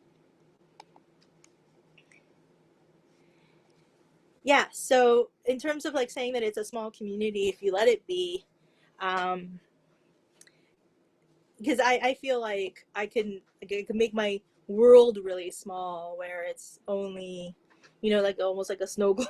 Yeah. So in terms of like saying that it's a small community, if you let it be, um, because I feel like I can make my world really small, where it's only, like almost like a snow globe,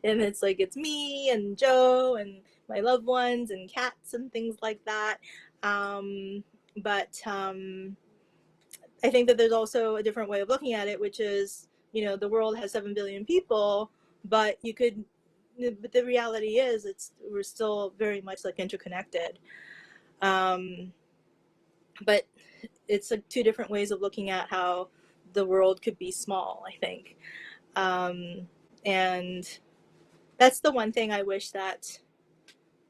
and it's like it's me and Joe and my loved ones and cats and things like that. But I think that there's also a different way of looking at it, which is, the world has 7 billion people, but but the reality is, we're still very much like interconnected. Um, but it's like two different ways of looking at how the world could be small, I think. And That's the one thing I wish that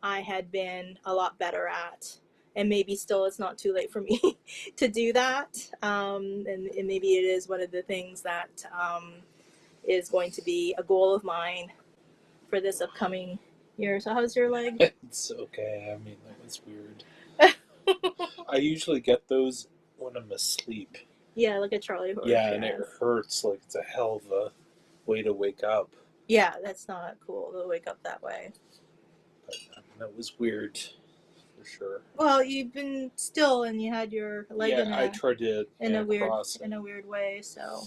I had been a lot better at. And maybe still it's not too late for me to do that. And maybe it is one of the things that is going to be a goal of mine for this upcoming year. So how's your leg? It's okay. I mean, that was weird. I usually get those when I'm asleep. Yeah, like a Charlie horse. Yeah, and it hurts like it's a hell of a way to wake up. Yeah, that's not cool to wake up that way. But that was weird, for sure. Well, you've been still, and you had your leg I tried to in a weird way. So.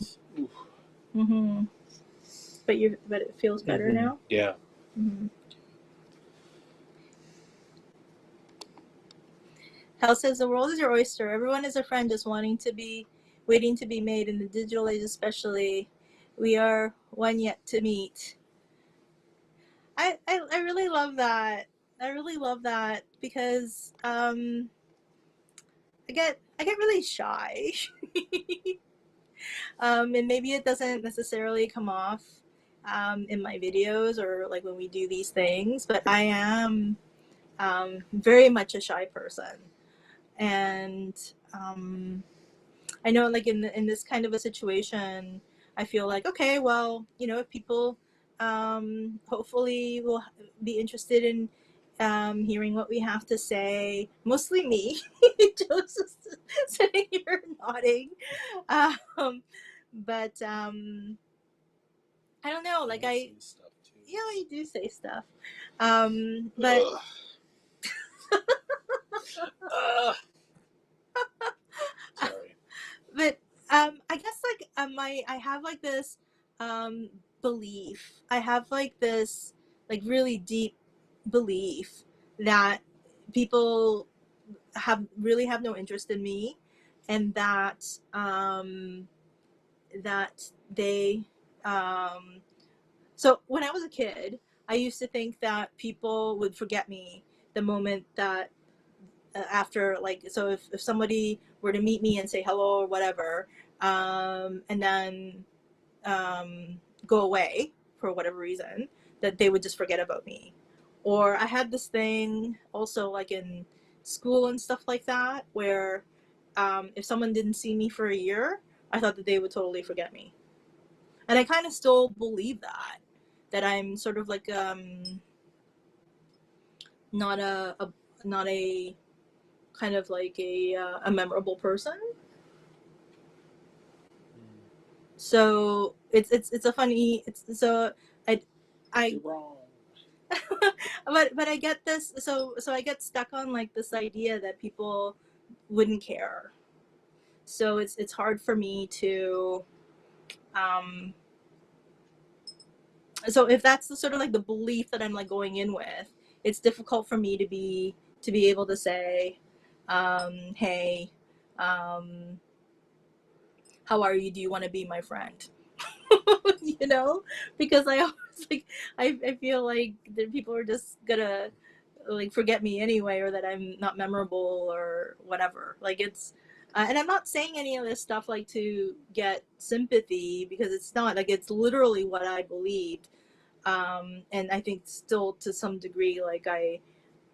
Mm-hmm. But it feels better now. Yeah. Mm-hmm. Hal says the world is your oyster. Everyone is a friend, just waiting to be made. In the digital age, especially, we are one yet to meet. I really love that. I really love that because I get really shy. And maybe it doesn't necessarily come off in my videos or like when we do these things, but I am very much a shy person. And I know like in this kind of a situation, I feel like, okay, well, if people hopefully will be interested in hearing what we have to say, mostly me. Joseph's sitting here nodding. But I don't know, like I do say stuff. But sorry. But I guess like I have like this belief. I have like this like really deep belief that people have no interest in me, and that that they so when I was a kid, I used to think that people would forget me the moment that after, like, so if somebody were to meet me and say hello or whatever, and then go away for whatever reason, that they would just forget about me. Or I had this thing also like in school and stuff like that where if someone didn't see me for a year, I thought that they would totally forget me. And I kind of still believe that I'm sort of like not a kind of like a memorable person. So it's a funny, so I You're wrong. but I get this, so I get stuck on like this idea that people wouldn't care. So it's hard for me to so if that's the sort of like the belief that I'm like going in with, it's difficult for me to be able to say hey, how are you, do you want to be my friend? Because I always like I feel like that people are just gonna like forget me anyway, or that I'm not memorable or whatever. Like it's and I'm not saying any of this stuff like to get sympathy, because it's not, like, it's literally what I believed. And I think still to some degree, like I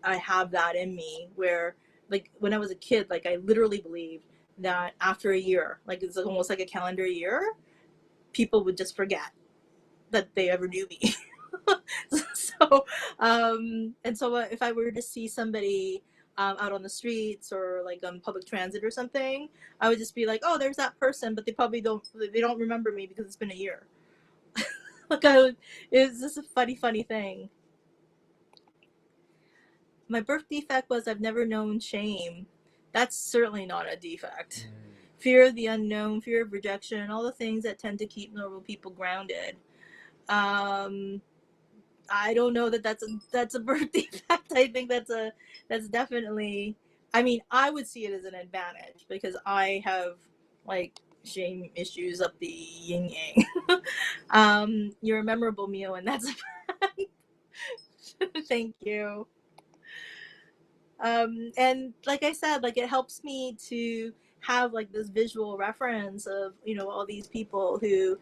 have that in me, where like when I was a kid, like I literally believed that after a year, like it's almost like a calendar year, people would just forget that they ever knew me. So and so if I were to see somebody out on the streets or like on public transit or something, I would just be like, oh, there's that person, but they don't remember me because it's been a year. Like it's just a funny thing. My birth defect was I've never known shame. That's certainly not a defect. Fear of the unknown, fear of rejection, all the things that tend to keep normal people grounded. I don't know that that's a birth defect. I think that's definitely. I mean, I would see it as an advantage because I have like shame issues up the yin yang. You're a memorable Mio, and that's a fact. Thank you. And like I said, like it helps me to have like this visual reference of all these people who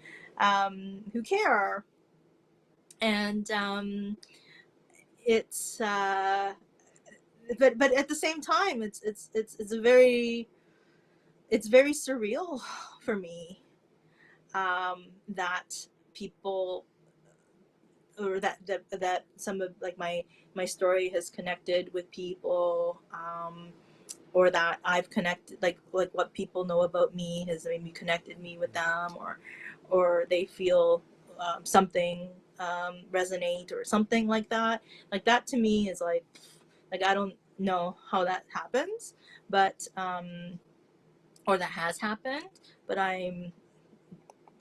care. And it's but at the same time, it's a very, it's very surreal for me, that people, or that some of like my story has connected with people, or that I've connected, like what people know about me has maybe connected me with them, or they feel something resonate or something like that. Like that to me is like I don't know how that happens, but or that has happened, but I'm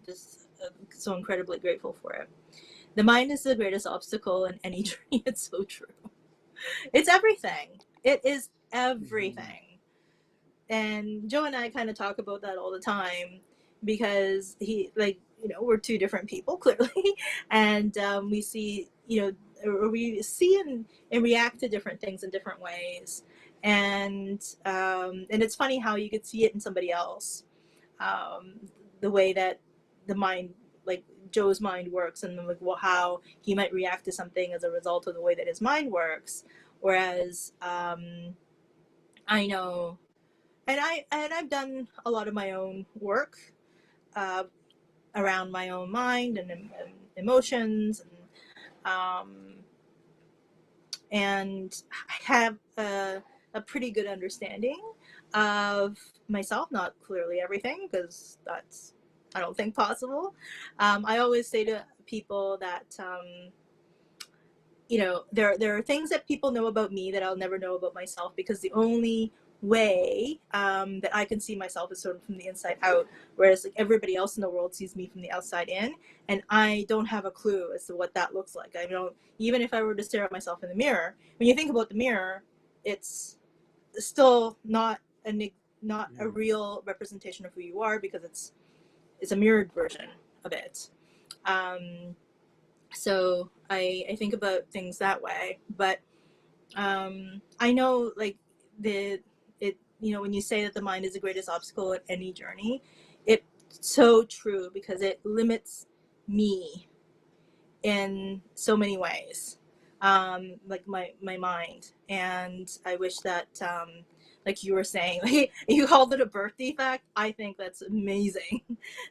just so incredibly grateful for it. The mind is the greatest obstacle in any journey. It's so true. It's everything. It is everything. And Joe and I kind of talk about that all the time, because he, like, you know, we're two different people clearly, and we see, you know, or we see and react to different things in different ways, and it's funny how you could see it in somebody else, um, the way that the mind, like Joe's mind works, and like how he might react to something as a result of the way that his mind works, whereas I know, and I've done a lot of my own work uh, around my own mind and emotions, and I have a pretty good understanding of myself. Not clearly everything, because that's, I don't think, possible. I always say to people that you know, there are things that people know about me that I'll never know about myself, because the only way that I can see myself is sort of from the inside out, whereas like everybody else in the world sees me from the outside in, and I don't have a clue as to what that looks like. I don't, even if I were to stare at myself in the mirror, when you think about the mirror, it's still not a real representation of who you are, because it's a mirrored version of it. So I think about things that way, but I know, like, you know, when you say that the mind is the greatest obstacle at any journey, it's so true, because it limits me in so many ways, like my mind. And I wish that like you were saying, like you called it a birth defect. I think that's amazing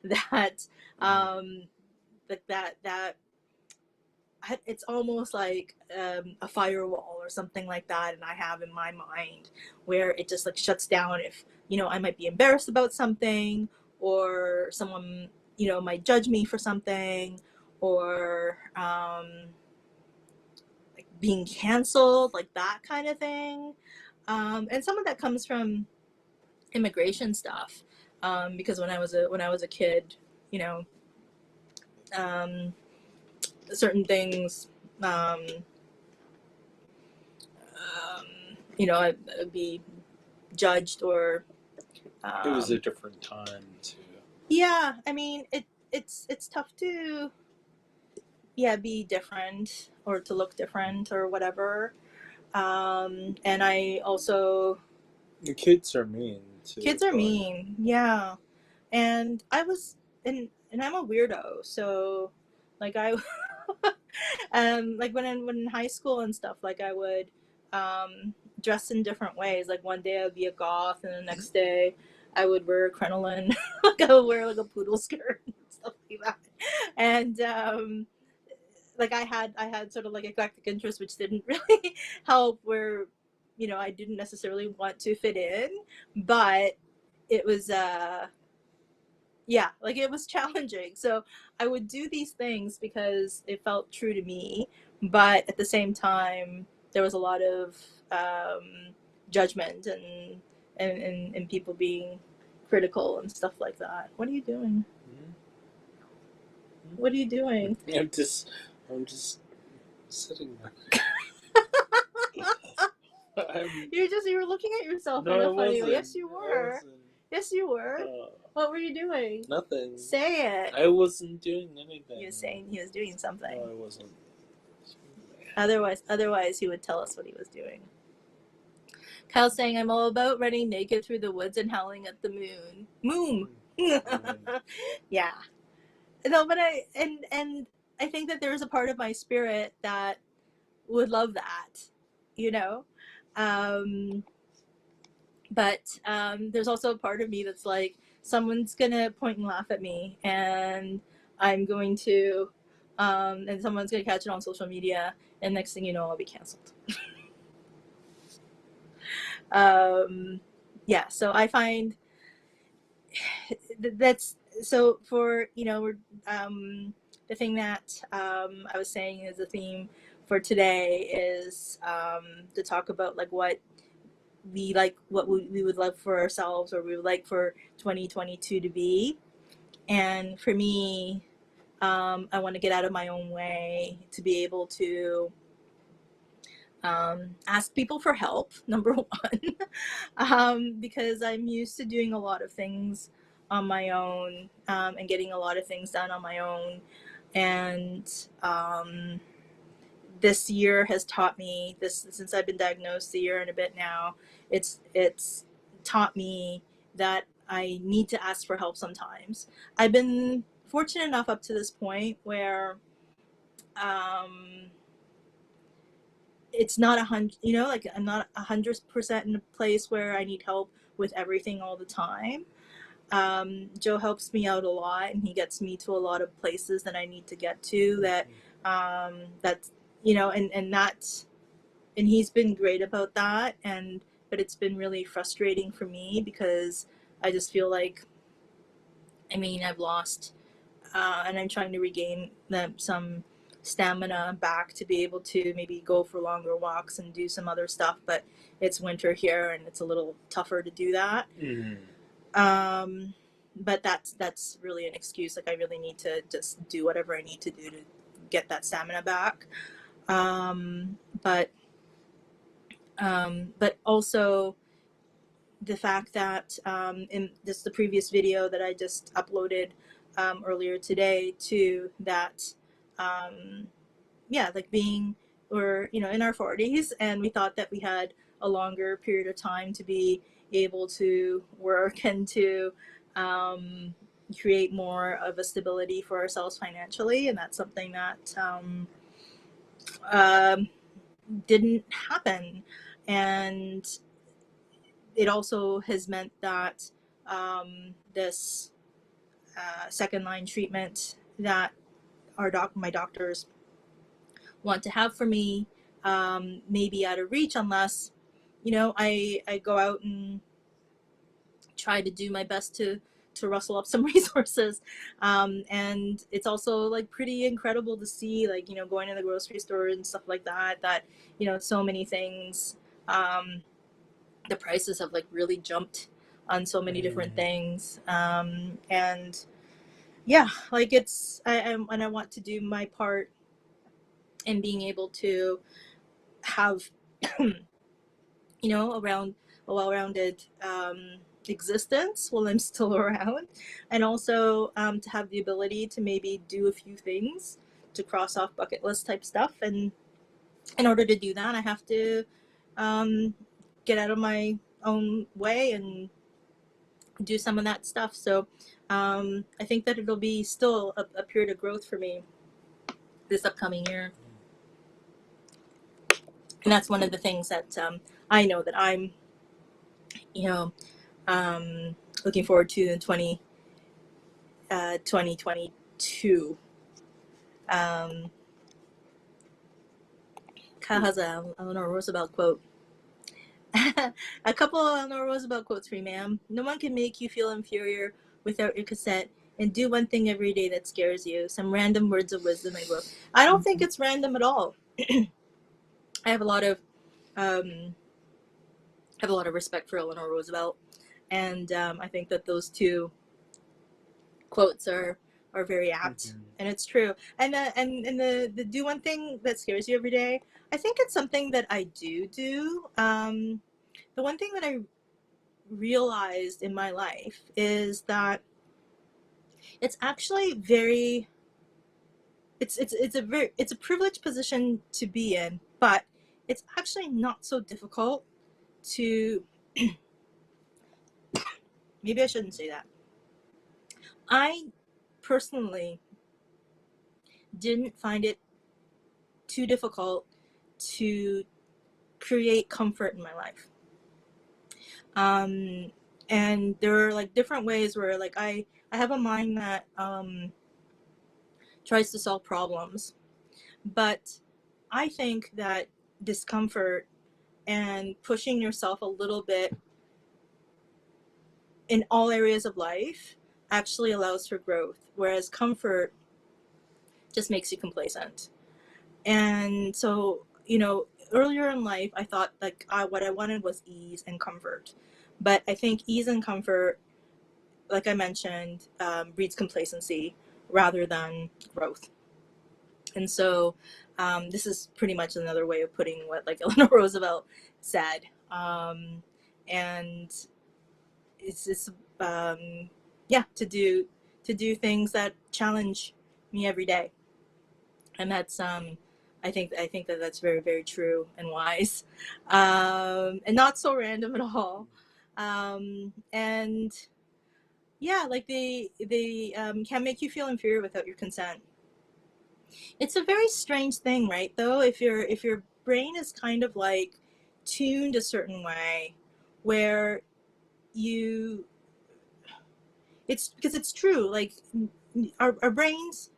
that that it's almost like a firewall or something like that, and I have in my mind, where it just like shuts down if, you know, I might be embarrassed about something, or someone, you know, might judge me for something, or like being canceled, like that kind of thing. And some of that comes from immigration stuff, because when I was a kid, you know, um, certain things, um, you know, I'd be judged, or it was a different time too. Yeah, I mean, it's tough to, yeah, be different, or to look different, or whatever. And I also, The kids are mean too. kids are mean, yeah. And I was, and I'm a weirdo, so like I like when in high school and stuff, like I would dress in different ways. Like one day I would be a goth, and the next day I would wear a crinoline. Like I would wear like a poodle skirt and stuff like that. And like I had sort of like eclectic interests, which didn't really help, where, you know, I didn't necessarily want to fit in, but it was yeah, like it was challenging. So I would do these things because it felt true to me, but at the same time, there was a lot of judgment, and people being critical and stuff like that. What are you doing? What are you doing? I'm just sitting there. You were looking at yourself in a funny way. Yes, you were. Yes, you were. What were you doing? Nothing. Say it. I wasn't doing anything. He was saying he was doing something. No, I wasn't. Otherwise, he would tell us what he was doing. Kyle's saying, I'm all about running naked through the woods and howling at the moon. Yeah. No, but I think that there's a part of my spirit that would love that, you know. Um, but there's also a part of me that's like, someone's gonna point and laugh at me, and I'm going to, and someone's gonna catch it on social media, and next thing you know, I'll be canceled. Yeah, so I find that's so for the thing that I was saying is the theme for today is to talk about like what we would love for ourselves, or we would like for 2022 to be. And for me, I want to get out of my own way to be able to ask people for help, number one, because I'm used to doing a lot of things on my own, and getting a lot of things done on my own. And this year has taught me this, since I've been diagnosed a year and a bit now, it's taught me that I need to ask for help sometimes. I've been fortunate enough up to this point where um, it's not 100, like I'm not 100% in a place where I need help with everything all the time. Joe helps me out a lot, and he gets me to a lot of places that I need to get to, that's and that's, and he's been great about that. And but it's been really frustrating for me because I just feel like, I've lost, and I'm trying to regain some stamina back to be able to maybe go for longer walks and do some other stuff. But it's winter here, and it's a little tougher to do that. But that's really an excuse. Like, I really need to just do whatever I need to do to get that stamina back. But also the fact that in the previous video that I just uploaded earlier today too, that yeah, like being, we're in our 40s, and we thought that we had a longer period of time to be able to work and to create more of a stability for ourselves financially, and that's something that um, didn't happen. And it also has meant that this second line treatment that my doctors want to have for me may be out of reach, unless I go out and try to do my best to rustle up some resources. And it's also like pretty incredible to see, like, going to the grocery store and stuff like that so many things, the prices have like really jumped on so many different things. And yeah, like and I want to do my part in being able to have around a well-rounded existence while I'm still around, and also to have the ability to maybe do a few things to cross off bucket list type stuff. And in order to do that, I have to get out of my own way and do some of that stuff. So I think that it'll be still a period of growth for me this upcoming year. And that's one of the things that I know that I'm, looking forward to in 2022. Kyle has a Eleanor Roosevelt quote. A couple of Eleanor Roosevelt quotes for you, ma'am. No one can make you feel inferior without your consent, and do one thing every day that scares you. Some random words of wisdom I wrote. I don't think it's random at all. I have a lot of respect for Eleanor Roosevelt, and I think that those two quotes are very apt, and it's true. And the do one thing that scares you every day, I think it's something that I do. The one thing that I realized in my life is that it's actually very it's a privileged position to be in, but it's actually not so difficult to maybe I shouldn't say that. I personally didn't find it too difficult to create comfort in my life. And there are like different ways where like I have a mind that tries to solve problems, but I think that discomfort and pushing yourself a little bit in all areas of life actually allows for growth, whereas comfort just makes you complacent. And so, you know, earlier in life, I thought like what I wanted was ease and comfort. But I think ease and comfort, like I mentioned, breeds complacency rather than growth. And so this is pretty much another way of putting what like Eleanor Roosevelt said. And it's just, yeah, to do things that challenge me every day. And that's I think that that's very, very true and wise, and not so random at all. And yeah, like they can make you feel inferior without your consent. It's a very strange thing, right? Though, if your brain is kind of like tuned a certain way, where you, it's because it's true. Like our brains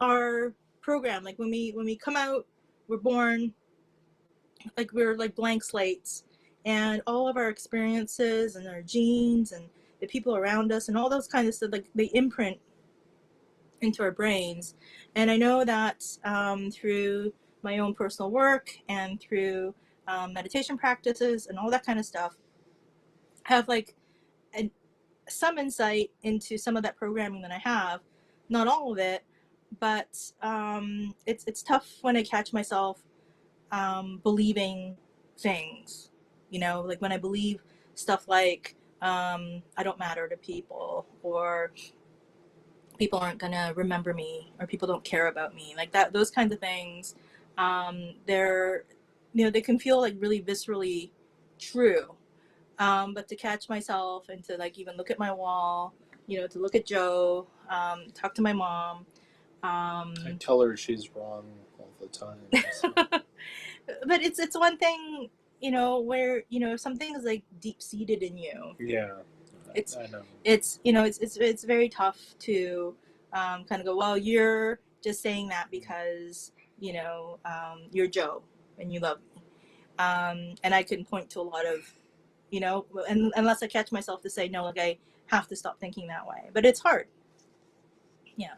are programmed. Like when we come out, we're born like we're like blank slates, and all of our experiences and our genes and the people around us and all those kinds of stuff, like they imprint into our brains. And I know that through my own personal work and through meditation practices and all that kind of stuff, I have like some insight into some of that programming that I have. Not all of it, but it's tough when I catch myself believing things, you know, like when I believe stuff like I don't matter to people, or people aren't gonna remember me, or people don't care about me, like that, those kinds of things. They're, you know, they can feel like really viscerally true. But to catch myself and to like even look at my wall, you know, to look at Joe, talk to my mom. I tell her she's wrong all the time. So. But it's one thing, you know, where, you know, something is like deep seated in you. Yeah, it's I know. It's, you know, it's very tough to kind of go, well, you're just saying that because, you know, you're Joe and you love me. And I can point to a lot of, you know, and unless I catch myself to say no, like I have to stop thinking that way, but it's hard. Yeah.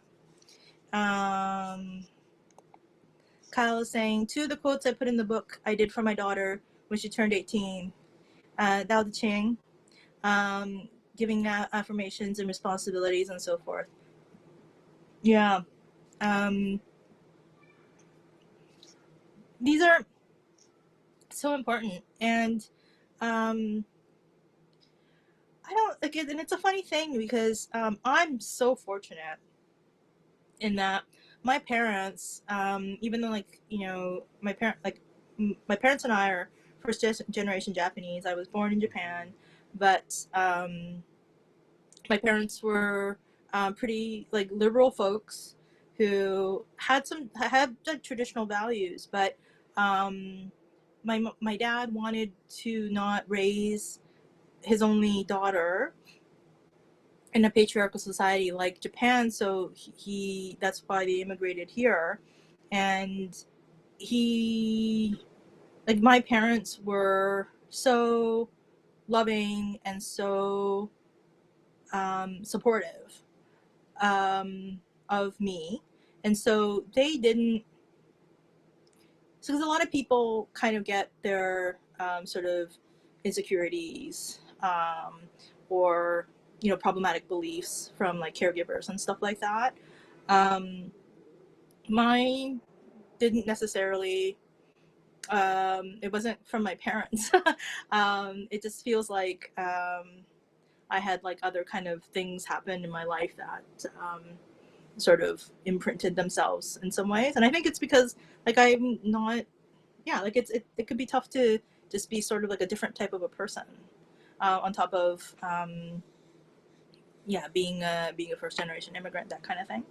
Kyle is saying, two of the quotes I put in the book I did for my daughter when she turned 18. Dao De Ching, giving affirmations and responsibilities and so forth. Yeah. These are so important. And I don't like it. And it's a funny thing because I'm so fortunate in that my parents, even though, like, you know, my parents and I are first generation Japanese. I was born in Japan, but my parents were pretty like liberal folks who had like, traditional values, but my dad wanted to not raise his only daughter in a patriarchal society like Japan, so he that's why they immigrated here. And he, like, my parents were so loving and so supportive of me. And so they didn't, so because a lot of people kind of get their sort of insecurities, or, you know, problematic beliefs from like caregivers and stuff like that. Mine didn't necessarily, it wasn't from my parents. It just feels like I had like other kind of things happen in my life that sort of imprinted themselves in some ways. And I think it's because like I'm not, yeah, like it could be tough to just be sort of like a different type of a person, on top of yeah, being a first generation immigrant, that kind of thing.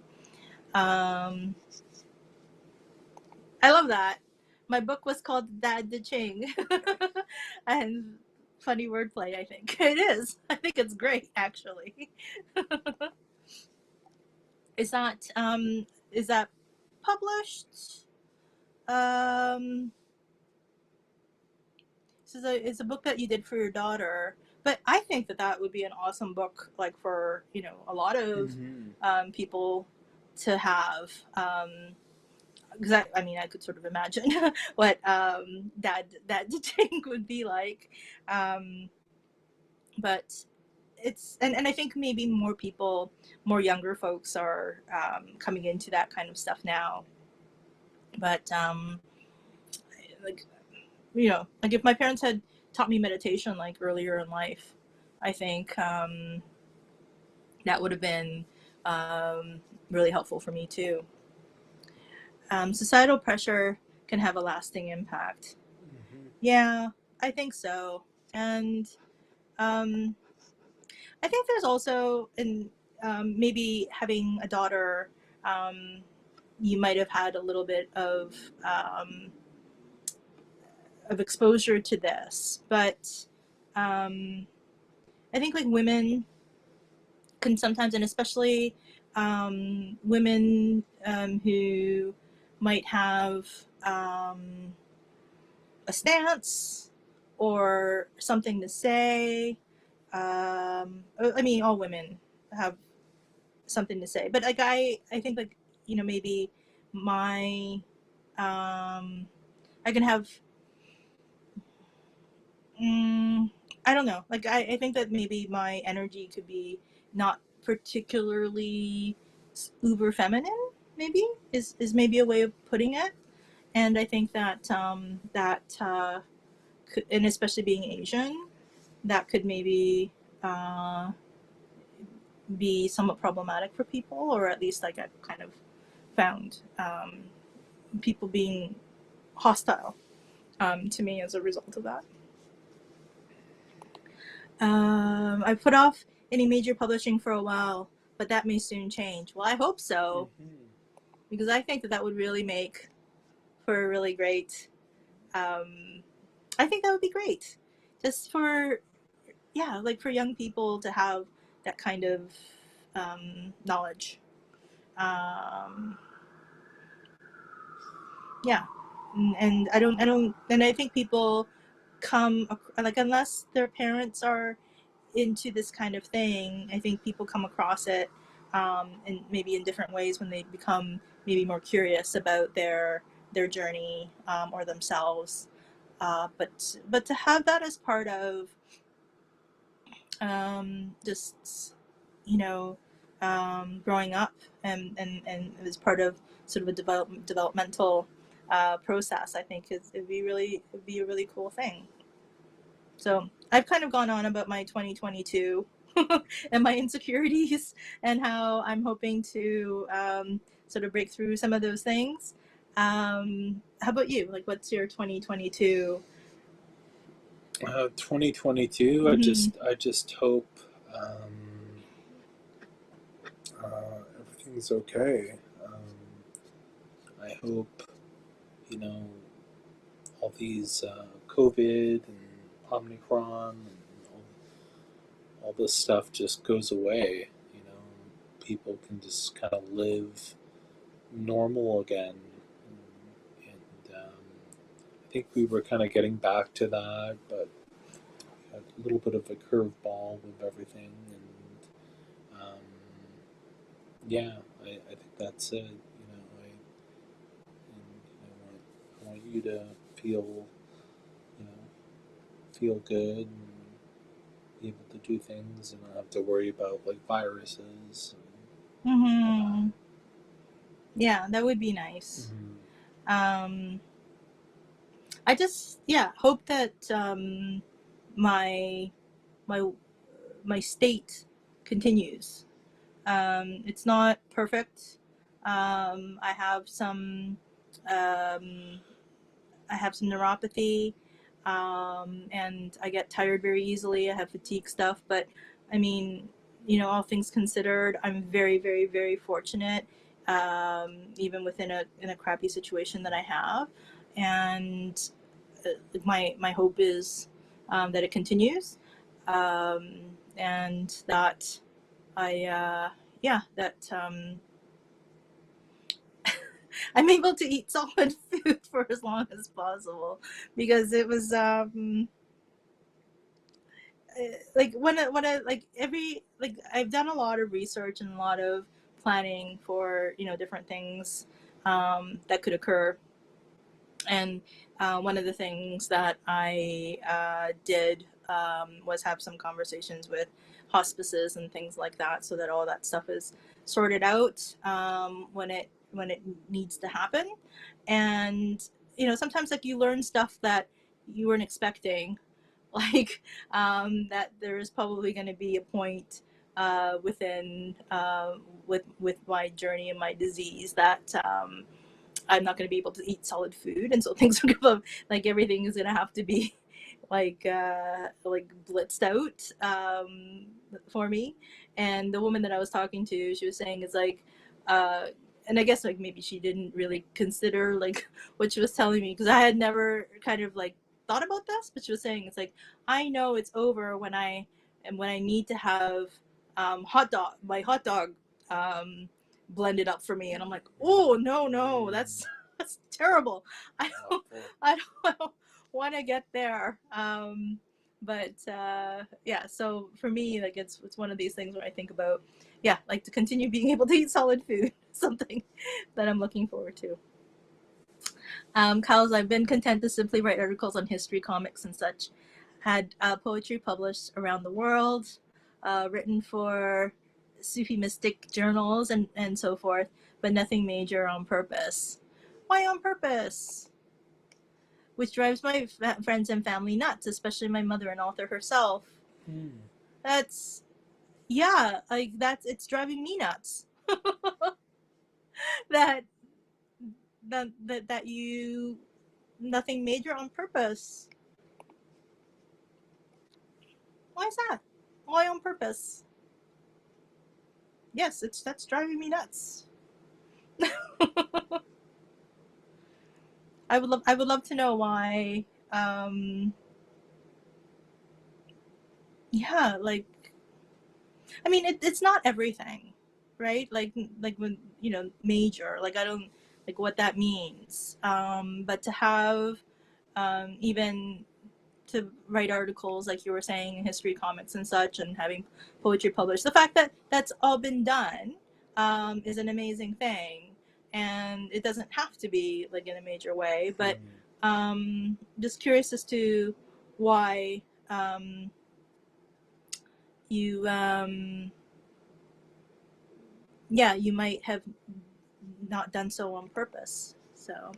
I love that. My book was called Dad the Ching. And funny wordplay, I think. It is. I think it's great, actually. Is that published? Um, it's a book that you did for your daughter, but I think that that would be an awesome book, like for a lot of people to have. Because I mean, I could sort of imagine what that dating would be like, um, but and I think maybe more people, more younger folks are coming into that kind of stuff now. But like like if my parents had taught me meditation like earlier in life, I think that would have been um, really helpful for me too. Societal pressure can have a lasting impact. Mm-hmm. Yeah, I think so. And um, I think there's also, in maybe having a daughter, um, you might have had a little bit of exposure to this, but I think like women can sometimes, and especially women who might have a stance or something to say. I mean, all women have something to say, but like I think like maybe my I can have I don't know, like I think that maybe my energy could be not particularly uber feminine, maybe is maybe a way of putting it. And I think that could, and especially being Asian, that could maybe uh, be somewhat problematic for people, or at least like I've kind of found people being hostile to me as a result of that. I put off any major publishing for a while, but that may soon change. Well, I hope so, because I think that that would really make for a really great. I think that would be great, just for like for young people to have that kind of knowledge. Um, yeah, and and I think people come like unless their parents are into this kind of thing, I think people come across it and maybe in different ways when they become maybe more curious about their journey or themselves. But to have that as part of just growing up and as part of sort of a developmental process, I think it'd be a really cool thing. So I've kind of gone on about my 2022 and my insecurities and how I'm hoping to sort of break through some of those things. How about you? Like, what's your 2022? 2022. I just hope everything's okay. I hope all these COVID and Omicron and all this stuff just goes away. People can just kind of live normal again. And I think we were kind of getting back to that, but we had a little bit of a curveball with everything. And yeah, I think that's it. I want you to feel, feel good and be able to do things and not have to worry about like viruses. Mm-hmm. Yeah, that would be nice. Mm-hmm. I just hope that my my my state continues. It's not perfect. I have some um, neuropathy, and I get tired very easily. I have fatigue stuff, but I mean, all things considered, I'm very, very, very fortunate even within a crappy situation that I have. And my hope is that it continues, and that that I'm able to eat solid food for as long as possible, because it was like when I like every like I've done a lot of research and a lot of planning for different things that could occur. And one of the things that I did was have some conversations with hospices and things like that, so that all that stuff is sorted out when it needs to happen. And sometimes like you learn stuff that you weren't expecting, like that there is probably going to be a point within with my journey and my disease that I'm not going to be able to eat solid food, and so things are going to, like, everything is going to have to be like blitzed out for me. And the woman that I was talking to, she was saying it's like, and I guess like maybe she didn't really consider like what she was telling me, because I had never kind of like thought about this, but she was saying it's like, I know it's over when I need to have my hot dog blended up for me, and I'm like, oh no, that's terrible. I don't I don't want to get there. But yeah, so for me, like it's one of these things where I think about, yeah, like to continue being able to eat solid food, something that I'm looking forward to. Kyle's, I've been content to simply write articles on history, comics, and such. Had poetry published around the world, written for Sufi mystic journals and so forth, but nothing major on purpose. Why on purpose? Which drives my friends and family nuts, especially my mother, an author herself. That's, yeah, like it's driving me nuts. that that you nothing major on purpose. Why is that? Why on purpose? Yes, that's driving me nuts. I would love to know why. Yeah, like, I mean, it's not everything, right? Like when major, like I don't like what that means. But to have even to write articles like you were saying in history, comics, and such, and having poetry published, the fact that that's all been done is an amazing thing. And it doesn't have to be like in a major way, but just curious as to why you yeah, you might have not done so on purpose. So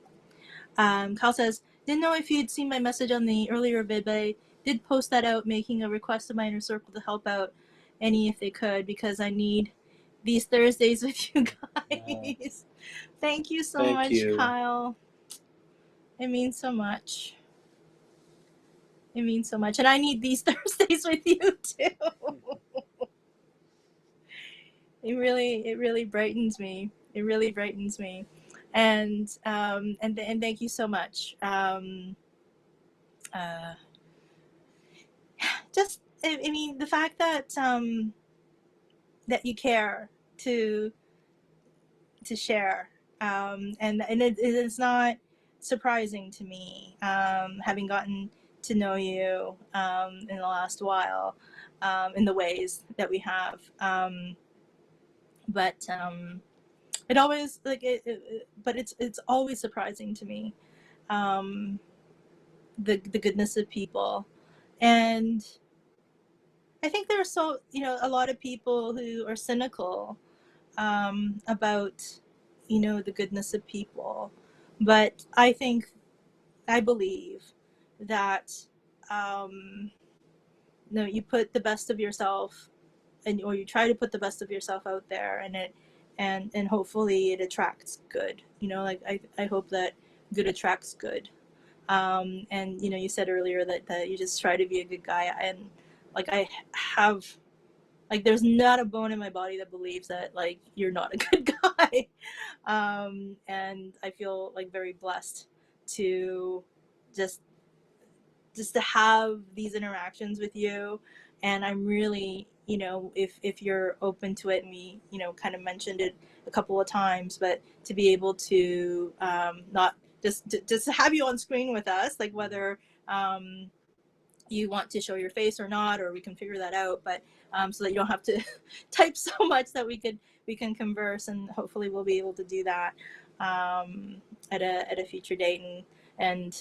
Kyle says, didn't know if you'd seen my message on the earlier vid, but I did post that out, making a request to my inner circle to help out any if they could, because I need these Thursdays with you guys. Thank you so much, Kyle. It means so much. It means so much. And I need these Thursdays with you too. It really brightens me. It really brightens me. And thank you so much. Just I mean, the fact that that you care to share, and it's not surprising to me, having gotten to know you in the last while, in the ways that we have, but it always like but it's always surprising to me, the goodness of people. And I think there are a lot of people who are cynical about the goodness of people, but I believe that you put the best of yourself, or you try to put the best of yourself out there, and hopefully it attracts good. Like I hope that good attracts good. And you said earlier that you just try to be a good guy, and like I like there's not a bone in my body that believes that like you're not a good guy. And I feel like very blessed to just to have these interactions with you. And I'm really, you know, if you're open to it, and we, you know, kind of mentioned it a couple of times, but to be able to not just have you on screen with us, like whether you want to show your face or not, or we can figure that out, but so that you don't have to type so much, that we can converse, and hopefully we'll be able to do that at a future date. And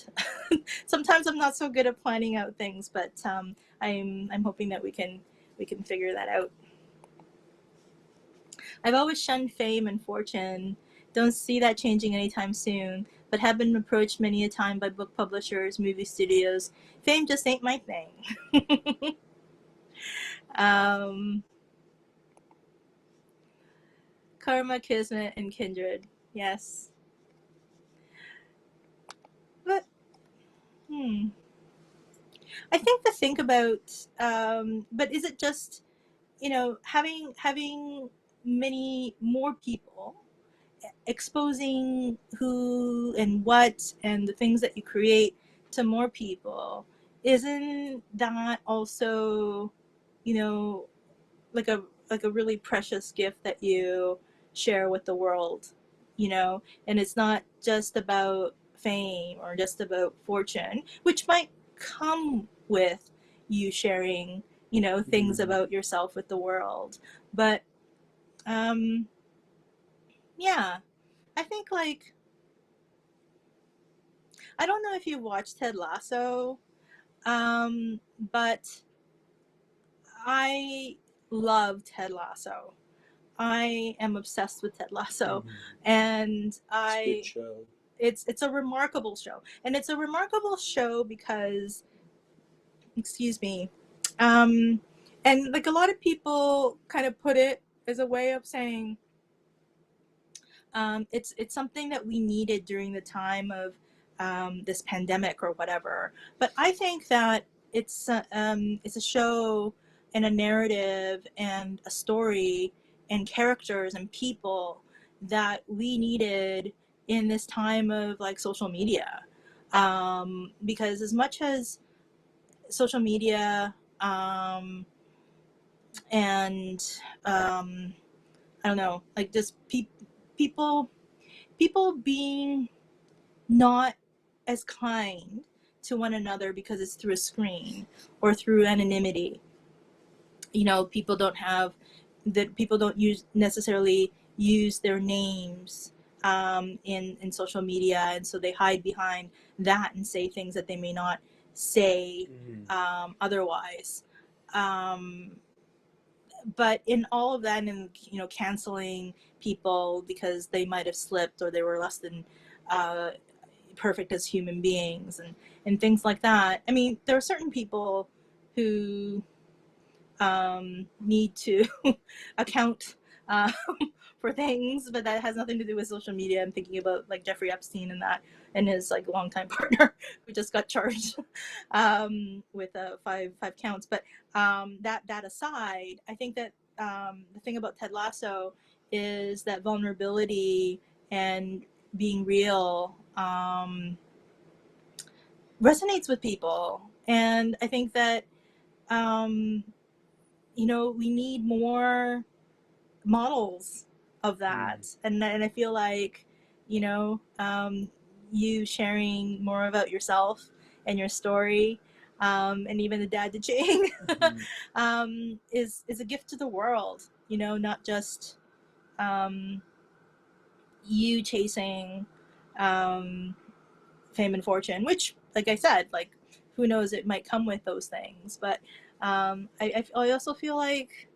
sometimes I'm not so good at planning out things, but I'm hoping that we can figure that out. I've always shunned fame and fortune. Don't see that changing anytime soon, but have been approached many a time by book publishers, movie studios. Fame just ain't my thing. Karma, kismet, and kindred. Yes. But I think to think about, but is it just, you know, having many more people exposing who and what and the things that you create to more people, isn't that also, you know, like a really precious gift that you share with the world, you know? And it's not just about fame or just about fortune, which might come with you sharing, you know, things about yourself with the world, but yeah, I think like, I don't know if you watched Ted Lasso, but I love Ted Lasso. I am obsessed with Ted Lasso, and it's a good show. It's a remarkable show, and it's a remarkable show because, excuse me, and like a lot of people kind of put it as a way of saying, it's something that we needed during the time of this pandemic or whatever. But I think that it's a show and a narrative and a story and characters and people that we needed in this time of like social media. Because as much as social media and I don't know, like just people being not as kind to one another because it's through a screen or through anonymity. You know, people don't necessarily use their names in social media, and so they hide behind that and say things that they may not say otherwise. But in all of that, and you know, canceling people because they might have slipped or they were less than perfect as human beings, and things like that. I mean, there are certain people who need to account for things, but that has nothing to do with social media. I'm thinking about like Jeffrey Epstein and his like longtime partner who just got charged with five counts. But that aside, I think that the thing about Ted Lasso is that vulnerability and being real resonates with people, and I think that you know, we need more models of that. And I feel like, you know, you sharing more about yourself and your story, and even the dad to Ching, is a gift to the world. You know, not just you chasing fame and fortune, which, like I said, like who knows, it might come with those things. But I also feel like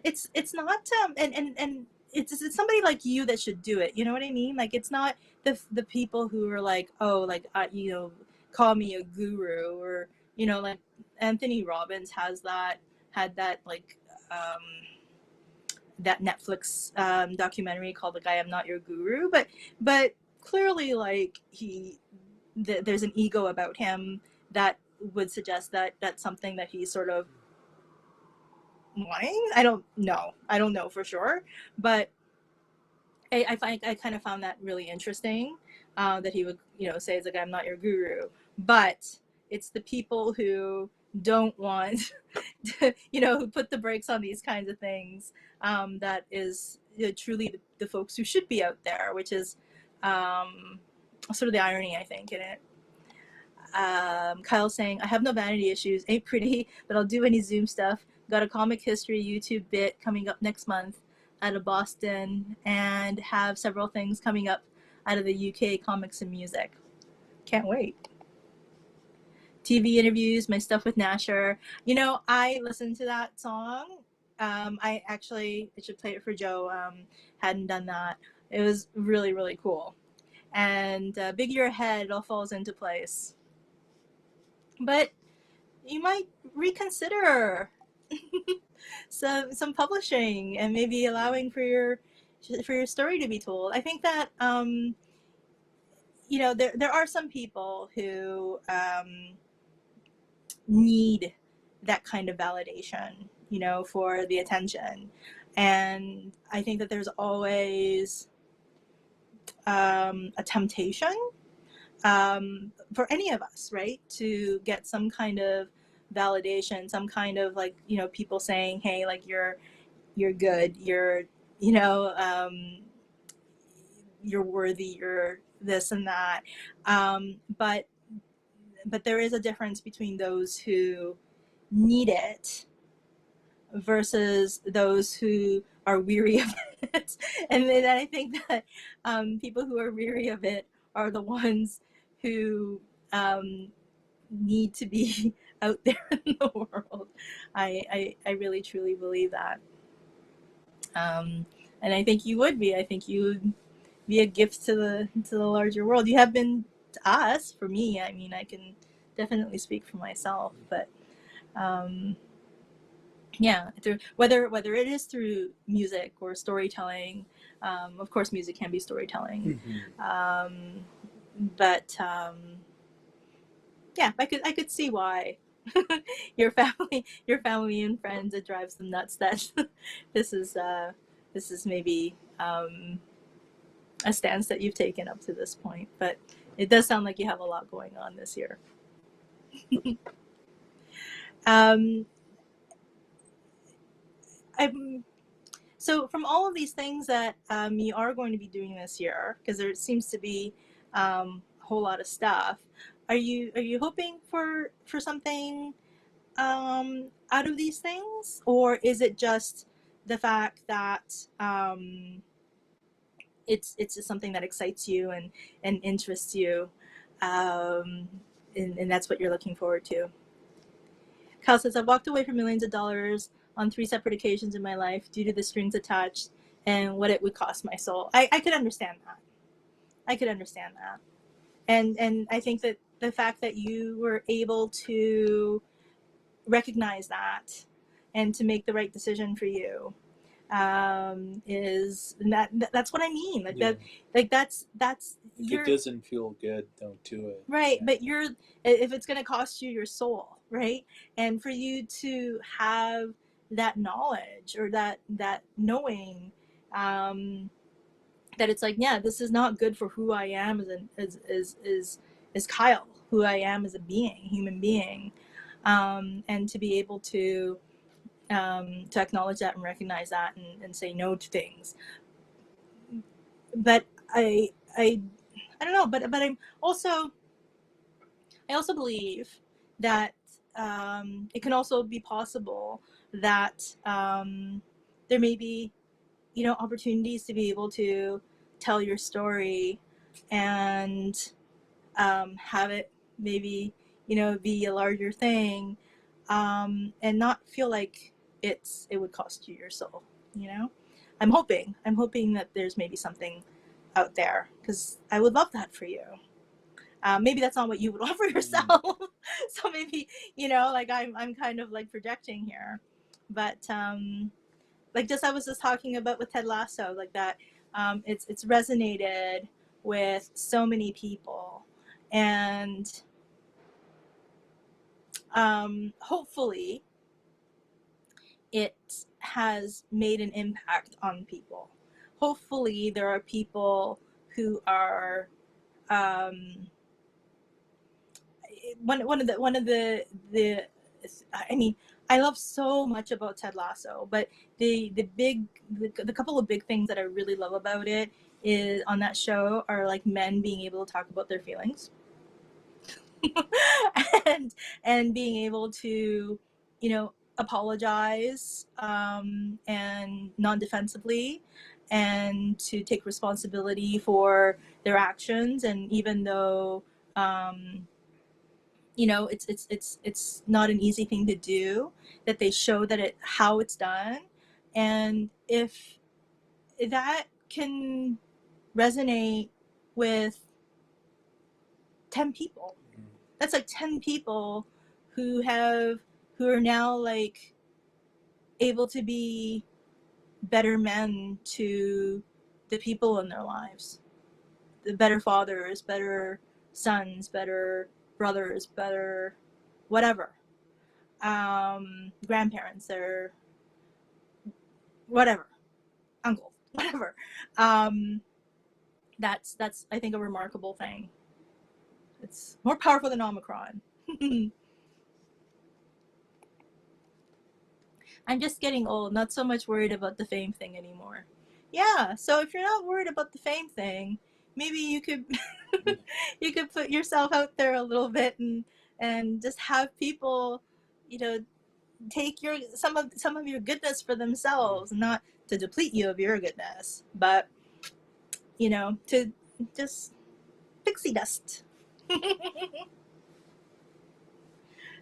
it's not and it's somebody like you that should do it, you know what I mean? Like it's not the people who are like, oh, like you know, call me a guru, or you know, like Anthony Robbins had that like that Netflix documentary called like I Am Not Your Guru, but clearly like there's an ego about him that would suggest that that's something that he's sort of lying. I don't know for sure, but I kind of found that really interesting, that he would, say it's like, I'm not your guru, but it's the people who don't want to, who put the brakes on these kinds of things, that is, truly the folks who should be out there, which is, sort of the irony, I think, in it. Kyle saying, I have no vanity issues, ain't pretty, but I'll do any Zoom stuff. Got a comic history YouTube bit coming up next month out of Boston, and have several things coming up out of the UK, comics and music. Can't wait. TV interviews, my stuff with Nasher. I listened to that song. I should play it for Joe. Hadn't done that. It was really, really cool. And big year ahead, it all falls into place. But you might reconsider some publishing, and maybe allowing for your story to be told. I think that there are some people who need that kind of validation, for the attention, and I think that there's always a temptation, for any of us, right, to get some kind of validation, some kind of, like, people saying, hey, like, you're good, you're worthy, you're this and that, but there is a difference between those who need it versus those who are weary of it. And then I think that people who are weary of it are the ones who need to be out there in the world. I really truly believe that. And I think you would be. I think you would be a gift to the larger world. You have been to us. For me, I mean, I can definitely speak for myself, but yeah, whether it is through music or storytelling, of course music can be storytelling, but yeah, I could see why your family and friends, it drives them nuts that this is maybe a stance that you've taken up to this point, but it does sound like you have a lot going on this year. So from all of these things that you are going to be doing this year, because there seems to be a whole lot of stuff, are you hoping for something out of these things, or is it just the fact that it's just something that excites you and interests you, and that's what you're looking forward to? Kyle says, I've walked away from millions of dollars on 3 separate occasions in my life due to the strings attached and what it would cost my soul. I could understand that. I could understand that. And I think that the fact that you were able to recognize that and to make the right decision for you, is that's what I mean. Like, yeah. That's if it doesn't feel good, don't do it. Right. Yeah. But if it's going to cost you your soul, right? And for you to have that knowledge, or that knowing, that it's like, yeah, this is not good for who I am as Kyle, who I am as a human being, and to be able to acknowledge that and recognize that, and say no to things. But I don't know, but I also believe that it can also be possible that there may be, opportunities to be able to tell your story and have it maybe, be a larger thing, and not feel like it would cost you your soul. I'm hoping that there's maybe something out there, because I would love that for you. Maybe that's not what you would offer yourself. So maybe, like, I'm kind of like projecting here, but like I was just talking about with Ted Lasso, like that, it's resonated with so many people, and hopefully it has made an impact on people. Hopefully, there are people who are one of the I mean, I love so much about Ted Lasso, but the couple of big things that I really love about it is on that show are like men being able to talk about their feelings and being able to, you know, apologize and non-defensively, and to take responsibility for their actions. And even though you know, it's not an easy thing to do, that they show that it how it's done. And if that can resonate with 10 people, that's like 10 people who have who are now like able to be better men to the people in their lives, the better fathers, better sons, better brothers, better whatever, grandparents, or whatever, uncles, whatever. um, that's I think a remarkable thing. It's more powerful than Omicron. I'm just getting old, not so much worried about the fame thing anymore. Yeah, so if you're not worried about the fame thing, maybe you could you could put yourself out there a little bit, and just have people, you know, take your some of your goodness for themselves, not to deplete you of your goodness, but you know, to just pixie dust.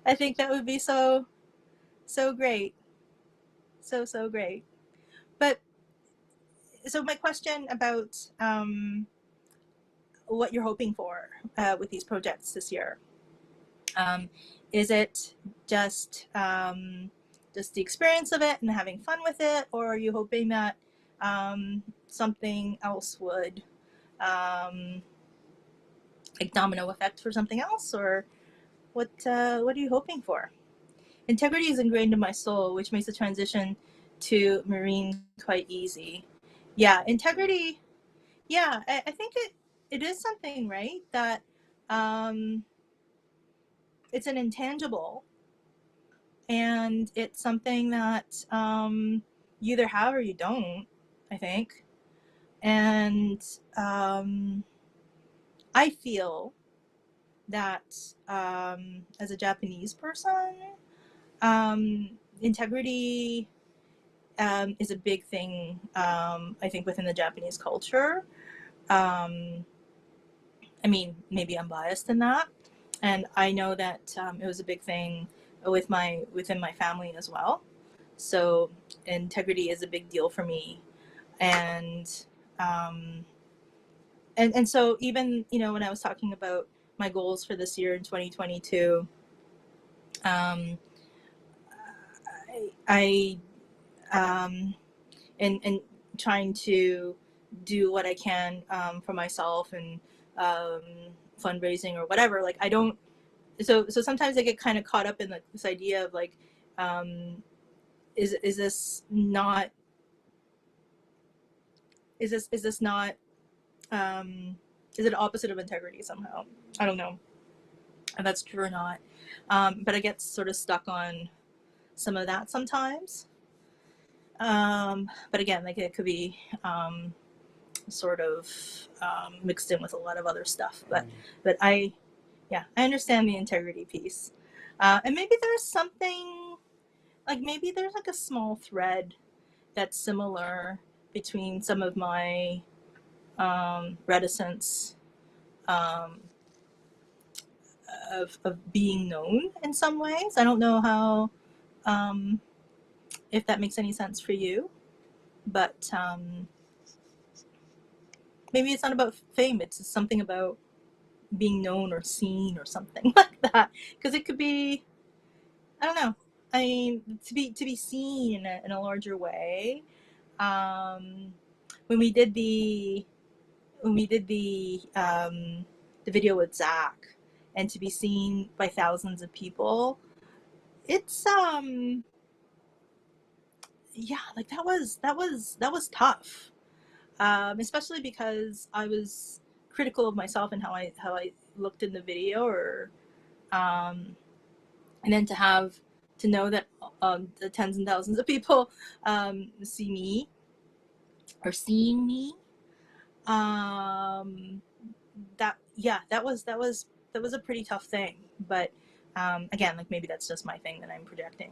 I think that would be so great, so great. But so my question about what you're hoping for with these projects this year, um, is it just the experience of it and having fun with it, or are you hoping that something else would um, like domino effect for something else, or what are you hoping for? Integrity is ingrained in my soul, which makes the transition to marine quite easy. Yeah, integrity. Yeah, I think it is something, right? That um, it's an intangible, and it's something that you either have or you don't, I think. And I feel that as a Japanese person, integrity is a big thing, I think, within the Japanese culture. Um, I mean, maybe I'm biased in that, and I know that it was a big thing within my family as well. So integrity is a big deal for me, and um, and so even, you know, when I was talking about my goals for this year in 2022, um, I and trying to do what I can for myself, and um, fundraising or whatever. Like I don't. So sometimes I get kind of caught up in like this idea of like, um, is this not is this not is it opposite of integrity somehow? I don't know if that's true or not. But I get sort of stuck on some of that sometimes. But again, like it could be sort of mixed in with a lot of other stuff. But yeah, I understand the integrity piece. And maybe there's something, like maybe there's like a small thread that's similar between some of my reticence um, of being known in some ways. I don't know how, um, if that makes any sense for you, but maybe it's not about fame. It's something about being known or seen or something like that. Because it could be, I don't know. I mean, to be seen in a larger way. Um, when we did the video with Zach, and to be seen by thousands of people, it's yeah, like that was tough, especially because I was critical of myself and how I looked in the video, or um, and then to know that the tens and thousands of people see me or seeing me, um, that yeah, that was a pretty tough thing. But again, like maybe that's just my thing that I'm projecting.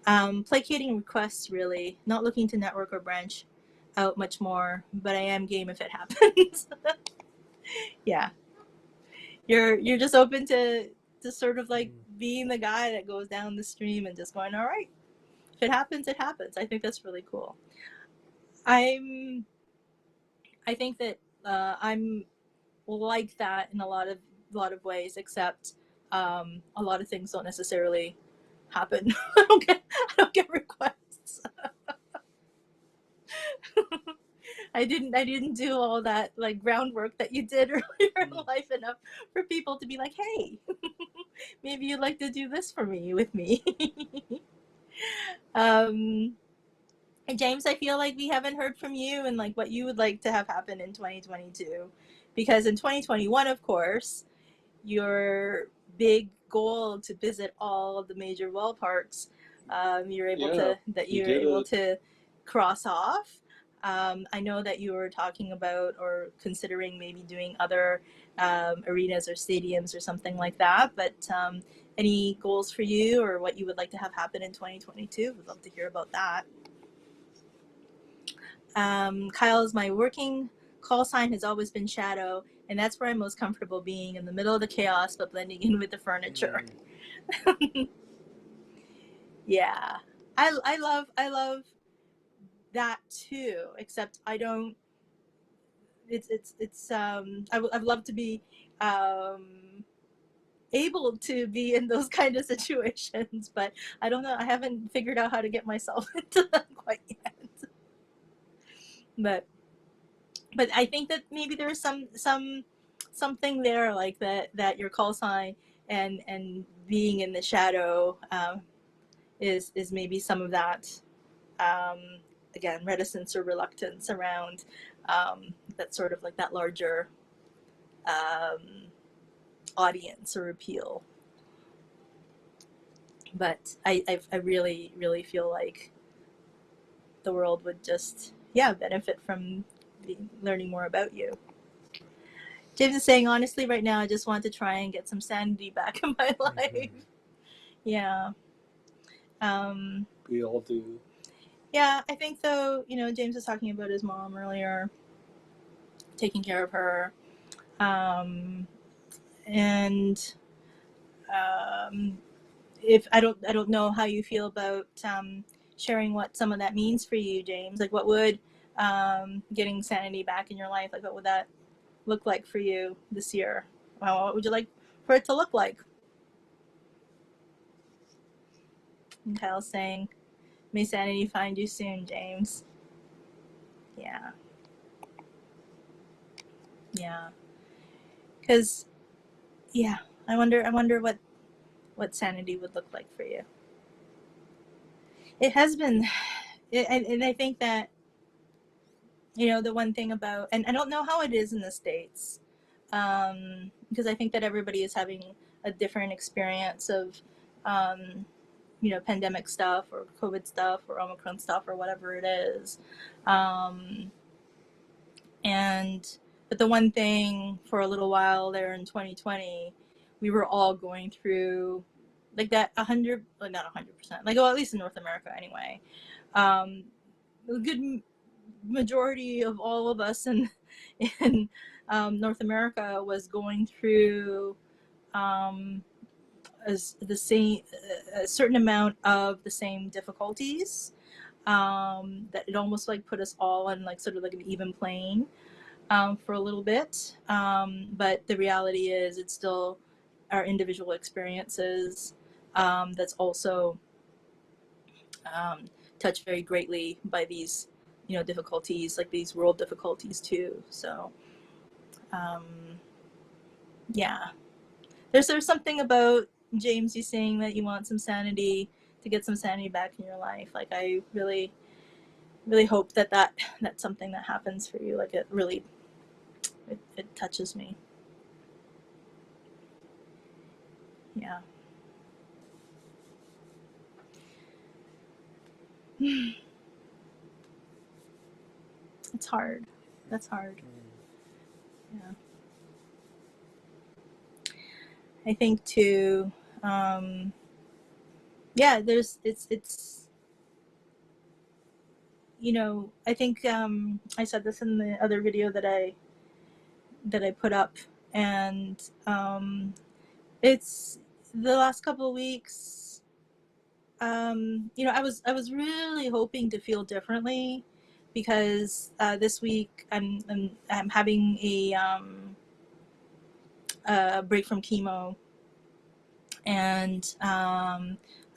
Placating requests, really not looking to network or branch out much more, but I am game if it happens. Yeah, you're just open to sort of like being the guy that goes down the stream and just going, all right, if it happens, it happens. I think that's really cool. I'm I think that I'm like that in a lot of ways, except a lot of things don't necessarily happen. I don't get requests. I didn't do all that like groundwork that you did earlier in life enough for people to be like, hey, maybe you'd like to do this for me with me. um James, I feel like we haven't heard from you and like what you would like to have happen in 2022, because in 2021, of course, your big goal to visit all of the major well parks, you're able to cross off. I know that you were talking about or considering maybe doing other arenas or stadiums or something like that. But any goals for you or what you would like to have happen in 2022? Would love to hear about that. Kyle's my working call sign has always been shadow, and that's where I'm most comfortable being in the middle of the chaos but blending in with the furniture. Yeah, I love that too. Except I don't. It's I'd love to be able to be in those kind of situations, but I don't know. I haven't figured out how to get myself into them quite yet. But I think that maybe there's something there like that your call sign and being in the shadow is maybe some of that, um, again, reticence or reluctance around that sort of like that larger um, audience or appeal. But I really really feel like the world would just benefit from learning more about you. James is saying, honestly, right now, I just want to try and get some sanity back in my life. Yeah. We all do. Yeah, I think, though, James was talking about his mom earlier, taking care of her. And if I don't know how you feel about sharing what some of that means for you, James. Like, what would getting sanity back in your life, like, what would that look like for you this year? What would you like for it to look like? And Kyle's saying, may sanity find you soon, James. Yeah. Yeah. Because, yeah, I wonder what sanity would look like for you. It has been, and I think that, the one thing about, and I don't know how it is in the States, because I think that everybody is having a different experience of, pandemic stuff or COVID stuff or Omicron stuff or whatever it is. But the one thing for a little while there in 2020, we were all going through like that 100, like not 100%, like, well, at least in North America anyway. A good majority of all of us in North America was going through the same, a certain amount of the same difficulties, that it almost like put us all on like sort of like an even plane for a little bit. But the reality is it's still our individual experiences that's also touched very greatly by these difficulties, like these world difficulties too. So um, yeah, there's something about, James, you saying that you want some sanity get some sanity back in your life. Like I really, really hope that that's something that happens for you. Like it really, it touches me. Yeah. It's hard. That's hard. Yeah. I think too, yeah, it's, you know, I think, I said this in the other video that I put up, and, it's the last couple of weeks, you know, I was really hoping to feel differently because, this week I'm having a break from chemo, and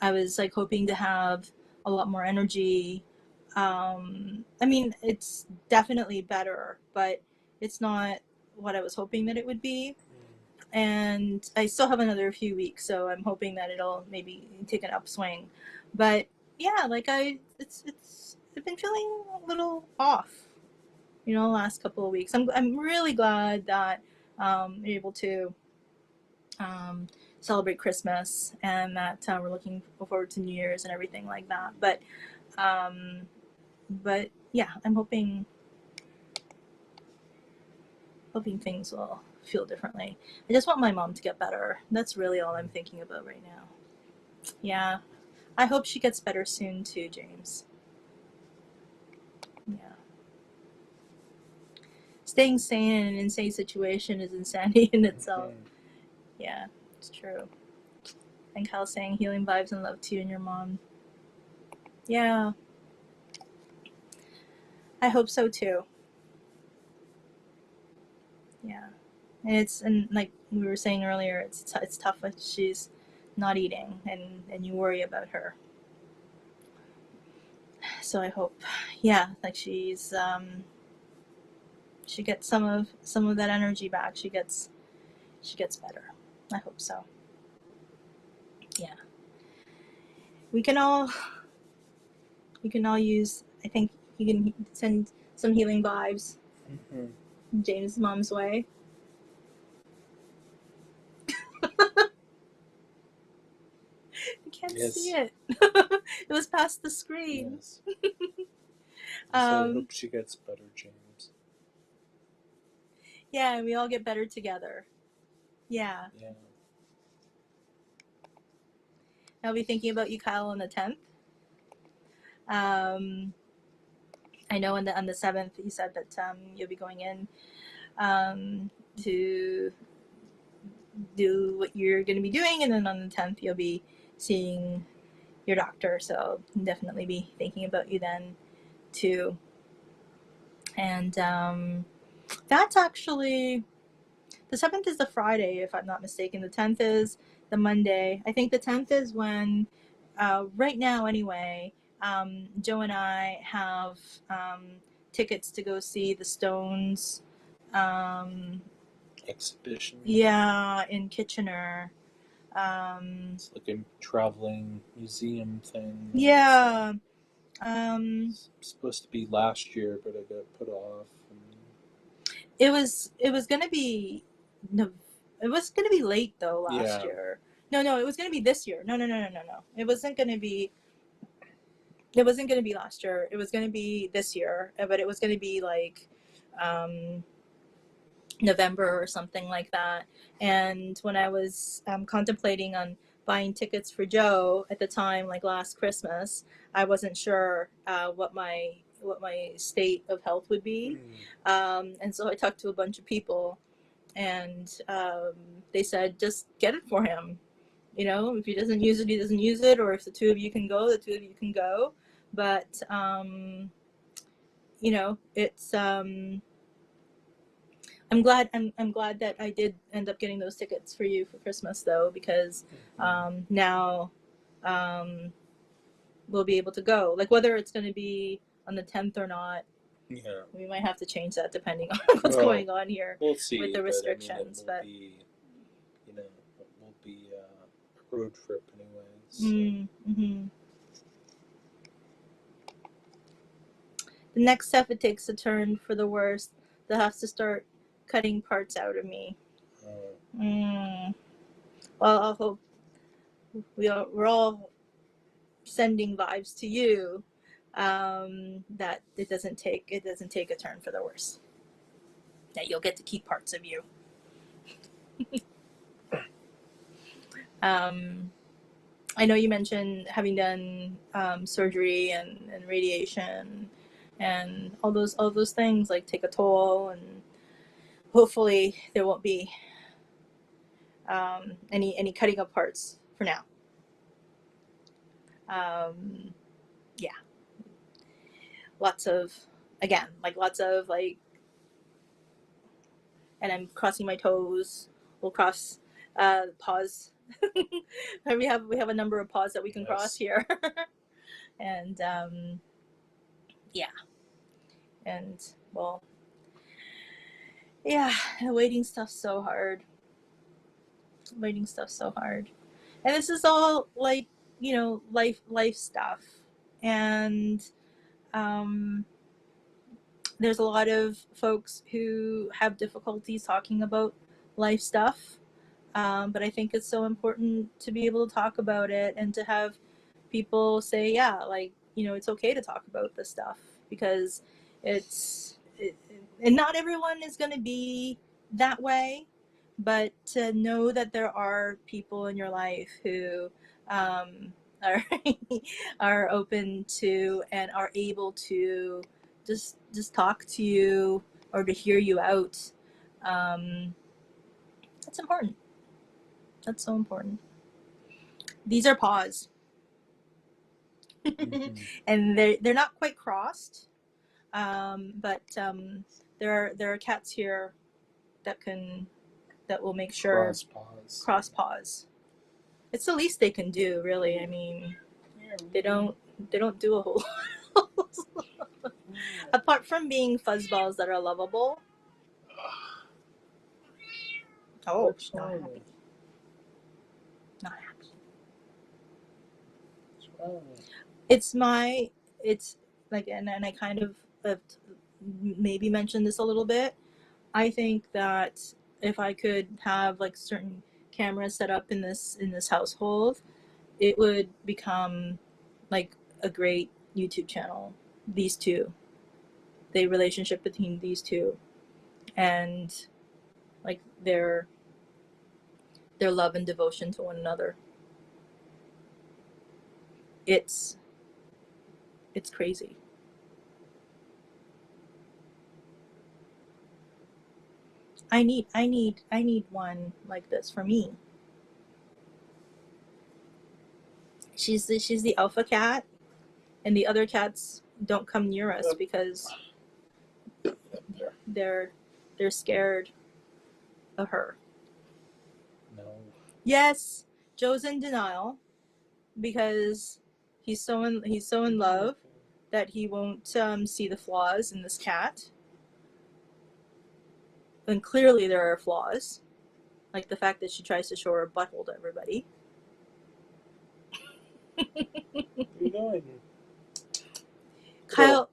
I was like hoping to have a lot more energy. I mean, it's definitely better, but it's not what I was hoping that it would be. And I still have another few weeks, so I'm hoping that it'll maybe take an upswing. But yeah, like I've been feeling a little off, you know, last couple of weeks. I'm really glad that you're able to celebrate Christmas, and that we're looking forward to New Year's and everything like that. Um, but yeah, I'm hoping things will feel differently. I just want my mom to get better. That's really all I'm thinking about right now. Yeah, I hope she gets better soon too, James. Yeah. Staying sane in an insane situation is insanity in itself. Yeah, it's true. And Cal saying healing vibes and love to you and your mom. Yeah, I hope so too. Yeah, and like we were saying earlier, it's tough if she's not eating, and you worry about her. So I hope, yeah, like she gets some of that energy back. She gets better. I hope so. Yeah, we can all use. I think you can send some healing vibes James' mom's way. I can't see it. It was past the screen. Yes. So I hope she gets better, James. Yeah, and we all get better together. Yeah. Yeah. I'll be thinking about you, Kyle, on the 10th. I know on the 7th you said that you'll be going in to do what you're going to be doing, and then on the 10th you'll be seeing your doctor. So I'll definitely be thinking about you then too. And that's actually, the 7th is the Friday, if I'm not mistaken. The 10th is the Monday. I think the 10th is when, right now anyway, Joe and I have tickets to go see the Stones exhibition. Yeah, in Kitchener. It's like a traveling museum thing. Yeah. It's supposed to be last year, but it got put off. It was gonna be it was gonna be late though last year. No, it was gonna be this year. No. It wasn't gonna be last year. It was gonna be this year, but it was gonna be like November or something like that. And when I was contemplating on buying tickets for Joe at the time, like last Christmas, I wasn't sure what my state of health would be. And so I talked to a bunch of people, and they said, just get it for him. You know, if he doesn't use it, he doesn't use it. Or if the two of you can go, the two of you can go. But, you know, it's, I'm glad that I did end up getting those tickets for you for Christmas though, because now we'll be able to go. Like whether it's going to be on the 10th or not, yeah, we might have to change that depending on what's going on here. We'll see, with the restrictions. But I mean, it will be, you know, it will be a road trip anyways. So. Mm-hmm. The next step, it takes a turn for the worst. They'll have to start cutting parts out of me. Well, I hope we're all sending vibes to you that it doesn't take a turn for the worse. That you'll get to keep parts of you. I know you mentioned having done surgery and radiation and all those things like take a toll, and hopefully there won't be any cutting of parts for now. Yeah, lots of and I'm crossing my toes. We'll cross paws. we have a number of paws that we can cross here. And yeah, and well, yeah, waiting stuff's so hard. And this is all like, life stuff. And there's a lot of folks who have difficulties talking about life stuff. But I think it's so important to be able to talk about it and to have people say, yeah, like, it's okay to talk about this stuff, because and not everyone is going to be that way, but to know that there are people in your life who are are open to and are able to just talk to you or to hear you out. That's important. That's so important. These are paws. Mm-hmm. And they're not quite crossed, but there are cats here that will make sure cross paws. It's the least they can do, really. I mean, they don't do a whole lot. Apart from being fuzzballs that are lovable. Oh, she's not happy. Not happy. It's like, and I kind of maybe mentioned this a little bit. I think that if I could have like certain cameras set up in this household, it would become like a great YouTube channel. These two, the relationship between these two, and like their love and devotion to one another. It's crazy. I need one like this for me. She's the alpha cat, and the other cats don't come near us because they're scared of her. No. Yes, Joe's in denial because he's so in love that he won't see the flaws in this cat. And clearly there are flaws, like the fact that she tries to show her butthole to everybody. Where are you going?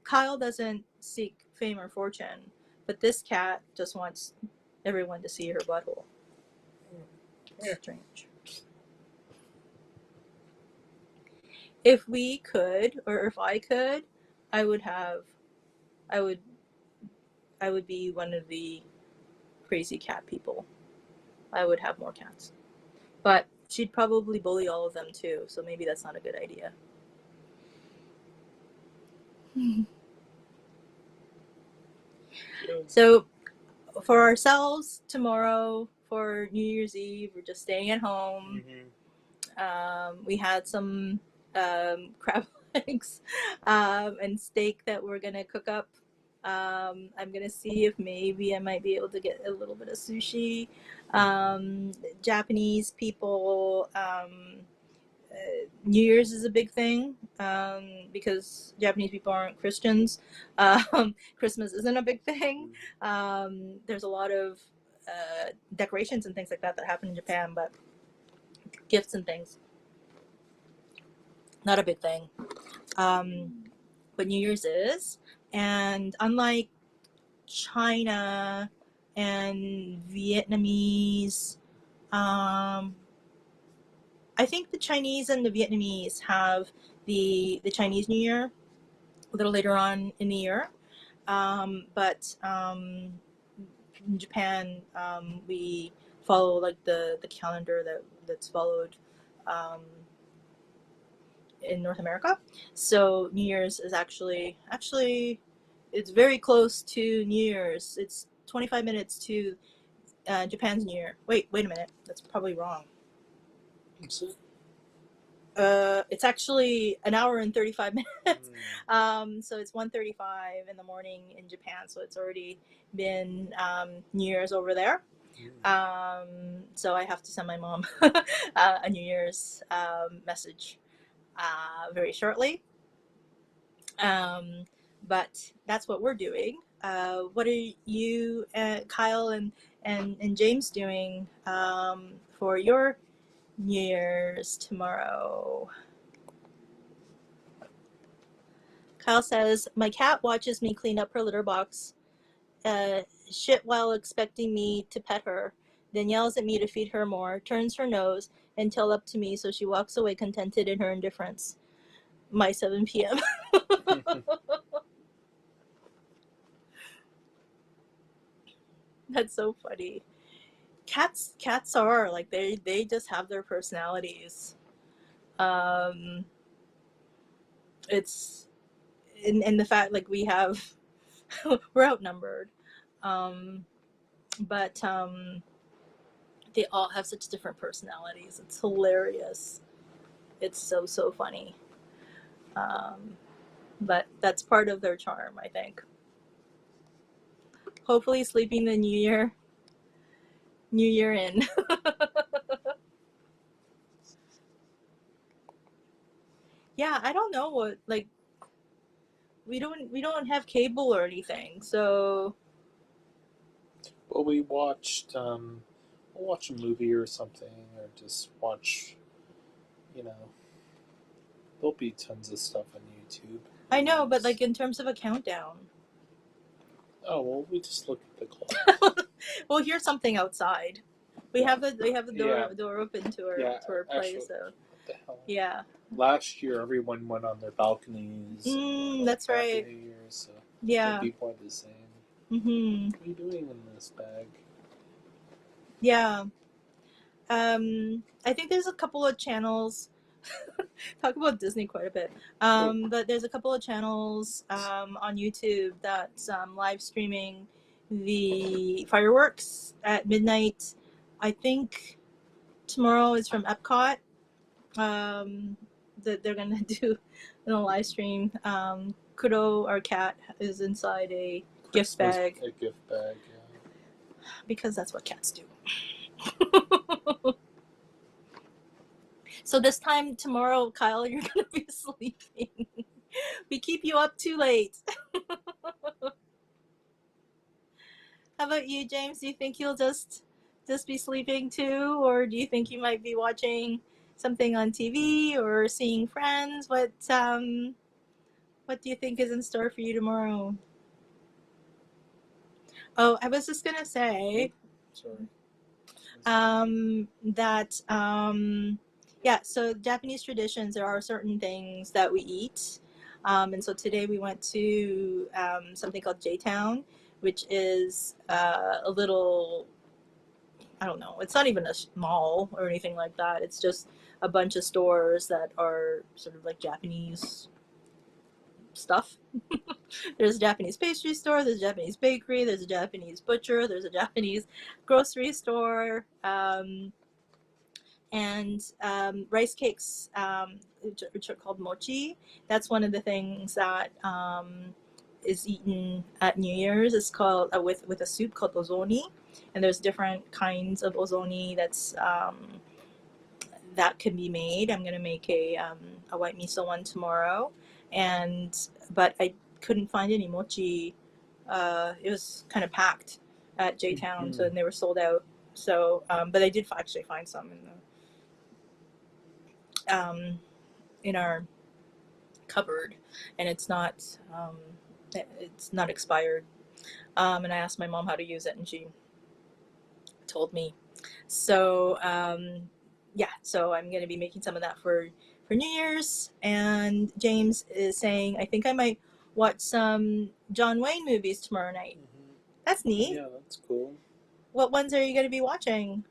Kyle doesn't seek fame or fortune, but this cat just wants everyone to see her butthole. Strange. If we could, or if I could, I would be one of the crazy cat people. I would have more cats. But she'd probably bully all of them too, so maybe that's not a good idea. So for ourselves tomorrow, for New Year's Eve, we're just staying at home. We had some crab legs and steak that we're gonna cook up. I'm gonna see if maybe I might be able to get a little bit of sushi. Japanese people, New Year's is a big thing because Japanese people aren't Christians. Christmas isn't a big thing. There's a lot of decorations and things like that happen in Japan, but gifts and things. not a big thing. But New Year's is, and unlike China and Vietnamese, I think the Chinese and the Vietnamese have the Chinese New Year a little later on in the year, but in Japan, we follow like the calendar that's followed in North America. So New Year's is actually it's very close to New Year's. It's 25 minutes to Japan's New Year. Wait a minute. That's probably wrong. It's actually an hour and 35 minutes. So it's 1:35 in the morning in Japan. So it's already been New Year's over there. So I have to send my mom a New Year's message very shortly. But that's what we're doing. What are you, Kyle and James, doing for your New Year's tomorrow? Kyle says, my cat watches me clean up her litter box shit while expecting me to pet her, then yells at me to feed her more, turns her nose and tail up to me, so she walks away contented in her indifference. My 7 p.m. That's so funny. Cats are like they just have their personalities. It's in the fact like we have we're outnumbered, but they all have such different personalities. It's hilarious. It's so funny. But that's part of their charm, I think. Hopefully sleeping the new year in. Yeah, I don't know what, like, we don't have cable or anything, so. Well, we'll watch a movie or something, or just watch, there'll be tons of stuff on YouTube. I know, but like in terms of a countdown. Oh, well, we just look at the clock. We'll hear something outside. We have the door open to our place. Actually, So. What the hell? Yeah. Last year, everyone went on their balconies. That's right. New Year, so yeah. It'd be more the same. Mm-hmm. What are you doing in this bag? Yeah. I think there's a couple of channels. Talk about Disney quite a bit. But there's a couple of channels on YouTube that's live streaming the fireworks at midnight. I think tomorrow is from Epcot. That they're gonna do in a live stream. Kuro, our cat, is inside a gift bag. A gift bag, yeah. Because that's what cats do. So this time tomorrow, Kyle, you're gonna be sleeping. We keep you up too late. How about you, James? Do you think you'll just be sleeping too, or do you think you might be watching something on TV or seeing friends? What do you think is in store for you tomorrow? Oh, I was just gonna say. Sorry. That yeah, so Japanese traditions, there are certain things that we eat. And so today we went to something called J-Town, which is a little, I don't know, it's not even a mall or anything like that. It's just a bunch of stores that are sort of like Japanese stuff. There's a Japanese pastry store, there's a Japanese bakery, there's a Japanese butcher, there's a Japanese grocery store, and rice cakes, which are called mochi. That's one of the things that is eaten at New Year's. It's called with a soup called ozoni, and there's different kinds of ozoni that can be made. I'm gonna make a white miso one tomorrow, but I couldn't find any mochi. It was kind of packed at J-Town, so they were sold out. So, but I did actually find some in our cupboard, and it's not expired. And I asked my mom how to use it, and she told me. So yeah, so I'm going to be making some of that for New Year's. And James is saying, I think I might watch some John Wayne movies tomorrow night. Mm-hmm. That's neat. Yeah, that's cool. What ones are you going to be watching?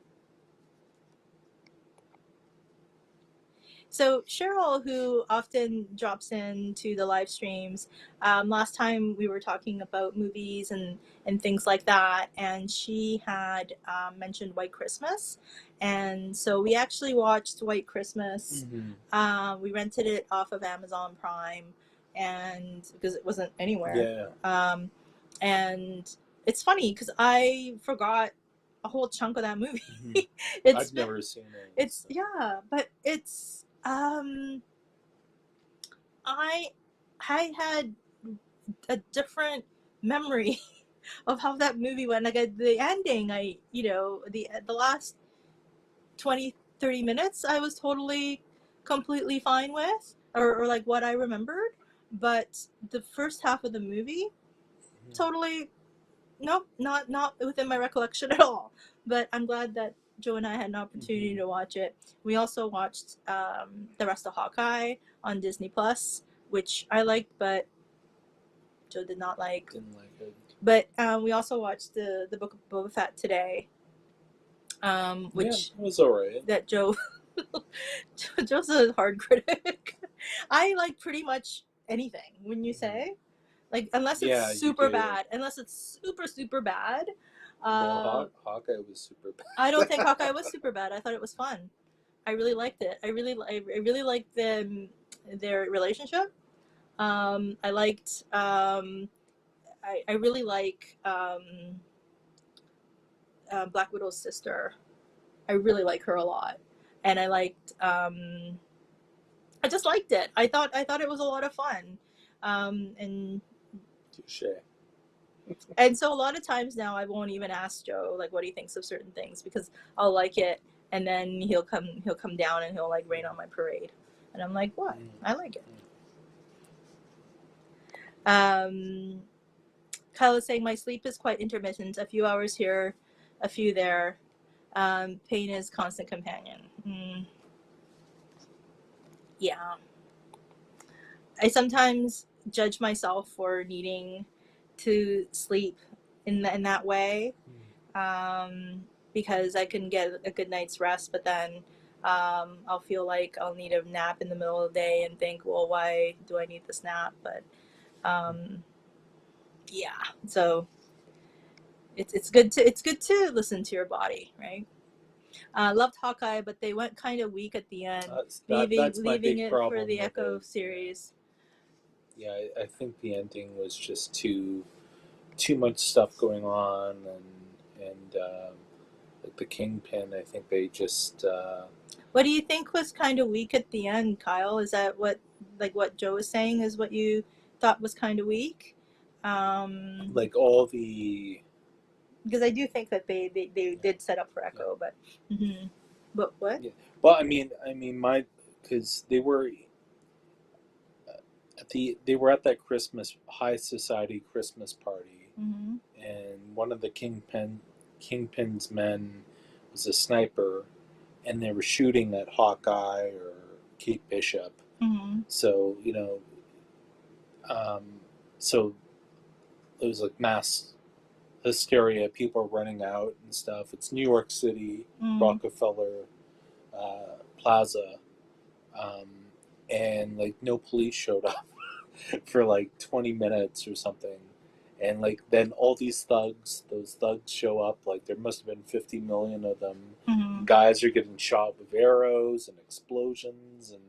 So Cheryl, who often drops into the live streams, last time we were talking about movies and things like that, and she had mentioned White Christmas, and so we actually watched White Christmas. Mm-hmm. We rented it off of Amazon Prime, and because it wasn't anywhere. Yeah. And it's funny because I forgot a whole chunk of that movie. Mm-hmm. I've never seen it. It's so. Yeah, but it's I had a different memory of how that movie went. Like the ending, the last 20-30 minutes, I was totally completely fine with, or like what I remembered. But the first half of the movie, totally, nope, not within my recollection at all. But I'm glad that Joe and I had an opportunity to watch it. We also watched the rest of Hawkeye on Disney Plus, which I liked, but Joe did not like. Didn't like it. But we also watched the Book of Boba Fett today, which was alright. That Joe's a hard critic. I like pretty much anything. Wouldn't you say? Like unless it's super bad. Unless it's super bad. Well, Hawkeye was super bad. I don't think Hawkeye was super bad. I thought it was fun. I really liked it. I really liked their relationship. I liked. I really like Black Widow's sister. I really like her a lot, and I liked. I just liked it. I thought it was a lot of fun, and. Touche. And so a lot of times now I won't even ask Joe like what he thinks of certain things because I'll like it, and then he'll come down and he'll like rain on my parade, and I'm like, what? I like it. Kyle is saying my sleep is quite intermittent, a few hours here, a few there. Pain is constant companion. Yeah. I sometimes judge myself for needing to sleep in that way, because I can get a good night's rest, but then I'll feel like I'll need a nap in the middle of the day and think, well, why do I need this nap? But yeah, so it's good to listen to your body, right? Loved Hawkeye, but they went kind of weak at the end, leaving it for the Echo series. Yeah, I think the ending was just too much stuff going on, and like the Kingpin, I think they just. What do you think was kind of weak at the end, Kyle? Is that what Joe was saying is what you thought was kind of weak? Like all the. Because I do think that they did set up for Echo, but. But what? Yeah. Well, I mean, because they were. They were at that Christmas high society Christmas party, and one of the Kingpin's men was a sniper, and they were shooting at Hawkeye or Kate Bishop. So so it was like mass hysteria. People are running out and stuff. It's New York City, Rockefeller Plaza, and like no police showed up for like 20 minutes or something, and like then all those thugs show up. Like there must have been 50 million of them. Guys are getting shot with arrows and explosions, and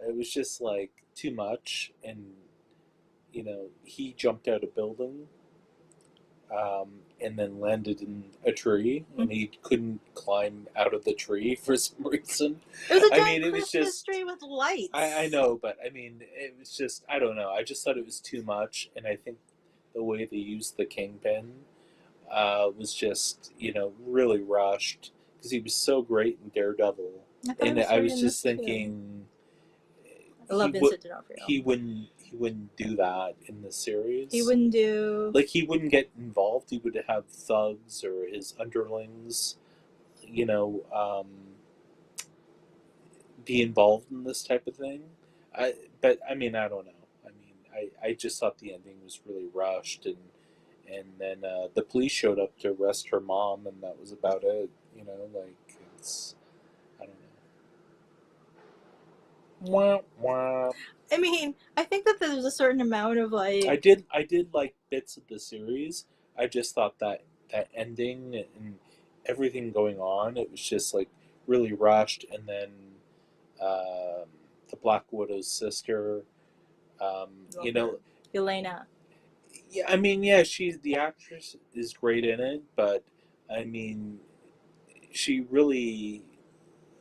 it was just like too much. And he jumped out a building, and then landed in a tree, and he couldn't climb out of the tree for some reason. It was a giant Christmas tree with lights. I know, but I mean, it was just, I don't know. I just thought it was too much, and I think the way they used the Kingpin was just, really rushed, because he was so great in Daredevil. And I was just thinking, I love Vincent D'Onofrio. He wouldn't do that in the series. He wouldn't do he wouldn't get involved. He would have thugs or his underlings, be involved in this type of thing. But I mean, I don't know. I mean, I just thought the ending was really rushed, and then the police showed up to arrest her mom, and that was about it. It's, I don't know. Wah, wah. I mean, I think that there's a certain amount of I did like bits of the series. I just thought that ending and everything going on, it was just really rushed, and then the Black Widow's sister, Elena. Yeah, I mean, yeah, the actress is great in it, but I mean, she really.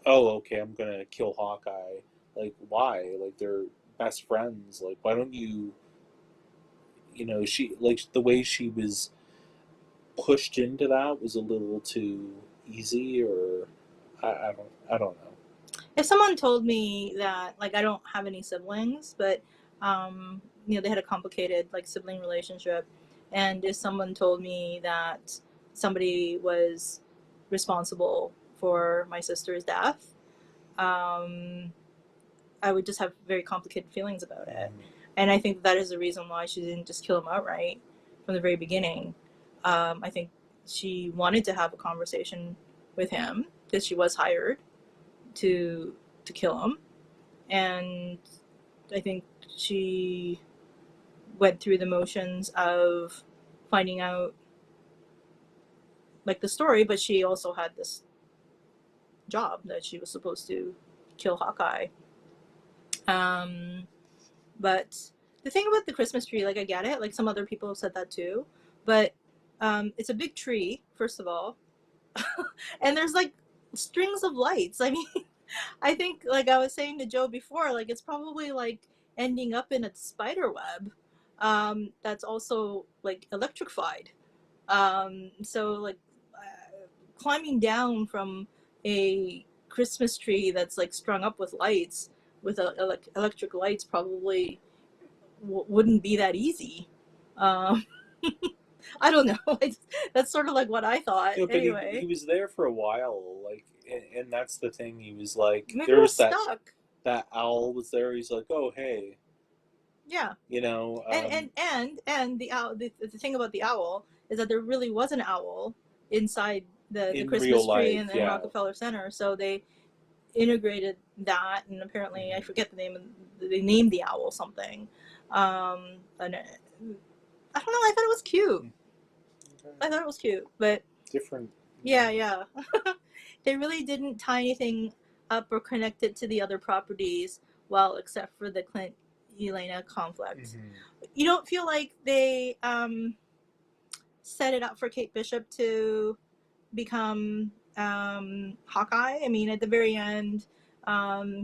Oh, okay, I'm gonna kill Hawkeye. Why? They're best friends. Why don't you? She the way she was pushed into that was a little too easy, or I don't know. If someone told me that, I don't have any siblings, but they had a complicated sibling relationship, and if someone told me that somebody was responsible for my sister's death, I would just have very complicated feelings about it. And I think that is the reason why she didn't just kill him outright from the very beginning. I think she wanted to have a conversation with him because she was hired to kill him, and I think she went through the motions of finding out the story, but she also had this job that she was supposed to kill Hawkeye. But the thing about the Christmas tree, I get it, some other people have said that too, but it's a big tree, first of all, and there's strings of lights. I mean, I think, I was saying to Joe before, it's probably ending up in a spider web that's also electrified. So climbing down from a Christmas tree that's strung up with lights, with electric lights, probably wouldn't be that easy. I don't know. That's sort of what I thought. But anyway, he was there for a while, and that's the thing. He was maybe there was stuck. That owl was there. He's like, oh hey. Yeah. And the owl. The thing about the owl is that there really was an owl inside the Christmas tree in Rockefeller Center. So they integrated that, and apparently I forget the name. They named the owl something. And I don't know. I thought it was cute. Okay. I thought it was cute, but different. Yeah. They really didn't tie anything up or connect it to the other properties, well, except for the Clint Elena conflict. Mm-hmm. You don't feel like they set it up for Kate Bishop to become Hawkeye? I mean, at the very end,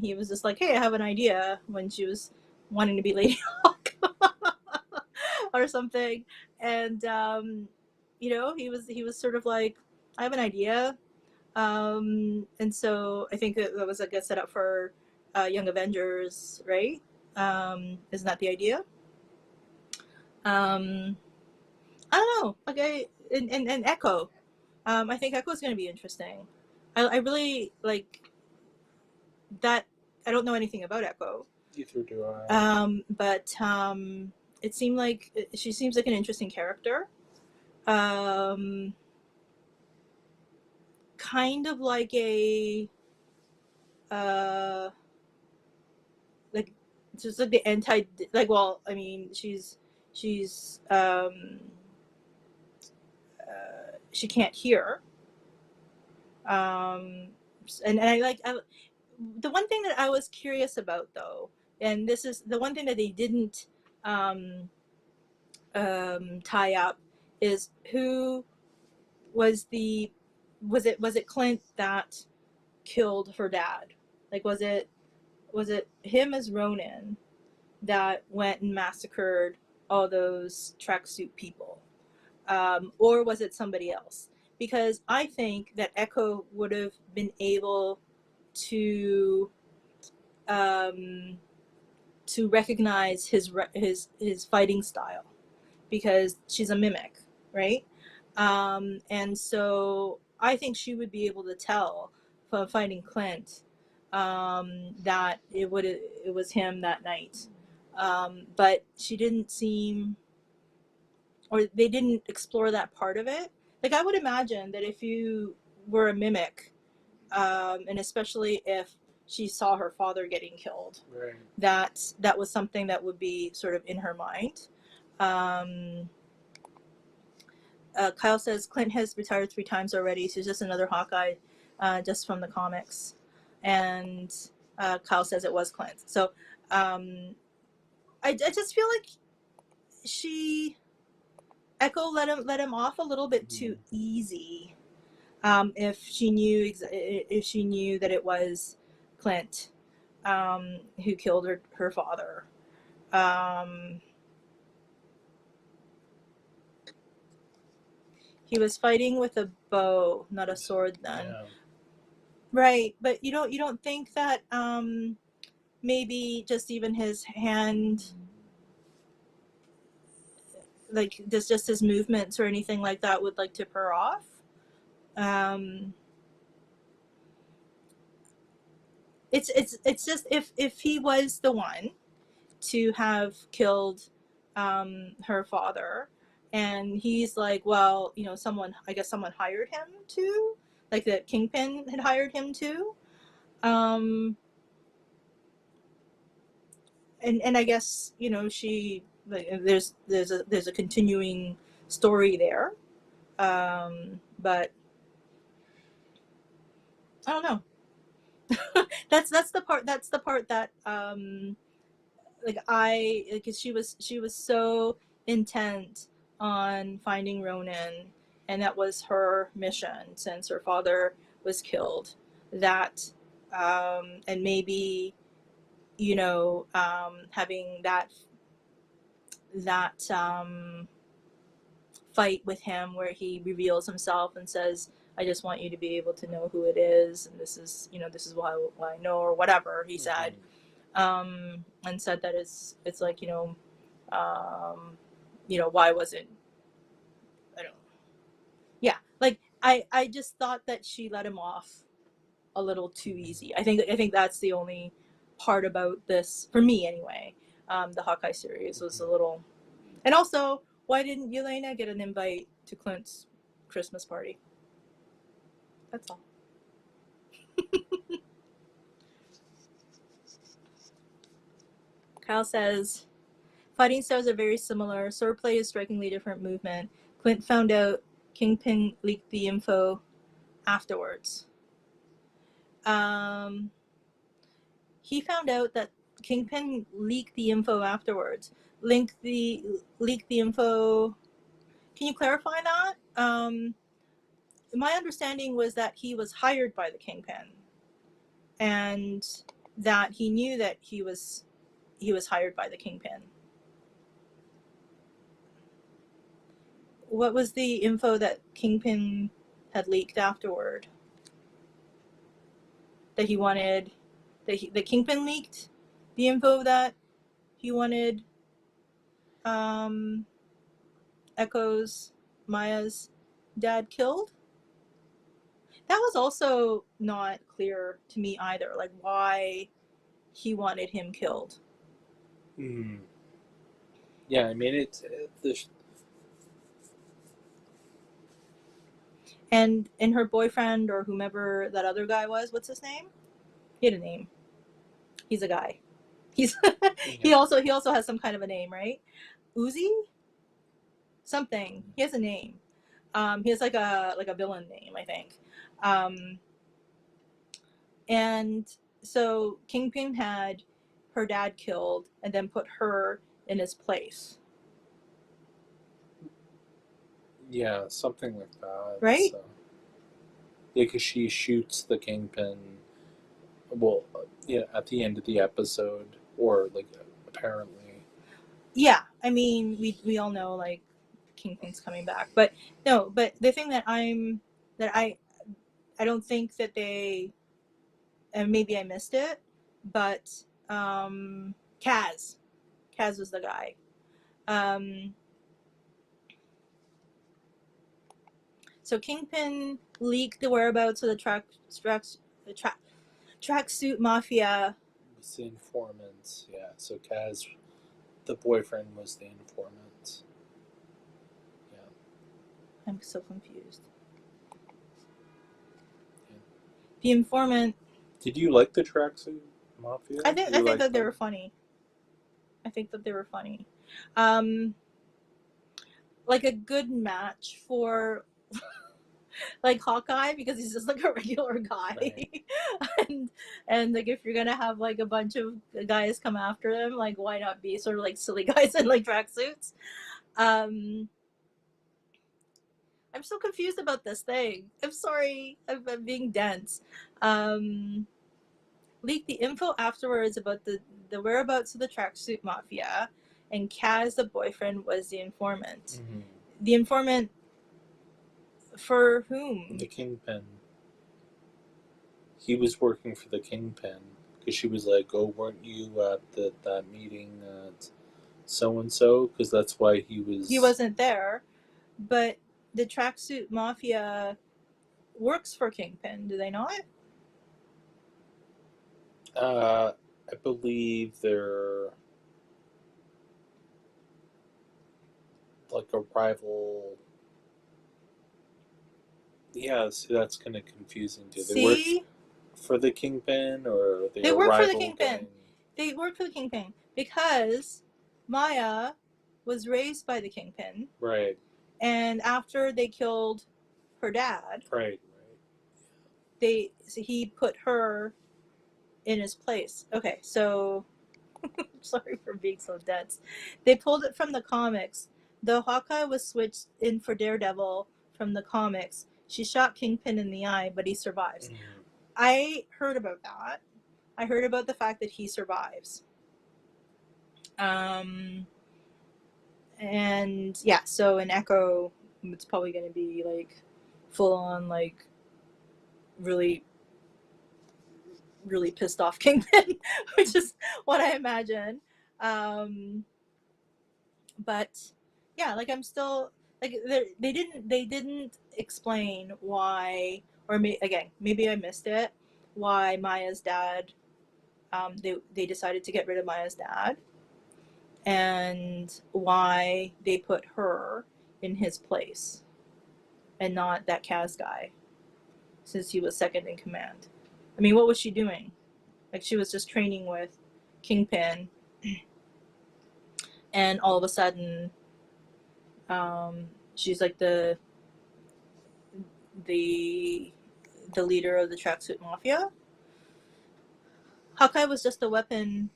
he was just like, hey, I have an idea, when she was wanting to be Lady Hawk or something. And he was sort of like, I have an idea. And so I think that was a set up for Young Avengers, right? Isn't that the idea? I don't know. And Echo. I think Echo is going to be interesting. I really like that. I don't know anything about Echo. Neither do I. But it seemed like she seems like an interesting character. Kind of like a just like the anti, well, I mean, she's she can't hear, and I the one thing that I was curious about, though, and this is the one thing that they didn't tie up, is who was it Clint that killed her dad? Was it him as Ronin that went and massacred all those tracksuit people, or was it somebody else? Because I think that Echo would have been able to to recognize his fighting style, because she's a mimic, right? And so I think she would be able to tell from fighting Clint that it was him that night. But she didn't seem, or they didn't explore that part of it. Like, I would imagine that if you were a mimic, and especially if she saw her father getting killed, right. that was something that would be sort of in her mind. Kyle says Clint has retired 3 times already, so he's just another Hawkeye, just from the comics. And Kyle says it was Clint. So I just feel like Echo let him off a little bit too easy. If she knew that it was Clint who killed her father. He was fighting with a bow, not a sword then. Yeah. Right, but you don't think that maybe just even his hand, like just his movements or anything like that would like tip her off? It's just if he was the one to have killed her father, and he's like, well, someone hired him to, like the Kingpin had hired him to, and I guess she, like, there's a continuing story there, but I don't know. that's the part that because she was so intent on finding Ronan, and that was her mission since her father was killed, that and maybe having that fight with him where he reveals himself and says, I just want you to be able to know who it is, and this is why I know, or whatever he said, and said that it's like, why wasn't, I don't know. Yeah, like I just thought that she let him off a little too easy. I think that's the only part about this, for me anyway. The Hawkeye series was a little, and also, why didn't Yelena get an invite to Clint's Christmas party? That's all. Kyle says, fighting styles are very similar. Swordplay is strikingly different movement. Clint found out Kingpin leaked the info afterwards. He found out that Kingpin leaked the info afterwards. Leaked the info. Can you clarify that? My understanding was that he was hired by the Kingpin, and that he knew that he was hired by the Kingpin. What was the info that Kingpin had leaked afterward? That he wanted, the Kingpin leaked the info that he wanted Echo's, Maya's dad killed? That was also not clear to me either, like why he wanted him killed. Yeah, I mean, it's and her boyfriend, or whomever that other guy was, what's his name? He had a name. He's a guy. He's he also has some kind of a name, right? Uzi? Something. He has a name. He has like a villain name, I think. And so Kingpin had her dad killed and then put her in his place. Yeah, something like that. Right? So, yeah, because she shoots the Kingpin, well, yeah, at the end of the episode, or like apparently. Yeah, I mean, we all know like Kingpin's coming back, but no, but the thing that I don't think that they, and maybe I missed it, but Kaz. Kaz was the guy. So Kingpin leaked the whereabouts of the tracksuit mafia. It was the informant, yeah. So Kaz, the boyfriend, was the informant. Yeah. I'm so confused. Yeah. The informant. Did you like the tracksuit mafia? I think that they were funny. I think that they were funny. Like a good match for like Hawkeye, because he's just like a regular guy. Right. and like if you're gonna have like a bunch of guys come after them, like why not be sort of like silly guys in like tracksuits? I'm so confused about this thing. I'm sorry, I'm being dense. Leaked the info afterwards about the whereabouts of the tracksuit mafia, and Kaz, the boyfriend, was the informant. Mm-hmm. The informant for whom? The Kingpin. He was working for the Kingpin because she was like, "Oh, weren't you at that meeting at so and so?" Because that's why he was. He wasn't there, but the tracksuit mafia works for Kingpin. Do they not? I believe they're like a rival. Yeah, see, that's kind of confusing too. They work for the Kingpin, or they work for the Kingpin. Gang? They work for the Kingpin because Maya was raised by the Kingpin. Right. And after they killed her dad, right. So he put her in his place. Okay, so sorry for being so dense. They pulled it from the comics. The Hawkeye was switched in for Daredevil from the comics. She shot Kingpin in the eye, but he survives. Mm-hmm. I heard about that. I heard about the fact that he survives. And yeah, so in Echo, it's probably going to be like full on, like really, really pissed off Kingpin, which is what I imagine. But yeah, like I'm still like they didn't explain why, or again, maybe I missed it, why Maya's dad. They decided to get rid of Maya's dad, and why they put her in his place and not that Kaz guy, since he was second in command. I mean, what was she doing? Like, she was just training with Kingpin, and all of a sudden, she's like the leader of the tracksuit mafia. Hawkeye was just a weapon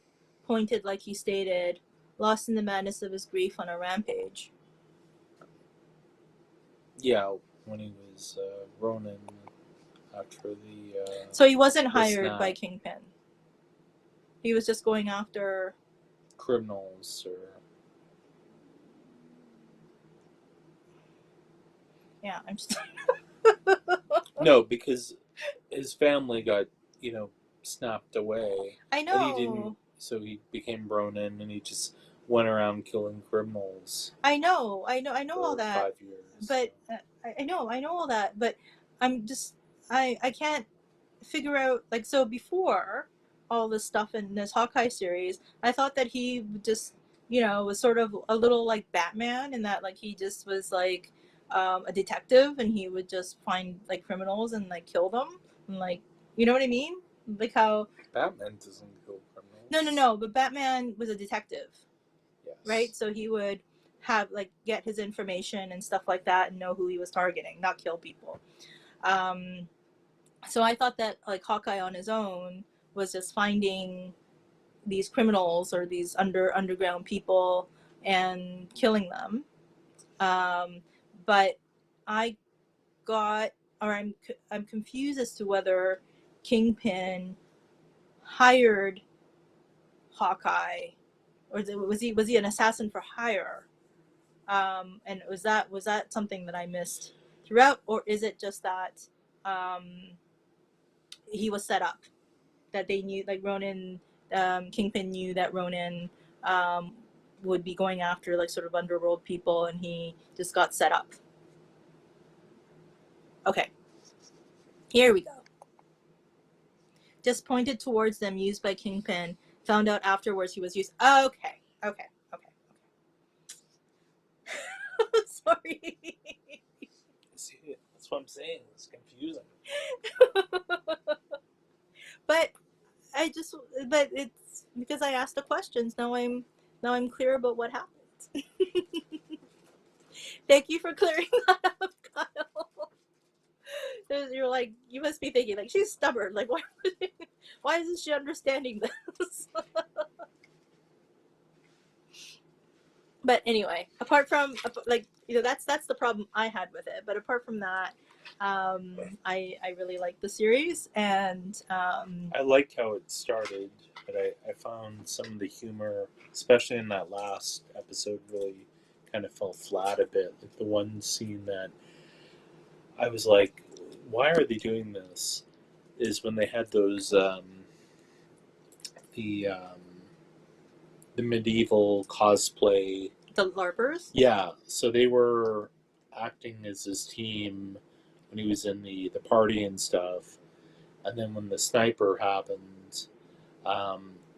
pointed, like he stated, lost in the madness of his grief on a rampage. Yeah, when he was Ronin after the. So he wasn't hired by Kingpin. He was just going after criminals or. Yeah, I'm just. No, because his family got, snapped away. I know. And he didn't, so he became Ronin, and he just went around killing criminals. I know all that. 5 years. But I know all that. But I'm just I can't figure out, like, so before all this stuff in this Hawkeye series, I thought that he just was sort of a little like Batman, in that like he just was like a detective, and he would just find like criminals and like kill them, and like, you know what I mean, like how Batman doesn't kill criminals. No, but Batman was a detective. Yes. Right, so he would have like get his information and stuff like that and know who he was targeting, not kill people. So I thought that like Hawkeye on his own was just finding these criminals or these underground people and killing them. But I'm confused as to whether Kingpin hired Hawkeye, or was he an assassin for hire? And was that something that I missed throughout, or is it just that he was set up, that they knew, like Ronin Kingpin knew that Ronan would be going after like sort of underworld people, and he just got set up. Okay, here we go. Just pointed towards them, used by Kingpin. Found out afterwards he was used. Okay. Sorry. See, that's what I'm saying. It's confusing. But it's because I asked the questions. Now I'm clear about what happened. Thank you for clearing that up, Kyle. You're like, you must be thinking like, she's stubborn. Like, why isn't she understanding this? But anyway, apart from like, that's the problem I had with it. But apart from that, I really like the series, and I liked how it started, but I found some of the humor, especially in that last episode, really kind of fell flat a bit. Like the one scene that I was like, why are they doing this? Is when they had those the medieval cosplay. the LARPers. Yeah, so they were acting as his team when he was in the party and stuff, and then when the sniper happened,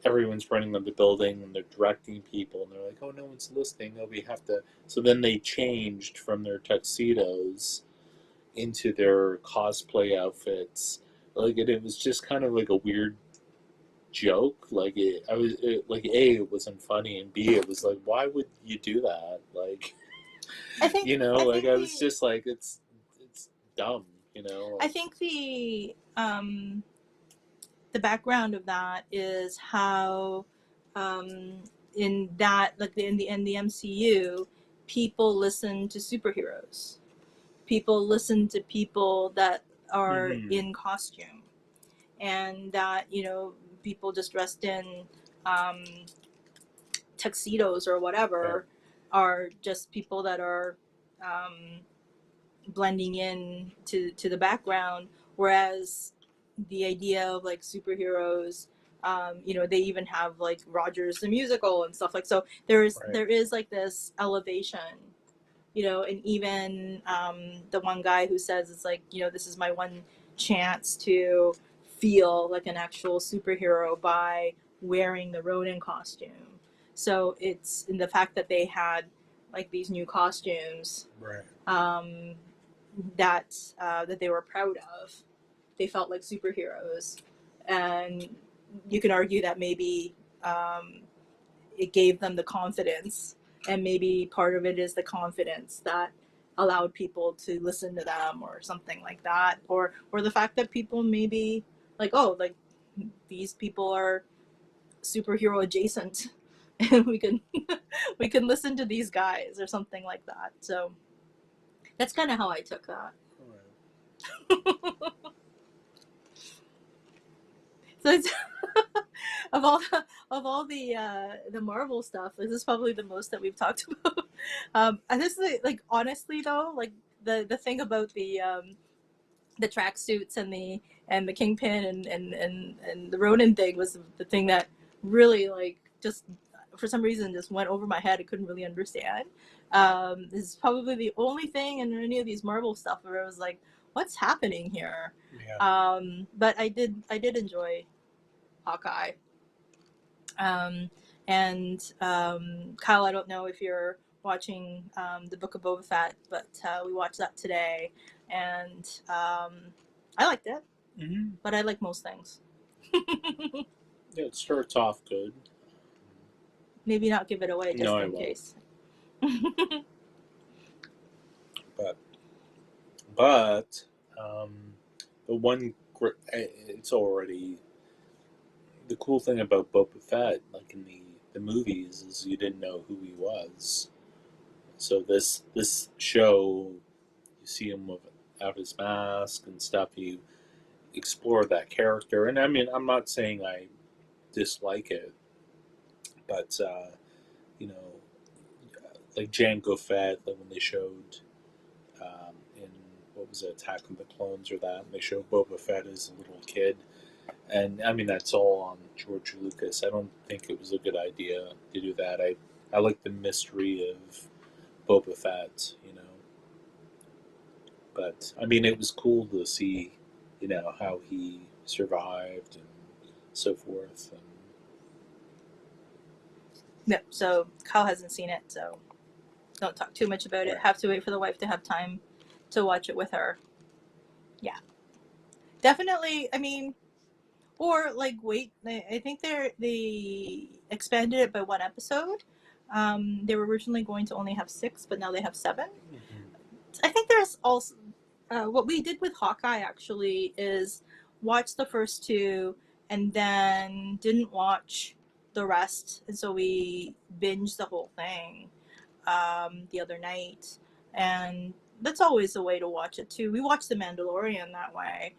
everyone's running on the building and they're directing people, and they're like, "Oh, no one's listening. Oh, we have to." So then they changed from their tuxedos into their cosplay outfits. Like it was just kind of like a weird joke. Like it wasn't funny, and B, it was like, why would you do that? Like, I think I was just like, it's dumb. I think the background of that is how in that, like in the MCU, people listen to superheroes. People listen to people that are in costume, and that people just dressed in tuxedos or whatever are just people that are blending in to the background, whereas the idea of like superheroes, they even have like Rogers the musical and stuff, like, so there is like this elevation, and even the one guy who says it's like, this is my one chance to feel like an actual superhero by wearing the Ronin costume. So it's in the fact that they had like these new costumes, that they were proud of. They felt like superheroes, and you can argue that maybe it gave them the confidence, and maybe part of it is the confidence that allowed people to listen to them or something like that, or the fact that people maybe like, oh, like these people are superhero adjacent and we can we can listen to these guys or something like that. So that's kind of how I took that. So it's of all the Marvel stuff, this is probably the most that we've talked about. And this is like, honestly though, like the thing about the tracksuits and the Kingpin and the Ronin thing was the thing that really, like, just for some reason just went over my head. I couldn't really understand. This is probably the only thing in any of these Marvel stuff where I was like, what's happening here? Yeah. But I did enjoy Hawkeye. And Kyle, I don't know if you're watching the Book of Boba Fett, but we watched that today, and I liked it. But I like most things. Yeah, it starts off good. Maybe not give it away just in case. But the one, it's already, the cool thing about Boba Fett, like in the movies, is you didn't know who he was. So this show, you see him without his mask and stuff. You explore that character, and I mean, I'm not saying I dislike it, but like Jango Fett, like when they showed in what was it, Attack of the Clones or that, and they showed Boba Fett as a little kid. And I mean, that's all on George Lucas. I don't think it was a good idea to do that. I like the mystery of Boba Fett, you know. But I mean, it was cool to see, you know, how he survived and so forth. And No, so Kyle hasn't seen it, so don't talk too much about it. Right. Have to wait for the wife to have time to watch it with her. Yeah, definitely. I mean, or like wait. I think they expanded it by one episode. They were originally going to only have 6, but now they have 7. I think there's also what we did with Hawkeye actually is watch the first 2 and then didn't watch the rest, and so we binged the whole thing the other night, and that's always a way to watch it too. We watched The Mandalorian that way.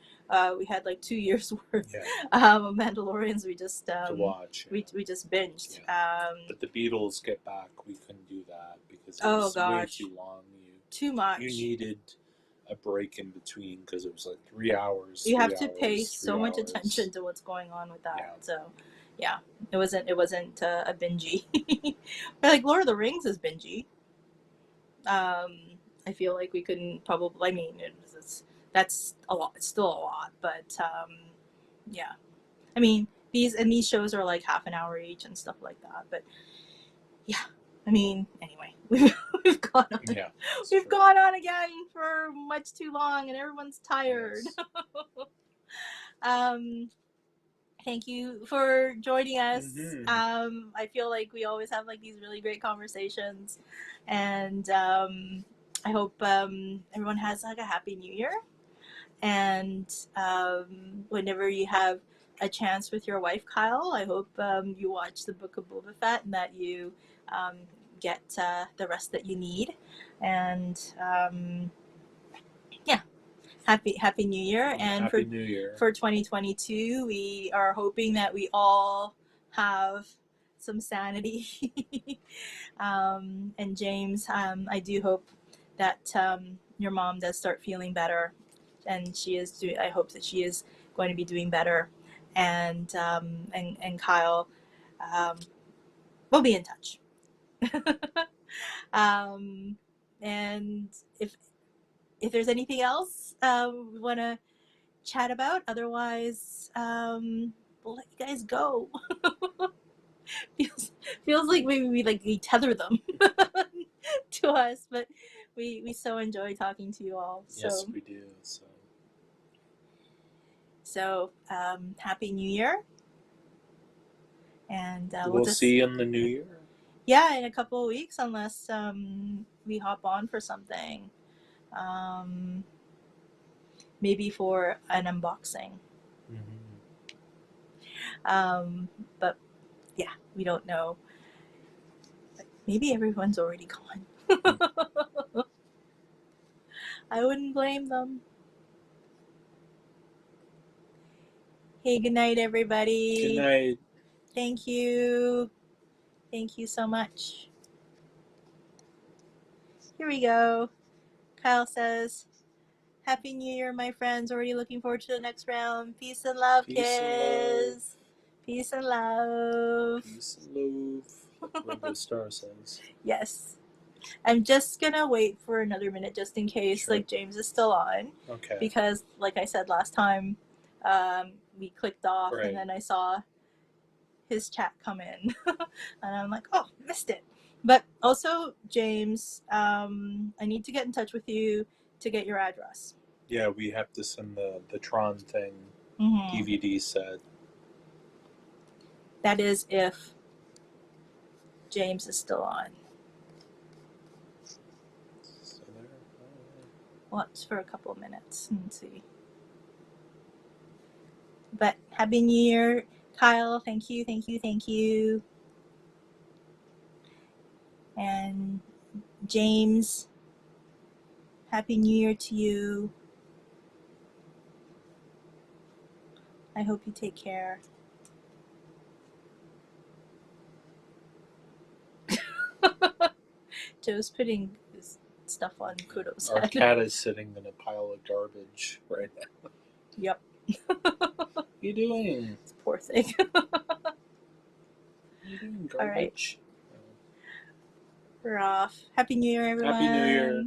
We had like 2 years worth of Mandalorians. We just to watch. Yeah. we just binged. Yeah. But the Beatles Get Back, we couldn't do that because it Oh, was way gosh. too long. Too much. You needed a break in between because it was like 3 hours. You 3 have to hours, pay 3 so much hours. attention to what's going on with that. Yeah. So, yeah, it wasn't a bingey. But like Lord of the Rings is bingey. I feel like we couldn't probably. I mean, that's a lot. It's still a lot, but yeah. I mean, these shows are like half an hour each and stuff like that. But yeah, I mean, anyway, we've gone on. Yeah, we've gone on again for much too long, and everyone's tired. Yes. Thank you for joining us. Mm-hmm. I feel like we always have like these really great conversations, and I hope everyone has like a happy New Year. And whenever you have a chance with your wife, Kyle, I hope you watch the Book of Boba Fett and that you get the rest that you need. And yeah, happy New Year. And happy New Year. For 2022, we are hoping that we all have some sanity. And James, I do hope that your mom does start feeling better, and I hope that she is going to be doing better. And Kyle, we'll be in touch. And if there's anything else we want to chat about, otherwise we'll let you guys go. feels like maybe we tether them to us, but we so enjoy talking to you all. Yes, we do. So happy New Year, and we'll see you in the new year. Yeah, in a couple of weeks, unless we hop on for something, maybe for an unboxing. Mm-hmm. But yeah, we don't know. Maybe everyone's already gone. I wouldn't blame them. Hey, good night, everybody. Good night. Thank you. Thank you so much. Here we go. Kyle says, Happy New Year, my friends. Already looking forward to the next round. Peace and love, kids. Peace and love. Peace and love. That's what the star says. Yes. I'm just going to wait for another minute just in case like James is still on. Okay. Because like I said last time, we clicked off and then I saw his chat come in. And I'm like, oh, missed it. But also, James, I need to get in touch with you to get your address. Yeah, we have to send the Tron thing DVD set. That is if James is still on. Watch for a couple of minutes and see. But Happy New Year, Kyle. Thank you, thank you, thank you. And James, Happy New Year to you. I hope you take care. Joe's putting his stuff on Kudo's head. Our cat is sitting in a pile of garbage right now. Yep. are you doing? This poor thing. What are you doing, All right. garbage? We're off. Happy New Year, everyone. Happy New Year.